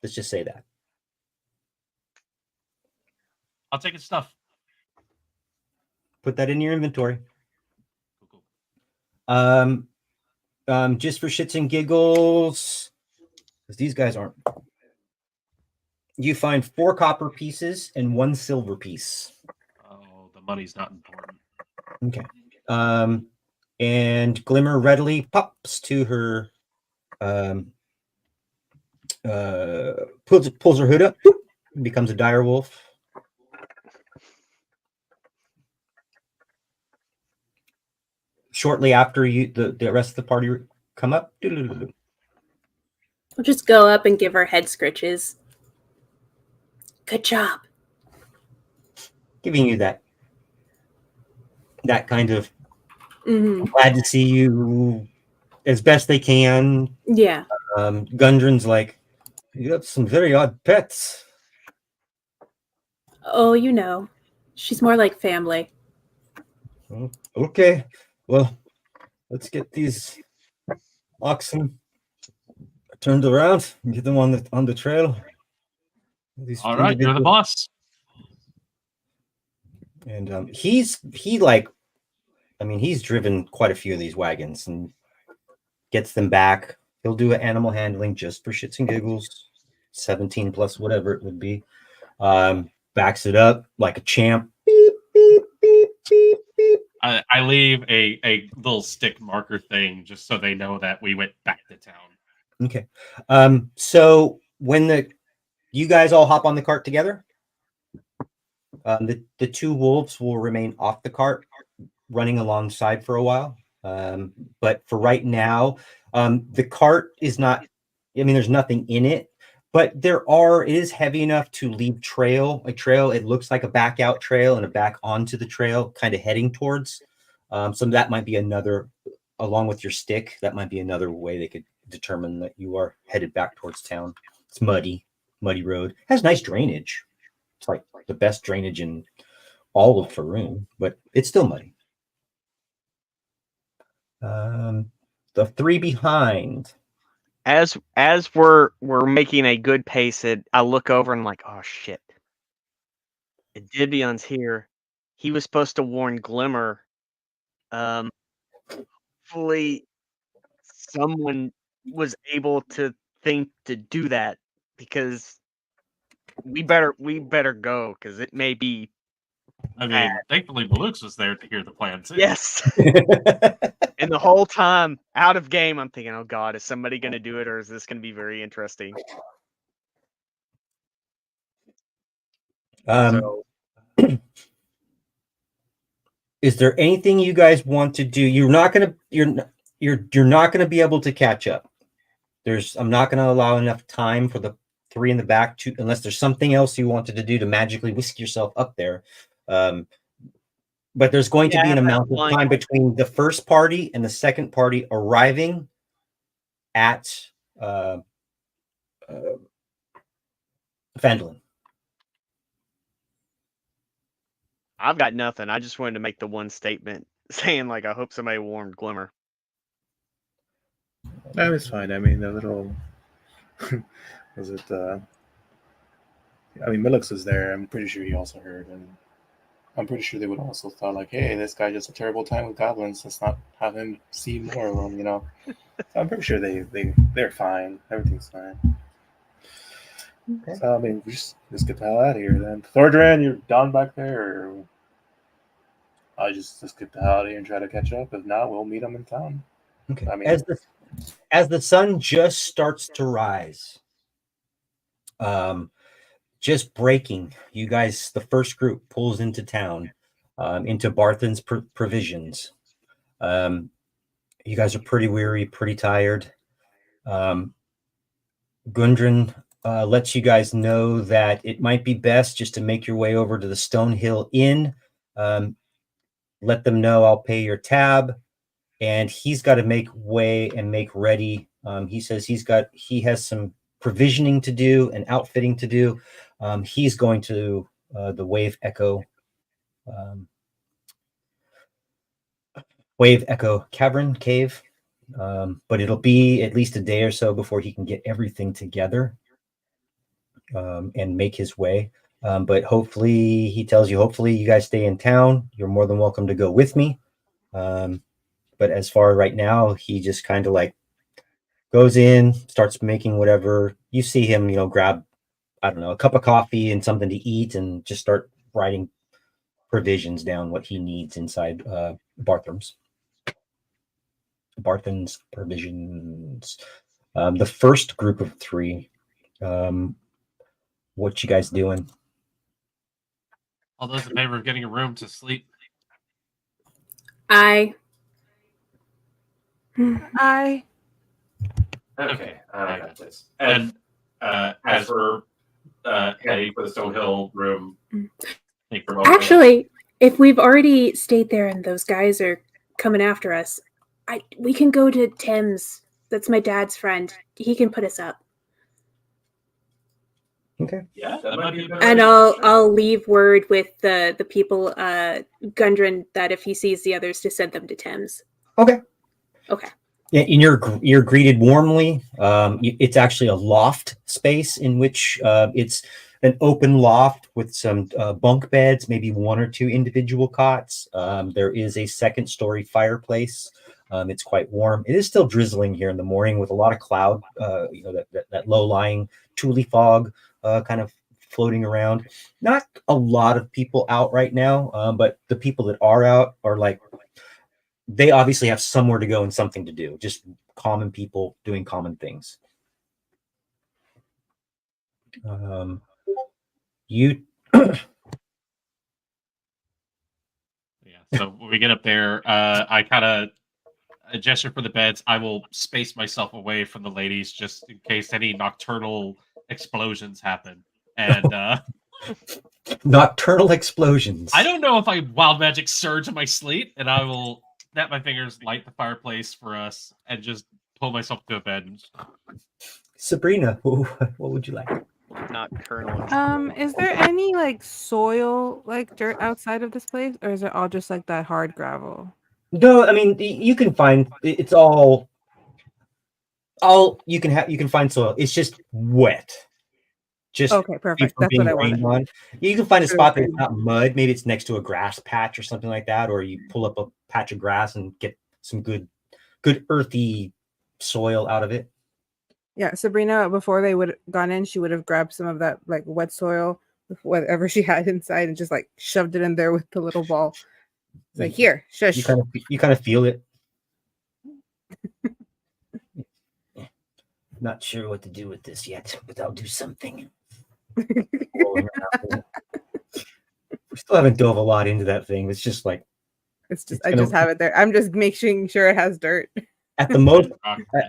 Let's just say that. I'll take its stuff. Put that in your inventory. Cool. Just for shits and giggles, because these guys aren't. You find 4 copper pieces and 1 silver piece. Oh, the money's not important. Okay. And Glimmer readily pops to her. Pulls her hood up, becomes a dire wolf. Shortly after the rest of the party come up, We'll just go up and give her head scritches. Good job. Giving you that kind of glad to see you as best they can. Yeah. Gundren's like, you have some very odd pets. Oh, you know, she's more like family. Oh, okay, well, let's get these oxen turned around and get them on the trail. All right, you're the boss. And he's driven quite a few of these wagons and gets them back. He'll do an animal handling just for shits and giggles, 17 plus whatever it would be. Backs it up like a champ. Beep, beep, beep, beep, beep. I leave a little stick marker thing just so they know that we went back to town. Okay. So when you guys all hop on the cart together, the 2 wolves will remain off the cart, running alongside for a while. But for right now, the cart is not. There's nothing in it, but it is heavy enough to leave a trail. It looks like a back out trail and a back onto the trail, kind of heading towards. So that might be another, along with your stick, that might be another way they could determine that you are headed back towards town. It's muddy road. Has nice drainage. It's like the best drainage in all of Faroon, but it's still muddy. The 3 behind. As we're making a good pace, I look over and I'm like, oh shit. Dibion's here. He was supposed to warn Glimmer. Hopefully someone was able to think to do that, because we better go, because it may be bad. Thankfully Malux was there to hear the plan too. Yes. And the whole time out of game, I'm thinking, oh god, is somebody going to do it, or is this going to be very interesting? Is there anything you guys want to do? You're not gonna be able to catch up. I'm not gonna allow enough time for the 3 in the back unless there's something else you wanted to do to magically whisk yourself up there. But there's going to be an amount of time between the first party and the second party arriving at Phandalin. I've got nothing. I just wanted to make the one statement saying, like, I hope somebody warned Glimmer. That was fine. The little was it? Milux was there. I'm pretty sure he also heard, and I'm pretty sure they would also thought like, hey, this guy just a terrible time with goblins. Let's not have him see more of them, So I'm pretty sure they're fine. Everything's fine. Okay. So we just get the hell out of here then. Thordran, you're down back there, or I just get the hell out of here and try to catch up. If not, we'll meet them in town. Okay. As the sun just starts to rise, just breaking, you guys, the first group pulls into town, into Barthen's provisions. You guys are pretty weary, pretty tired. Gundren lets you guys know that it might be best just to make your way over to the Stonehill Inn. Let them know I'll pay your tab, and he's got to make way and make ready. He says he has some provisioning to do and outfitting to do. He's going to the Wave Echo Cavern Cave, but it'll be at least a day or so before he can get everything together and make his way. But hopefully, he tells you, hopefully you guys stay in town. You're more than welcome to go with me. But as far right now, he just kind of like goes in, starts making whatever. You see him, grab, I don't know, a cup of coffee and something to eat and just start writing provisions down, what he needs inside Bartham's provisions. The first group of 3, what you guys doing? All those in favor of getting a room to sleep? I. I. Okay, I got this. And as we're heading for the Stonehill room, Actually, if we've already stayed there and those guys are coming after us, we can go to Tim's. That's my dad's friend. He can put us up. Okay. Yeah, that might be a better And idea. I'll leave word with the people, Gundren, that if he sees the others, to send them to Tim's. Okay. Okay. Yeah, and you're greeted warmly. It's actually a loft space in which it's an open loft with some bunk beds, maybe 1 or 2 individual cots. There is a second-story fireplace. It's quite warm. It is still drizzling here in the morning with a lot of cloud, that low-lying tule fog kind of floating around. Not a lot of people out right now, but the people that are out are like, they obviously have somewhere to go and something to do. Just common people doing common things. You So when we get up there, I kind of gesture for the beds. I will space myself away from the ladies just in case any nocturnal explosions happen. And nocturnal explosions. I don't know if I wild magic surge in my sleep, and I will snap my fingers, light the fireplace for us, and just pull myself to a bed. Sabrina, what would you like? Nocturnal. Is there any like soil, like dirt outside of this place, or is it all just like that hard gravel? No, I mean you can find it's all you can find soil. It's just wet. Just okay, perfect. That's what I wanted. On. You can find a spot that's not mud. Maybe it's next to a grass patch or something like that, or you pull up a patch of grass and get some good earthy soil out of it. Yeah, Sabrina, before they would have gone in, she would have grabbed some of that like wet soil, whatever she had inside, and just like shoved it in there with the little ball. It's like, here, shush. You kind of feel it. Not sure what to do with this yet, but I'll do something. We still haven't dove a lot into that thing. It's just like I just have it there. I'm just making sure it has dirt. At the most,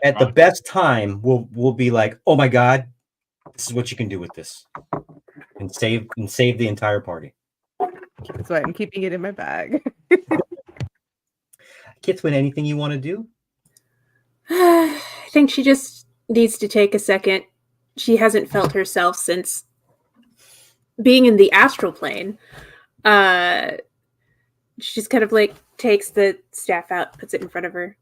at the best time, we'll be like, oh my god, this is what you can do with this, and save the entire party. That's why I'm keeping it in my bag. Kitswin, anything you want to do? I think she just needs to take a second. She hasn't felt herself since being in the astral plane. She just kind of like takes the staff out, puts it in front of her.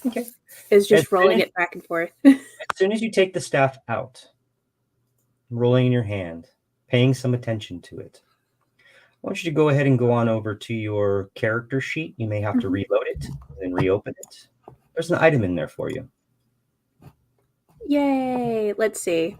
Okay. Is just rolling it back and forth. As soon as you take the staff out, rolling in your hand, paying some attention to it, I want you to go ahead and go on over to your character sheet. You may have to reload it and reopen it. There's an item in there for you. Yay! Let's see.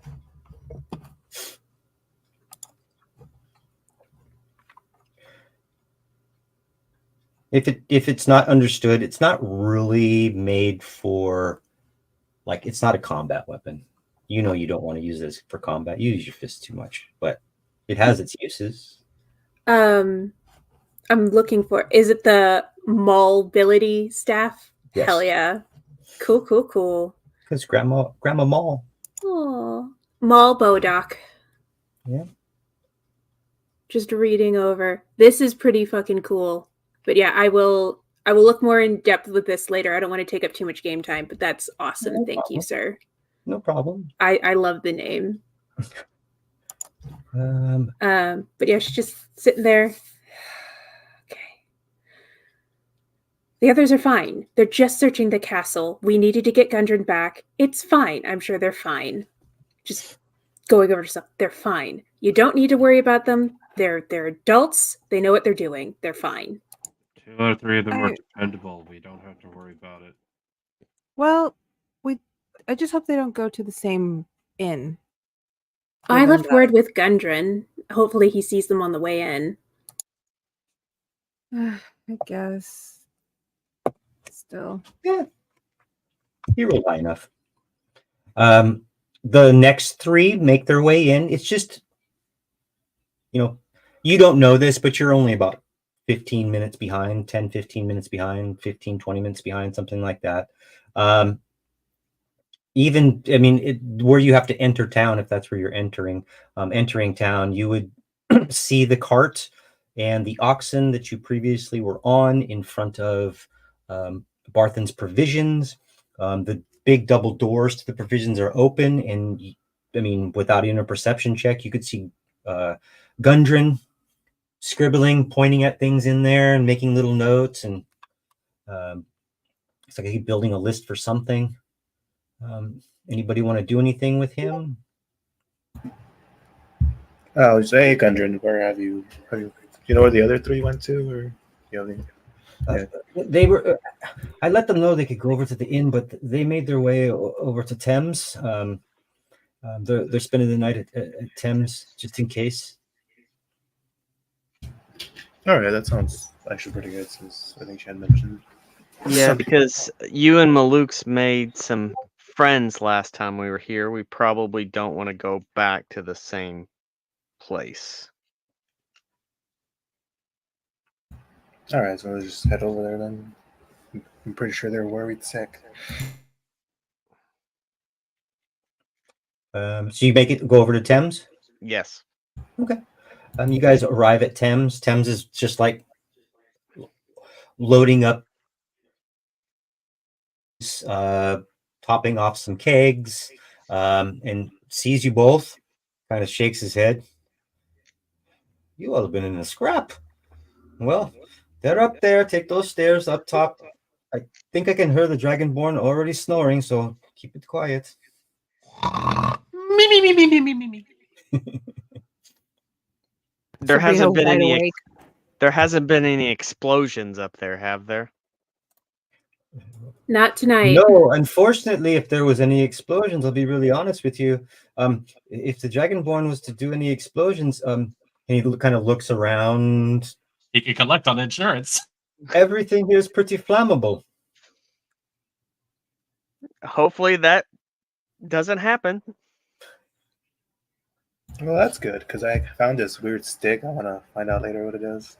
If it's not understood, it's not really made for, like, it's not a combat weapon. You know you don't want to use this for combat. You use your fists too much, but it has its uses. I'm looking for. Is it the mobility staff? Yes. Hell yeah! Cool. Because Grandma Maul. Oh, Mall Bodoc. Yeah. Just reading over. This is pretty fucking cool. But yeah, I will look more in depth with this later. I don't want to take up too much game time, but that's awesome. No Thank you, problem. sir. No problem. I love the name. But yeah, she's just sitting there. Okay. The others are fine. They're just searching the castle. We needed to get Gundren back. It's fine. I'm sure they're fine. Just going over to stuff. They're fine. You don't need to worry about them. They're adults. They know what they're doing. They're fine. 2 or 3 of them are dependable. We don't have to worry about it. Well, I just hope they don't go to the same inn. I left word with Gundren. Hopefully he sees them on the way in. I guess. Still. Yeah. You roll high enough. The next 3 make their way in. It's just, you don't know this, but you're only about 15 minutes behind, 10, 15 minutes behind, 15, 20 minutes behind, something like that. Where you have to enter town, if that's where you're entering town, you would see the cart and the oxen that you previously were on in front of Barthen's provisions. The big double doors to the provisions are open, and without even a perception check, you could see Gundren scribbling, pointing at things in there and making little notes, and it's like he's building a list for something. Anybody want to do anything with him? Oh, say, Gundren, where have you? Do you know where the other 3 went to, or They were. I let them know they could go over to the inn, but they made their way over to Thames. They're spending the night at Thames just in case. All right, that sounds actually pretty good, since I think she had mentioned. Yeah, because you and Maluk's made some friends last time we were here. We probably don't want to go back to the same place. All right, so let's just head over there then. I'm pretty sure they're worried sick. So you go over to Thames? Yes. Okay. You guys arrive at Thames. Thames is just like loading up, topping off some kegs, and sees you both, kind of shakes his head. You all have been in a scrap. Well, they're up there. Take those stairs up top. I think I can hear the Dragonborn already snoring, so keep it quiet. Me. There hasn't been any explosions up there, have there? Not tonight. No, unfortunately, if there was any explosions, I'll be really honest with you. If the Dragonborn was to do any explosions, and he kind of looks around. He can collect on insurance. Everything here is pretty flammable. Hopefully that doesn't happen. Well, that's good, because I found this weird stick. I want to find out later what it is.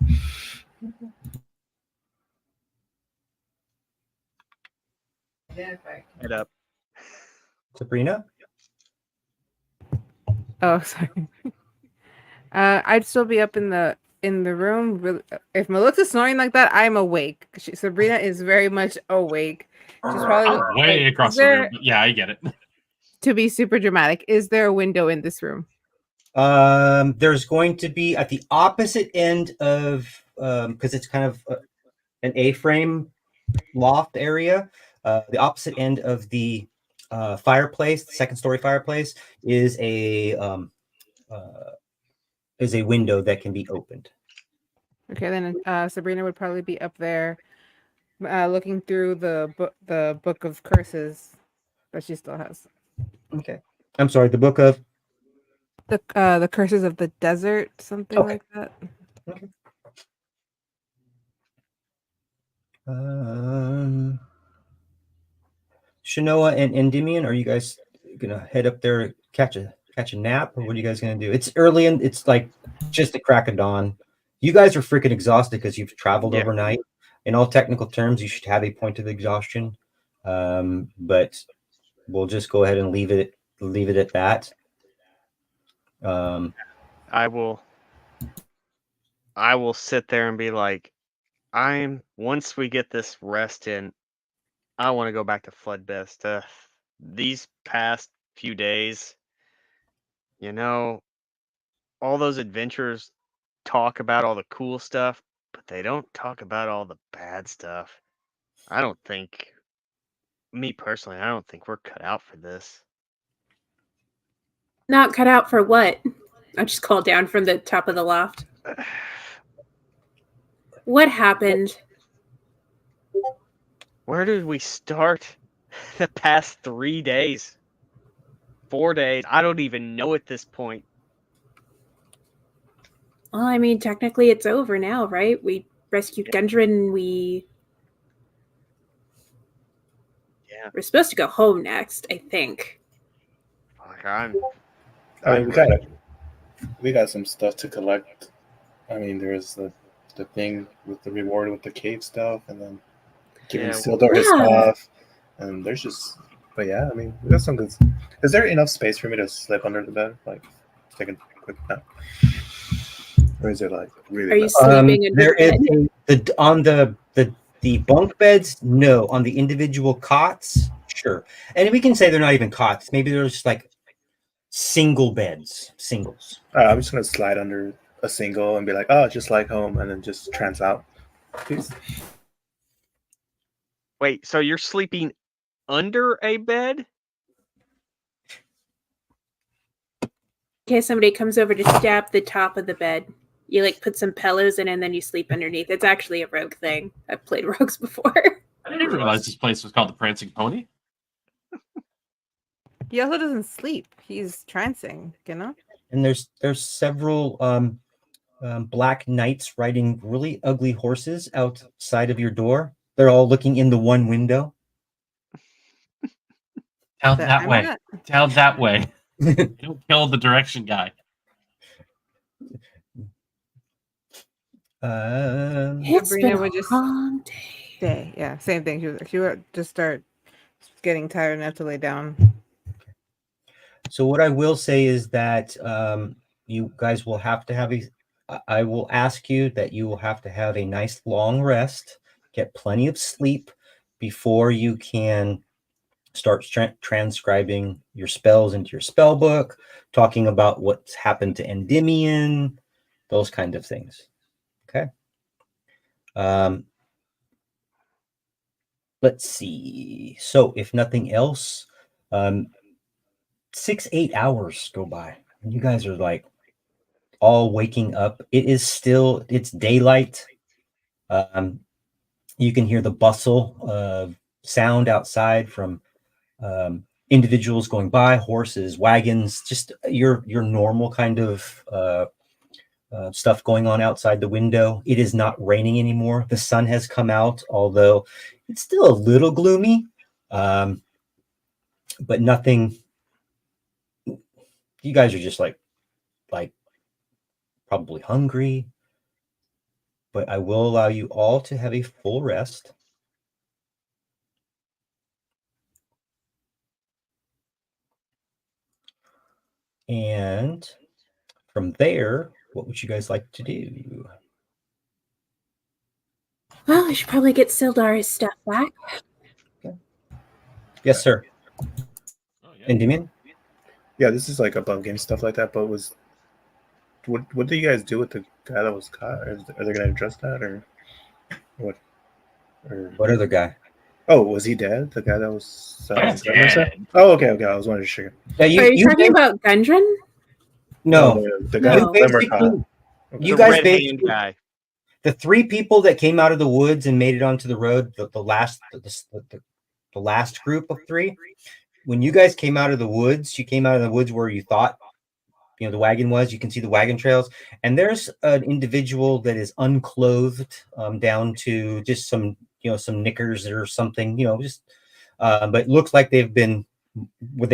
Head up. Sabrina? Oh, sorry. I'd still be up in the room. If Melissa's snoring like that, I'm awake. Sabrina is very much awake. She's probably I'm way across the room. Yeah, I get it. To be super dramatic, is there a window in this room? There's going to be at the opposite end of, because it's kind of an A-frame loft area. The opposite end of the fireplace, the second-story fireplace, is a window that can be opened. Okay, then Sabrina would probably be up there, looking through the book of curses that she still has. Okay, I'm sorry. The book of the curses of the desert, something like that. Okay. Shanoa and Endymion, are you guys gonna head up there, catch a nap, or what are you guys gonna do? It's early and it's like just the crack of dawn. You guys are freaking exhausted because you've traveled overnight. In all technical terms, you should have a point of exhaustion, but we'll just go ahead and leave it leave it at that. I will sit there and be like, once we get this rest in, I want to go back to Floodbest. These past few days, all those adventures talk about all the cool stuff, but they don't talk about all the bad stuff. Me personally, I don't think we're cut out for this. Not cut out for what? I just called down from the top of the loft. What happened? Where did we start the past 3 days? 4 days? I don't even know at this point. Well, I mean, technically it's over now, right? We rescued Gundren. We're supposed to go home next, I think. We got some stuff to collect. I mean, there's the thing with the reward with the cave stuff, and then giving Sildar his stuff, and there's just. But yeah, I mean, we got some good. Is there enough space for me to slip under the bed, like take a quick nap? Or is it like really? Are you sleeping in there the bed? On the bunk beds? No. On the individual cots, sure. And we can say they're not even cots. Maybe they're just like single beds, singles. I'm just gonna slide under a single and be like, oh, just like home, and then just trance out. Peace. Wait, so you're sleeping under a bed? In case somebody comes over to stab the top of the bed, you like put some pillows in and then you sleep underneath. It's actually a rogue thing. I've played rogues before. I didn't realize this place was called the Prancing Pony. He also doesn't sleep. He's trancing, And there's several black knights riding really ugly horses outside of your door. They're all looking in the one window. Down that way. Down that way. Don't kill the direction guy. Sabrina would just day. Yeah, same thing. She would just start getting tired enough to lay down. So what I will say is that you guys will have to have I will ask you that you will have to have a nice long rest, get plenty of sleep before you can start transcribing your spells into your spell book, talking about what's happened to Endymion, those kind of things. Okay. Let's see. So if nothing else, 6-8 hours go by and you guys are like all waking up. It's daylight. You can hear the bustle of sound outside from individuals going by, horses, wagons, just your normal kind of stuff going on outside the window. It is not raining anymore. The sun has come out, although it's still a little gloomy, but nothing. You guys are just like probably hungry, but I will allow you all to have a full rest. And from there, what would you guys like to do? Well, we should probably get Sildar his stuff back. Okay. Yes, sir. Oh, yeah. Endymion? Yeah, this is like above game stuff like that, but what do you guys do with the guy that was caught? Are they going to address that, or what? Or what other guy? Oh, was he dead? The guy that was dead. Oh, okay. I was wondering. Sure. Are you talking about Gundren? No, the guy. You guys basically, the three people that came out of the woods and made it onto the road, the last group of three. When you guys came out of the woods, you came out of the woods where you thought, the wagon was. You can see the wagon trails, and there's an individual that is unclothed, down to just some knickers or something, but it looks like they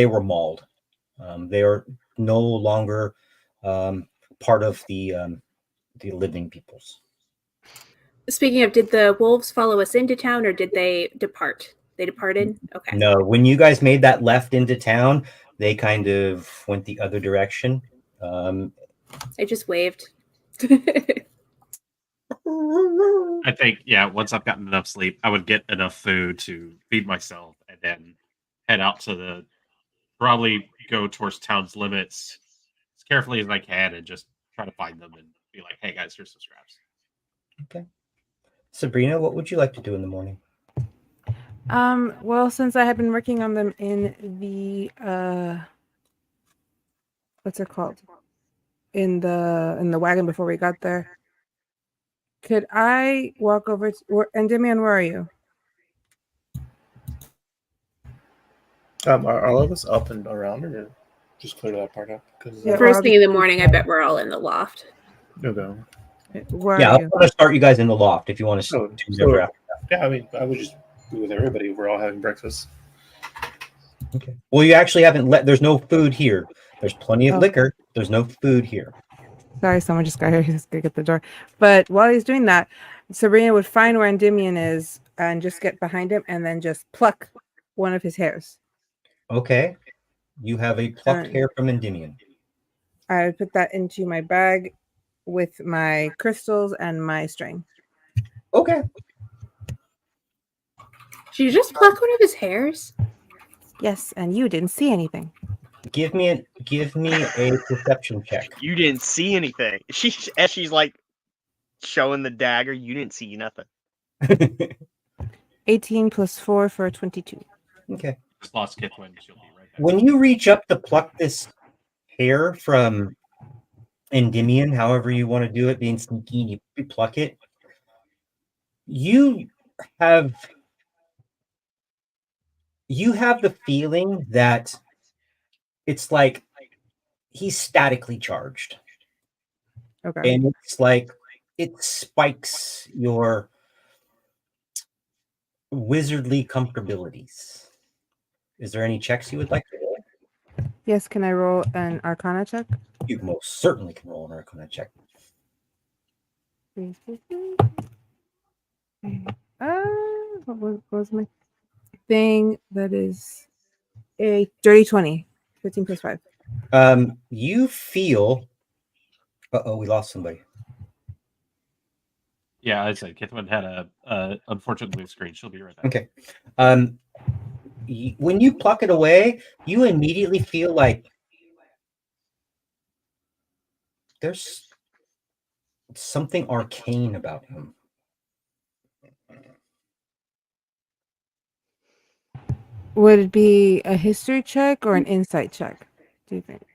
were mauled. They are no longer part of the living peoples. Speaking of, did the wolves follow us into town, or did they depart? They departed? Okay. No, when you guys made that left into town, they kind of went the other direction. I just waved. I think, once I've gotten enough sleep, I would get enough food to feed myself and then head out to probably go towards town's limits as carefully as I can and just try to find them and be like, hey guys, here's some scraps. Okay. Sabrina, what would you like to do in the morning? Well, since I had been working on them in the what's it called? In the wagon before we got there. Could I walk over to Endymion, where are you? Are all of us up and around, or just clear that part up? First thing in the morning, I bet we're all in the loft. Okay. Where Yeah, are I'm you? going to start you guys in the loft if you want to do whatever after that. Yeah, I mean, I would just be with everybody. We're all having breakfast. Okay. Well, you actually haven't there's no food here. There's plenty of liquor. There's no food here. Sorry, someone just got here. He's gonna get the door. But while he's doing that, Sabrina would find where Endymion is and just get behind him and then just pluck one of his hairs. Okay. You have a plucked hair from Endymion. I would put that into my bag with my crystals and my string. Okay. Did you just pluck one of his hairs? Yes, and you didn't see anything. Give me a perception check. You didn't see anything. She's like showing the dagger. You didn't see nothing. 18 plus 4 for 22. Okay. Just lost Kithwin. She'll be right back. When you reach up to pluck this hair from Endymion, however you want to do it, being sneaky, you pluck it. You have the feeling that it's like he's statically charged. Okay. And it's like it spikes your wizardly comfortabilities. Is there any checks you would like to roll? Yes, can I roll an Arcana check? You most certainly can roll an Arcana check. What was my thing? That is a dirty 20. 15 plus 5. You feel... Uh-oh, we lost somebody. Yeah, I said Kithwin had a unfortunate blue screen. She'll be right back. Okay. When you pluck it away, you immediately feel like there's something arcane about him. Would it be a history check or an insight check, do you think?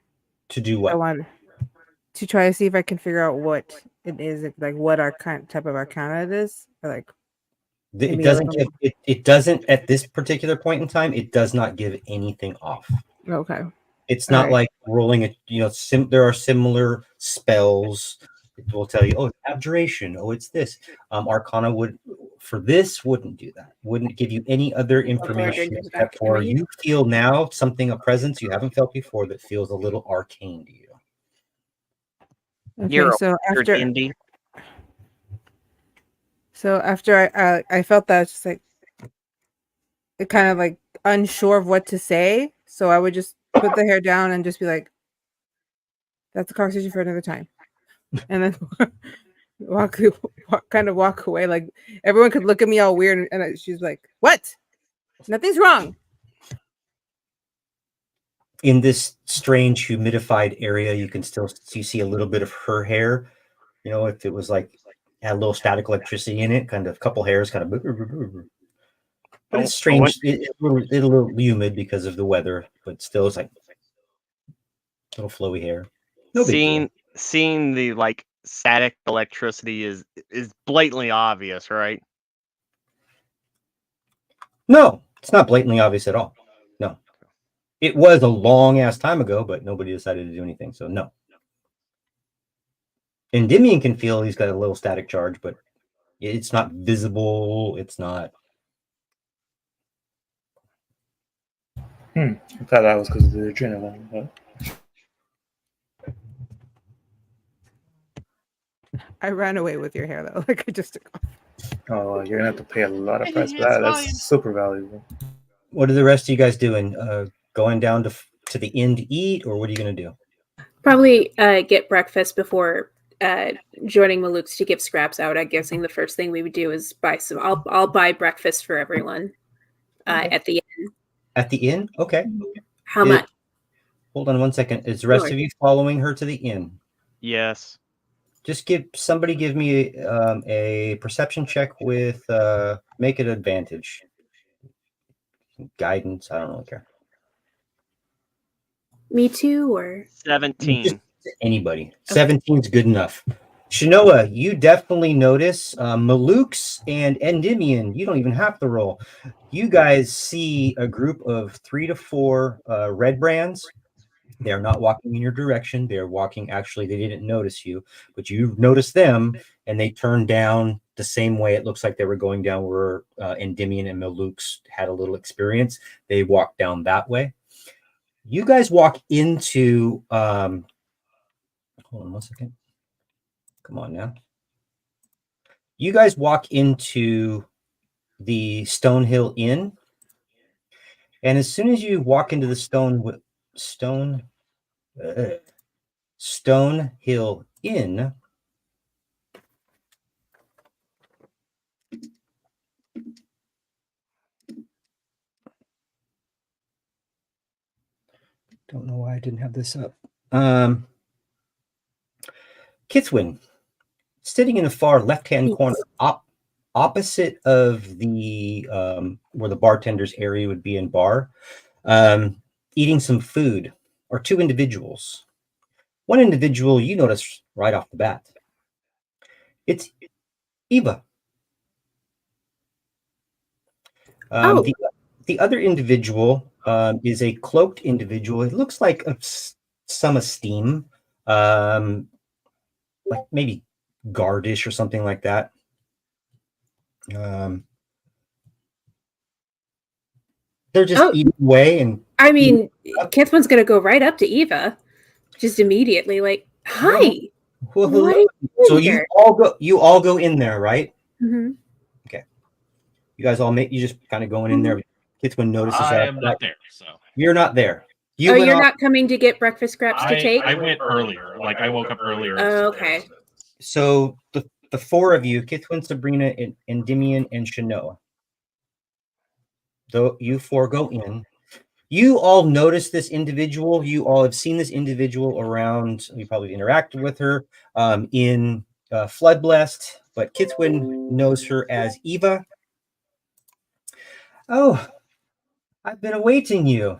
To do I what? want to try to see if I can figure out what it is, like what type of Arcana it is. Or like It doesn't give it doesn't at this particular point in time, it does not give anything off. Okay. It's not like rolling there are similar spells. It will tell you, oh, abjuration, oh, it's this. Arcana wouldn't do that. Wouldn't give you any other information except for you feel now a presence you haven't felt before that feels a little arcane to you. Okay, so after I felt that, it's just like it kind of like unsure of what to say. So I would just put the hair down and just be like, that's a conversation for another time. And then walk away. Like everyone could look at me all weird. And she's like, what? Nothing's wrong. In this strange humidified area, you see a little bit of her hair. You know, if it was like had a little static electricity in it, kind of a couple hairs kind of. But it's strange. It's a little humid because of the weather, but still it's like little flowy hair. Seeing the like static electricity is blatantly obvious, right? No, it's not blatantly obvious at all. No. It was a long ass time ago, but nobody decided to do anything, so no. Endymion can feel he's got a little static charge, but it's not visible. It's not. I thought that was because of the adrenaline. But... I ran away with your hair though. Like I just took off. Oh, you're gonna have to pay a lot of price for It's that. fine. That's super valuable. What are the rest of you guys doing? Going down to the inn to eat, or what are you going to do? Probably get breakfast before joining Maluk's to give scraps out. I'm guessing the first thing we would do is buy some. I'll buy breakfast for everyone at the inn. At the inn? Okay. How much? Hold on one second. Is the rest of you following her to the inn? Yes. Just give me a perception check with make it advantage. Guidance. I don't really care. Me too, or 17. Just anybody. 17's good enough. Shanoa, you definitely notice Maluk's and Endymion. You don't even have to roll. You guys see a group of 3 to 4 red brands. They are not walking in your direction. They're walking. Actually, they didn't notice you, but you noticed them, and they turned down the same way. It looks like they were going down where Endymion and Maluk's had a little experience. They walked down that way. You guys walk into. Hold on 1 second. Come on now. You guys walk into the Stonehill Inn, and as soon as you walk into the Stonehill Inn, don't know why I didn't have this up. Kithwin, sitting in the far left-hand corner, opposite of the where the bartender's area would be in bar, eating some food, are 2 individuals. One individual you notice right off the bat. It's Eva. The other individual is a cloaked individual. It looks like of some esteem, like maybe guardish or something like that. They're just eating away, and I mean, Kithman's gonna go right up to Eva, just immediately, like, "Hi." Well, so you all go in there, right? Mm-hmm. Okay. You guys all you just kind of going in there. Kithman notices that. I am not there, so you're not there. You're not coming to get breakfast scraps to take? I went earlier. Like I woke up earlier. Oh, okay. So the 4 of you, Kithwin, Sabrina, and Endymion, and Shanoa. Though you 4 go in. You all notice this individual. You all have seen this individual around. You probably interacted with her in Floodblessed, but Kithwin knows her as Eva. Oh, I've been awaiting you.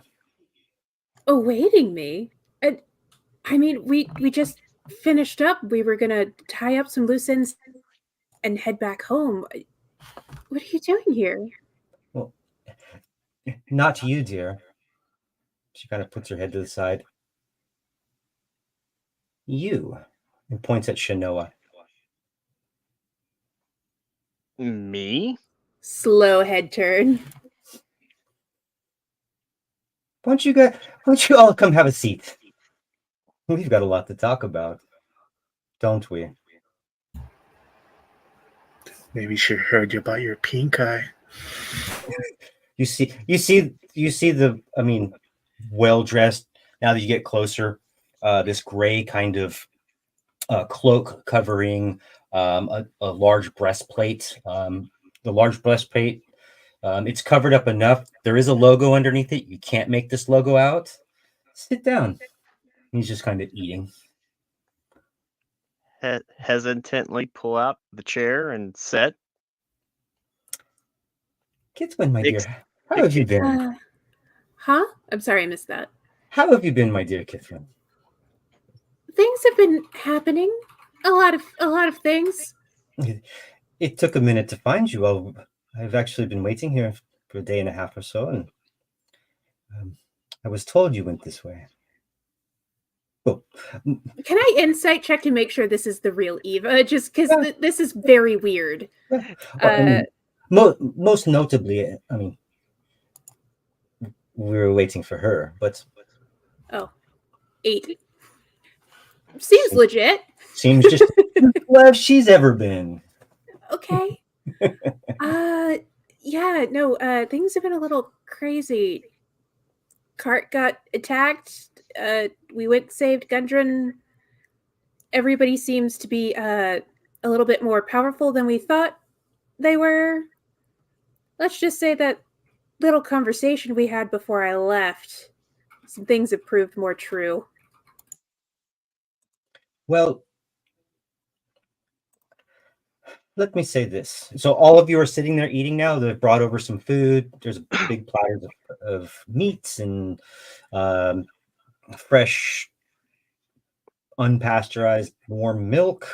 Awaiting me? I mean, we just finished up. We were gonna tie up some loose ends and head back home. What are you doing here? Well, not you, dear. She kind of puts her head to the side. You, and points at Shanoa. Me? Slow head turn. Why don't you all come have a seat? We've got a lot to talk about, don't we? Maybe she heard you about your pink eye. You see the, I mean, well-dressed, now that you get closer, this gray kind of cloak covering a large breastplate. The large breastplate, it's covered up enough. There is a logo underneath it. You can't make this logo out. Sit down. He's just kind of eating. Hesitantly pull out the chair and sit. Kitswin, my dear, how have you been? Huh? I'm sorry, I missed that. How have you been, my dear Kithwin? Things have been happening. A lot of things. It took a minute to find you. I've actually been waiting here for a day and a half or so, and I was told you went this way. Oh. Can I insight check to make sure this is the real Eva? Just because this is very weird. Most notably, I mean, we were waiting for her, but... Oh, 8. Seems legit. Seems just as she's ever been. Okay. Yeah, no, things have been a little crazy. Cart got attacked. We went saved Gundren. Everybody seems to be a little bit more powerful than we thought they were. Let's just say that little conversation we had before I left, some things have proved more true. Well, let me say this. So all of you are sitting there eating now. They've brought over some food. There's big platters of meats and fresh, unpasteurized warm milk,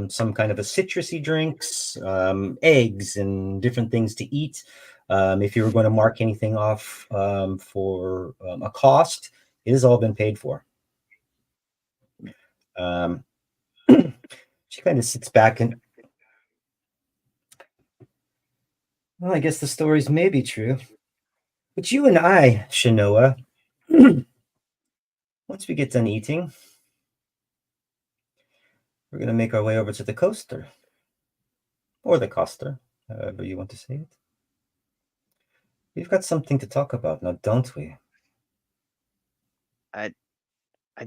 some kind of a citrusy drinks, eggs, and different things to eat. If you were going to mark anything off for a cost, it has all been paid for. She kind of sits back and, well, I guess the stories may be true. But you and I, Shanoa, once we get done eating, we're going to make our way over to the coaster. Or the coaster, however you want to say it. We've got something to talk about now, don't we? I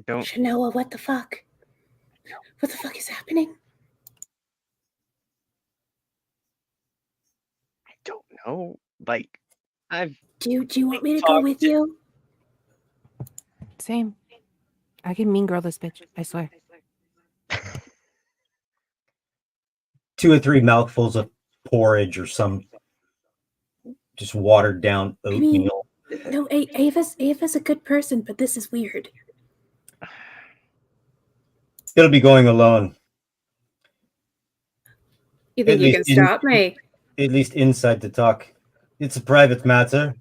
don't. Shanoa, what the fuck? What the fuck is happening? I don't know. Like, Do you want me to go with you? Same. I can mean girl this bitch, I swear. 2 or 3 mouthfuls of porridge or some just watered down oatmeal. No, Ava's a good person, but this is weird. It'll be going alone. You think you can stop me? At least inside the talk. It's a private matter.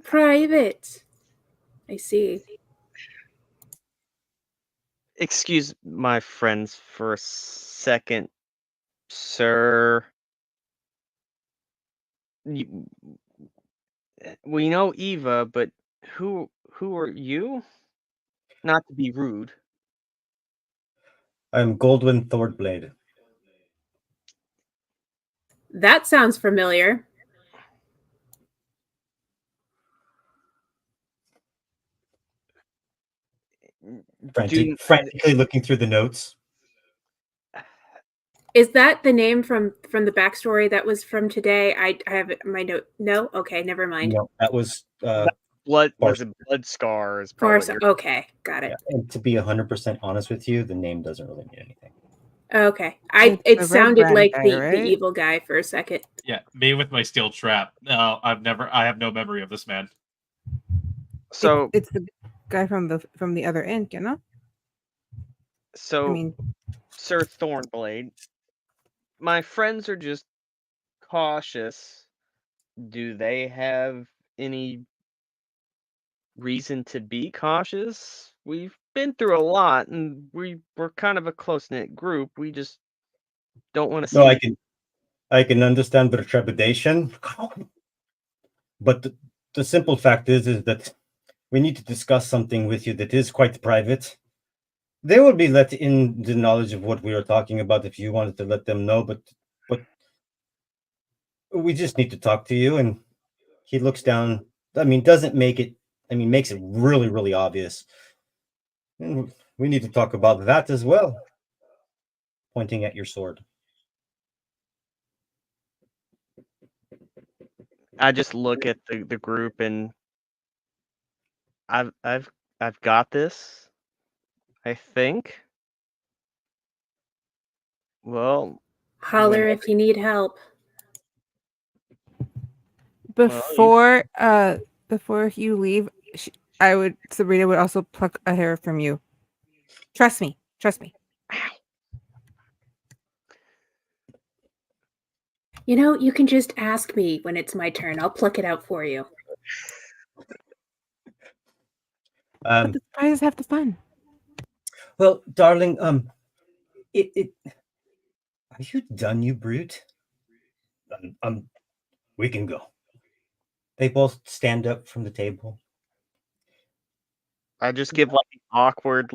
Private. I see. Excuse my friends for a second, sir. We know Eva, but who are you? Not to be rude. I'm Goldwyn Thordblade. That sounds familiar. Frantically looking through the notes. Is that the name from the backstory that was from today? I have my note. No, okay, never mind. No, that was blood scars. Okay, got it. Yeah, and to be 100% honest with you, the name doesn't really mean anything. Okay, it sounded like the evil guy for a second. Yeah, me with my steel trap. I have no memory of this man. So it's the guy from the other end, you know? So, I mean, Sir Thornblade, my friends are just cautious. Do they have any reason to be cautious? We've been through a lot, and we're kind of a close-knit group. We just don't want to see. No, I can understand their trepidation, but the simple fact is that we need to discuss something with you that is quite private. They will be let in the knowledge of what we are talking about if you wanted to let them know, but we just need to talk to you. And he looks down. I mean, makes it really, really obvious. And we need to talk about that as well. Pointing at your sword. I just look at the group and I've got this. I think. Well, holler if you need help. Before you leave, Sabrina would also pluck a hair from you. Trust me. You know, you can just ask me when it's my turn. I'll pluck it out for you. But the surprises have the fun. Well, darling, are you done, you brute? We can go. They both stand up from the table. I just give like awkward,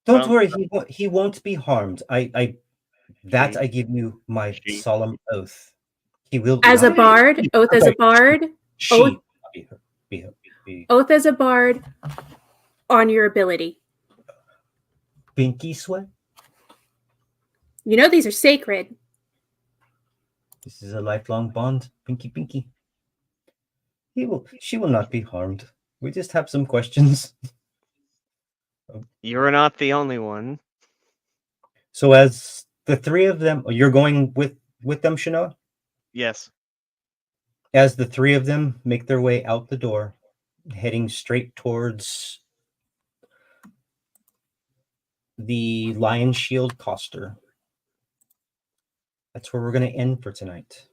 Don't worry, he won't be harmed. I That I give you my solemn oath. He will be As a bard, oath as a bard, oath, oath as a bard on your ability. Pinky sweat. You know these are sacred. This is a lifelong bond, Pinky. She will not be harmed. We just have some questions. You're not the only one. So as the three of them, you're going with them, Shanoa? Yes. As the three of them make their way out the door, heading straight towards the Lion Shield Coster. That's where we're going to end for tonight.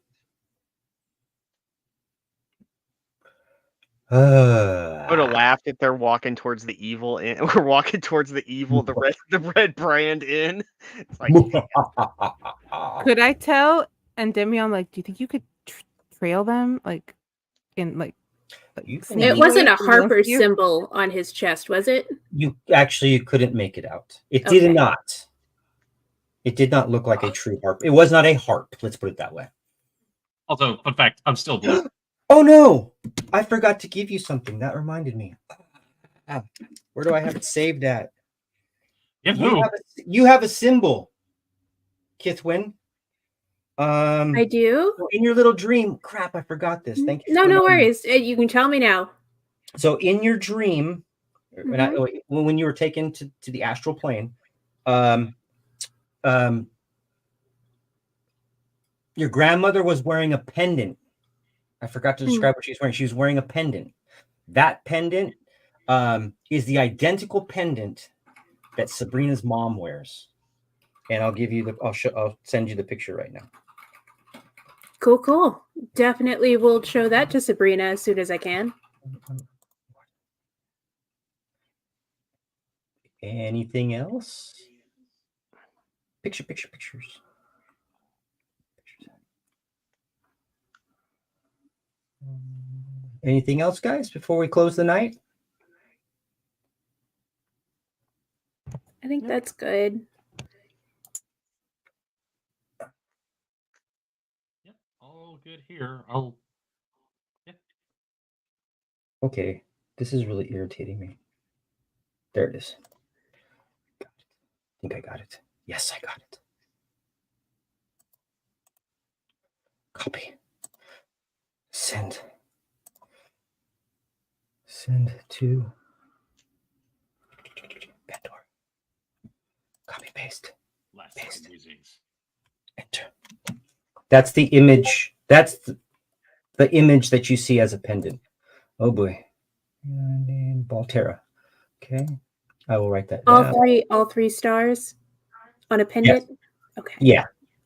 I would have laughed if they're walking towards the evil. We're walking towards the evil. The red brand in. It's like, could I tell Endymion, like, do you think you could trail them, like, in like? It wasn't a Harper symbol on his chest, was it? You couldn't make it out. It did not. It did not look like a true harp. It was not a harp. Let's put it that way. Also, fun fact: I'm still blue. Oh no! I forgot to give you something. That reminded me. Where do I have it saved at? You have a symbol, Kithwin. I do. In your little dream. Crap! I forgot this. Thank you. No worries. You can tell me now. So in your dream, when you were taken to the astral plane, your grandmother was wearing a pendant. I forgot to describe what she's wearing. She was wearing a pendant. That pendant is the identical pendant that Sabrina's mom wears. And I'll send you the picture right now. Cool. Definitely will show that to Sabrina as soon as I can. Anything else? Pictures. Anything else, guys, before we close the night? I think that's good. Yep, all good here. Okay, this is really irritating me. There it is. I think I got it. Yes, I got it. Copy. Send to Pandora. Copy, paste. Paste. Enter. That's the image. That's the image that you see as a pendant. Oh boy. And Baltera. Okay. I will write that down. All three stars on a pendant? Yes. Okay. Yeah.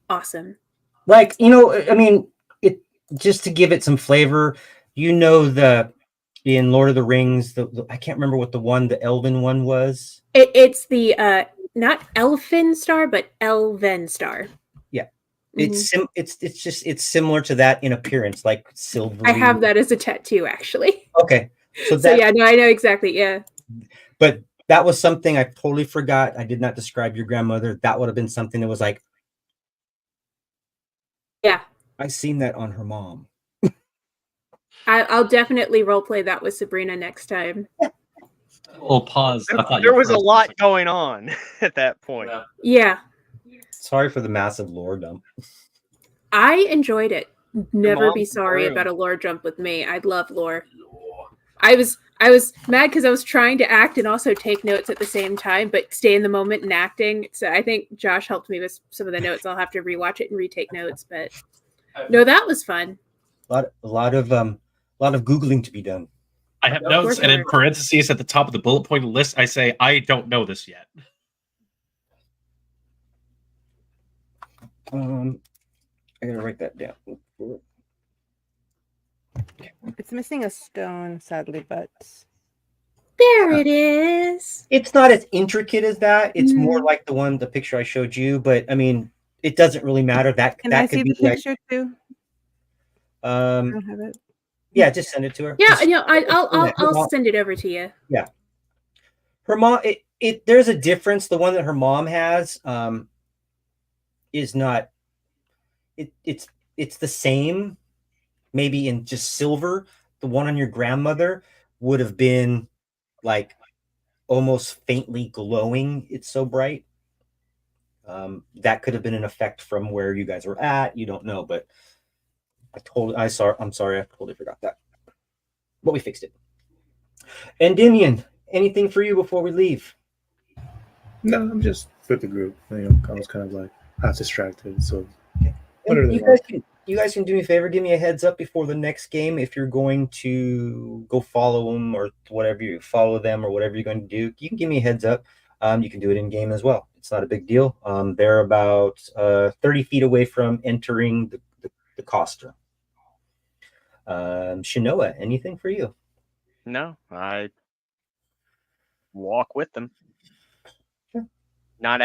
Awesome. Like, I mean, it just to give it some flavor, in Lord of the Rings, I can't remember what the elven one was. It's the not elfin star, but elven star. Yeah. Mm-hmm. It's similar to that in appearance, like silvery. I have that as a tattoo, actually. Okay. So I know exactly. Yeah. But that was something I totally forgot. I did not describe your grandmother. That would have been something that was like, yeah, I seen that on her mom. I'll definitely roleplay that with Sabrina next time. Oh, pause. There was a lot going on at that point. Yeah. Sorry for the massive lore dump. I enjoyed it. Never be sorry about a lore jump with me. I love lore. I was mad because I was trying to act and also take notes at the same time, but stay in the moment and acting. So I think Josh helped me with some of the notes. I'll have to rewatch it and retake notes. But no, that was fun. A lot of Googling to be done. I have notes, and in parentheses at the top of the bullet point list, I say, I don't know this yet. I gotta write that down. It's missing a stone, sadly, but there it is. It's not as intricate as that. It's more like the picture I showed you, but I mean, it doesn't really matter. Can I see the picture too? I don't have it. Yeah, just send it to her. Yeah, I'll send it over to you. Yeah. Her mom, there's a difference. The one that her mom has, is not. It's the same, maybe in just silver. The one on your grandmother would have been like almost faintly glowing. It's so bright. That could have been an effect from where you guys were at. You don't know, but I'm sorry, I totally forgot that. But we fixed it. Endymion, anything for you before we leave? No, I'm just with the group. You know, I was kind of like half distracted. So, you guys can do me a favor. Give me a heads up before the next game if you're going to go follow them or whatever you follow them or whatever you're going to do. You can give me a heads up. You can do it in game as well. It's not a big deal. They're about 30 feet away from entering the Costa. Shinoa, anything for you? No, I walk with them. Sure. Not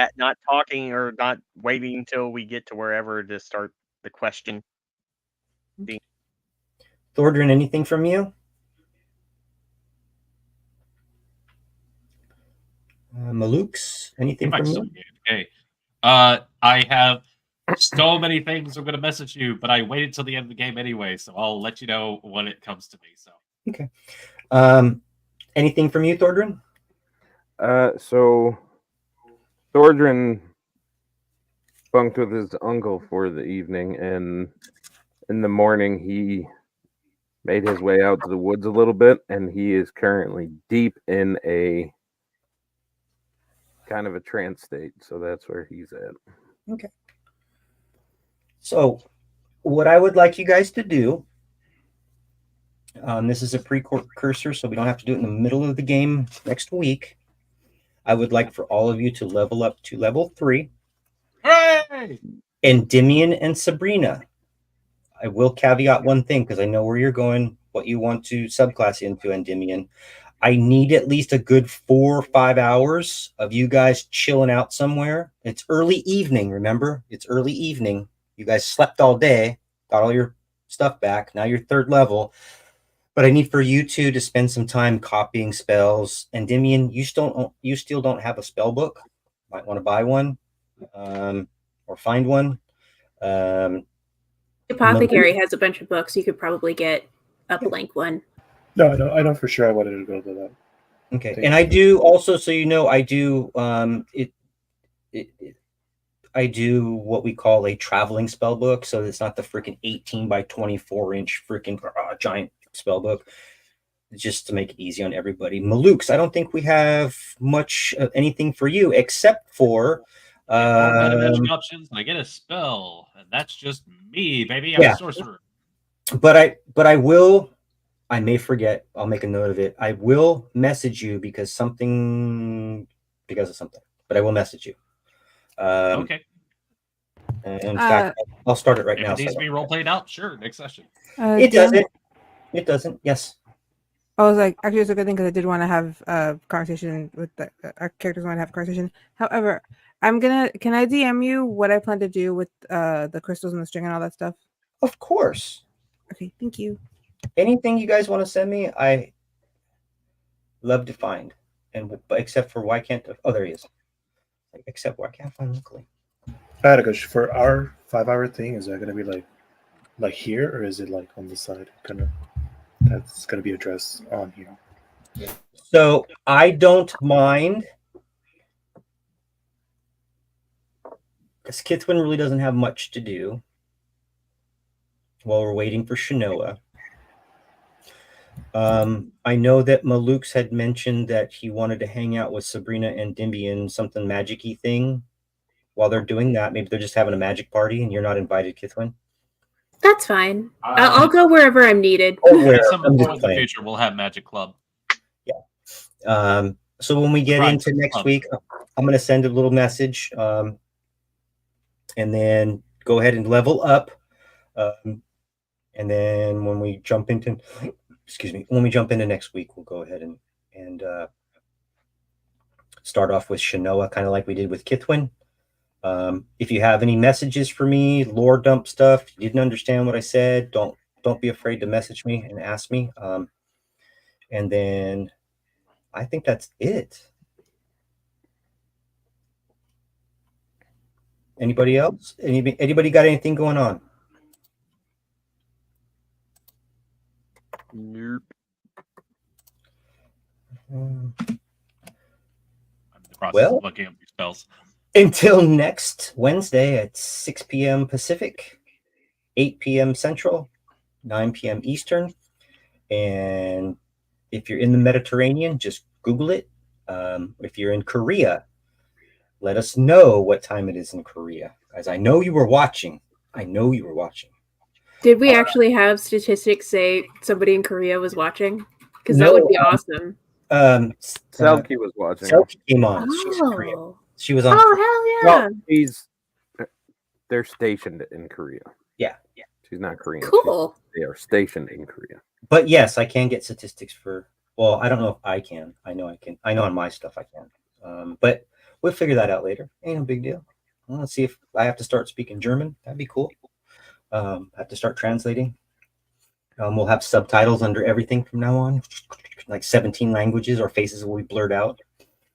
talking or not waiting until we get to wherever to start the question. Thordrin, anything from you? Malukes, anything from you? Okay. I have so many things I'm going to message you, but I waited till the end of the game anyway, so I'll let you know when it comes to me. So okay. Anything from you, Thordrin? So Thordrin bunked with his uncle for the evening, and in the morning he made his way out to the woods a little bit, and he is currently deep in a kind of a trance state. So that's where he's at. Okay. So what I would like you guys to do, this is a precursor, so we don't have to do it in the middle of the game next week. I would like for all of you to level up to level 3. hooray! Endymion and Sabrina. I will caveat one thing because I know where you're going, what you want to subclass into, Endymion. I need at least a good 4 or 5 hours of you guys chilling out somewhere. It's early evening, remember? It's early evening. You guys slept all day, got all your stuff back. Now you're 3rd level. But I need for you two to spend some time copying spells. Endymion, you still don't have a spell book. Might want to buy one, or find one. Apothecary has a bunch of books. You could probably get a blank one. No, I know for sure I wanted to go to that. Okay, and I do also, so you know, I do I do what we call a traveling spell book, so it's not the freaking 18 by 24 inch freaking giant spell book, just to make it easy on everybody. Malukes, I don't think we have much of anything for you except for magic options. I get a spell, and that's just me, baby. I'm a sorcerer. But I will. I may forget. I'll make a note of it. I will message you because of something. But I will message you. Okay. In fact, I'll start it right now. If it needs to be role played out, sure, next session. It doesn't. It doesn't. Yes. I was like, actually, it's a good thing because I did want to have a conversation with our characters. Want to have a conversation. However, can I DM you what I plan to do with the crystals and the string and all that stuff? Of course. Okay, thank you. Anything you guys want to send me, I love to find. Except for why can't? Oh, there he is. Except why can't I find locally? I had a question for our 5-hour thing. Is that going to be like here, or is it like on the side? That's going to be addressed on here. So I don't mind, because Kithwin really doesn't have much to do while we're waiting for Shinoa. I know that Malukes had mentioned that he wanted to hang out with Sabrina and Endymion, something magic-y thing. While they're doing that, maybe they're just having a magic party and you're not invited, Kithwin. That's fine. I'll go wherever I'm needed. At some point in the future, we'll have Magic Club. Yeah. So when we get into next week, I'm going to send a little message, and then go ahead and level up. And then when we jump into, next week, we'll go ahead and start off with Shinoa, kind of like we did with Kithwin. If you have any messages for me, lore dump stuff, you didn't understand what I said, don't be afraid to message me and ask me. And then I think that's it. Anybody else? Anybody got anything going on? Nope. Hmm. I'm in the process Well- of looking up your spells. Until next Wednesday at 6 p.m. Pacific, 8 p.m. Central, 9 p.m. Eastern. And if you're in the Mediterranean, just Google it. If you're in Korea, let us know what time it is in Korea, as I know you were watching. Did we actually have statistics say somebody in Korea was watching? Because that No, would be awesome. Selkie was watching. Selkie came on. She's Korean. Oh, She was on. oh hell yeah! Well, they're stationed in Korea. Yeah. She's not Korean. Cool. They are stationed in Korea. But yes, I can get statistics for. Well, I don't know if I can. I know I can. I know on my stuff I can. But we'll figure that out later. Ain't no big deal. Let's see if I have to start speaking German. That'd be cool. I have to start translating. We'll have subtitles under everything from now on, like 17 languages. Our faces will be blurred out.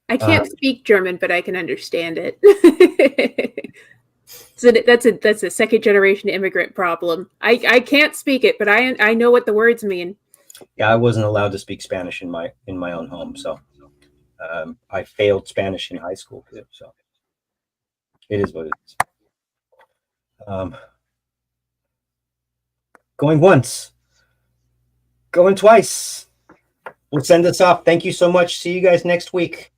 I can't speak German, but I can understand it. So that's a second generation immigrant problem. I can't speak it, but I know what the words mean. Yeah, I wasn't allowed to speak Spanish in my own home, so I failed Spanish in high school too. So it is what it is. Going once, going twice. We'll send us off. Thank you so much. See you guys next week.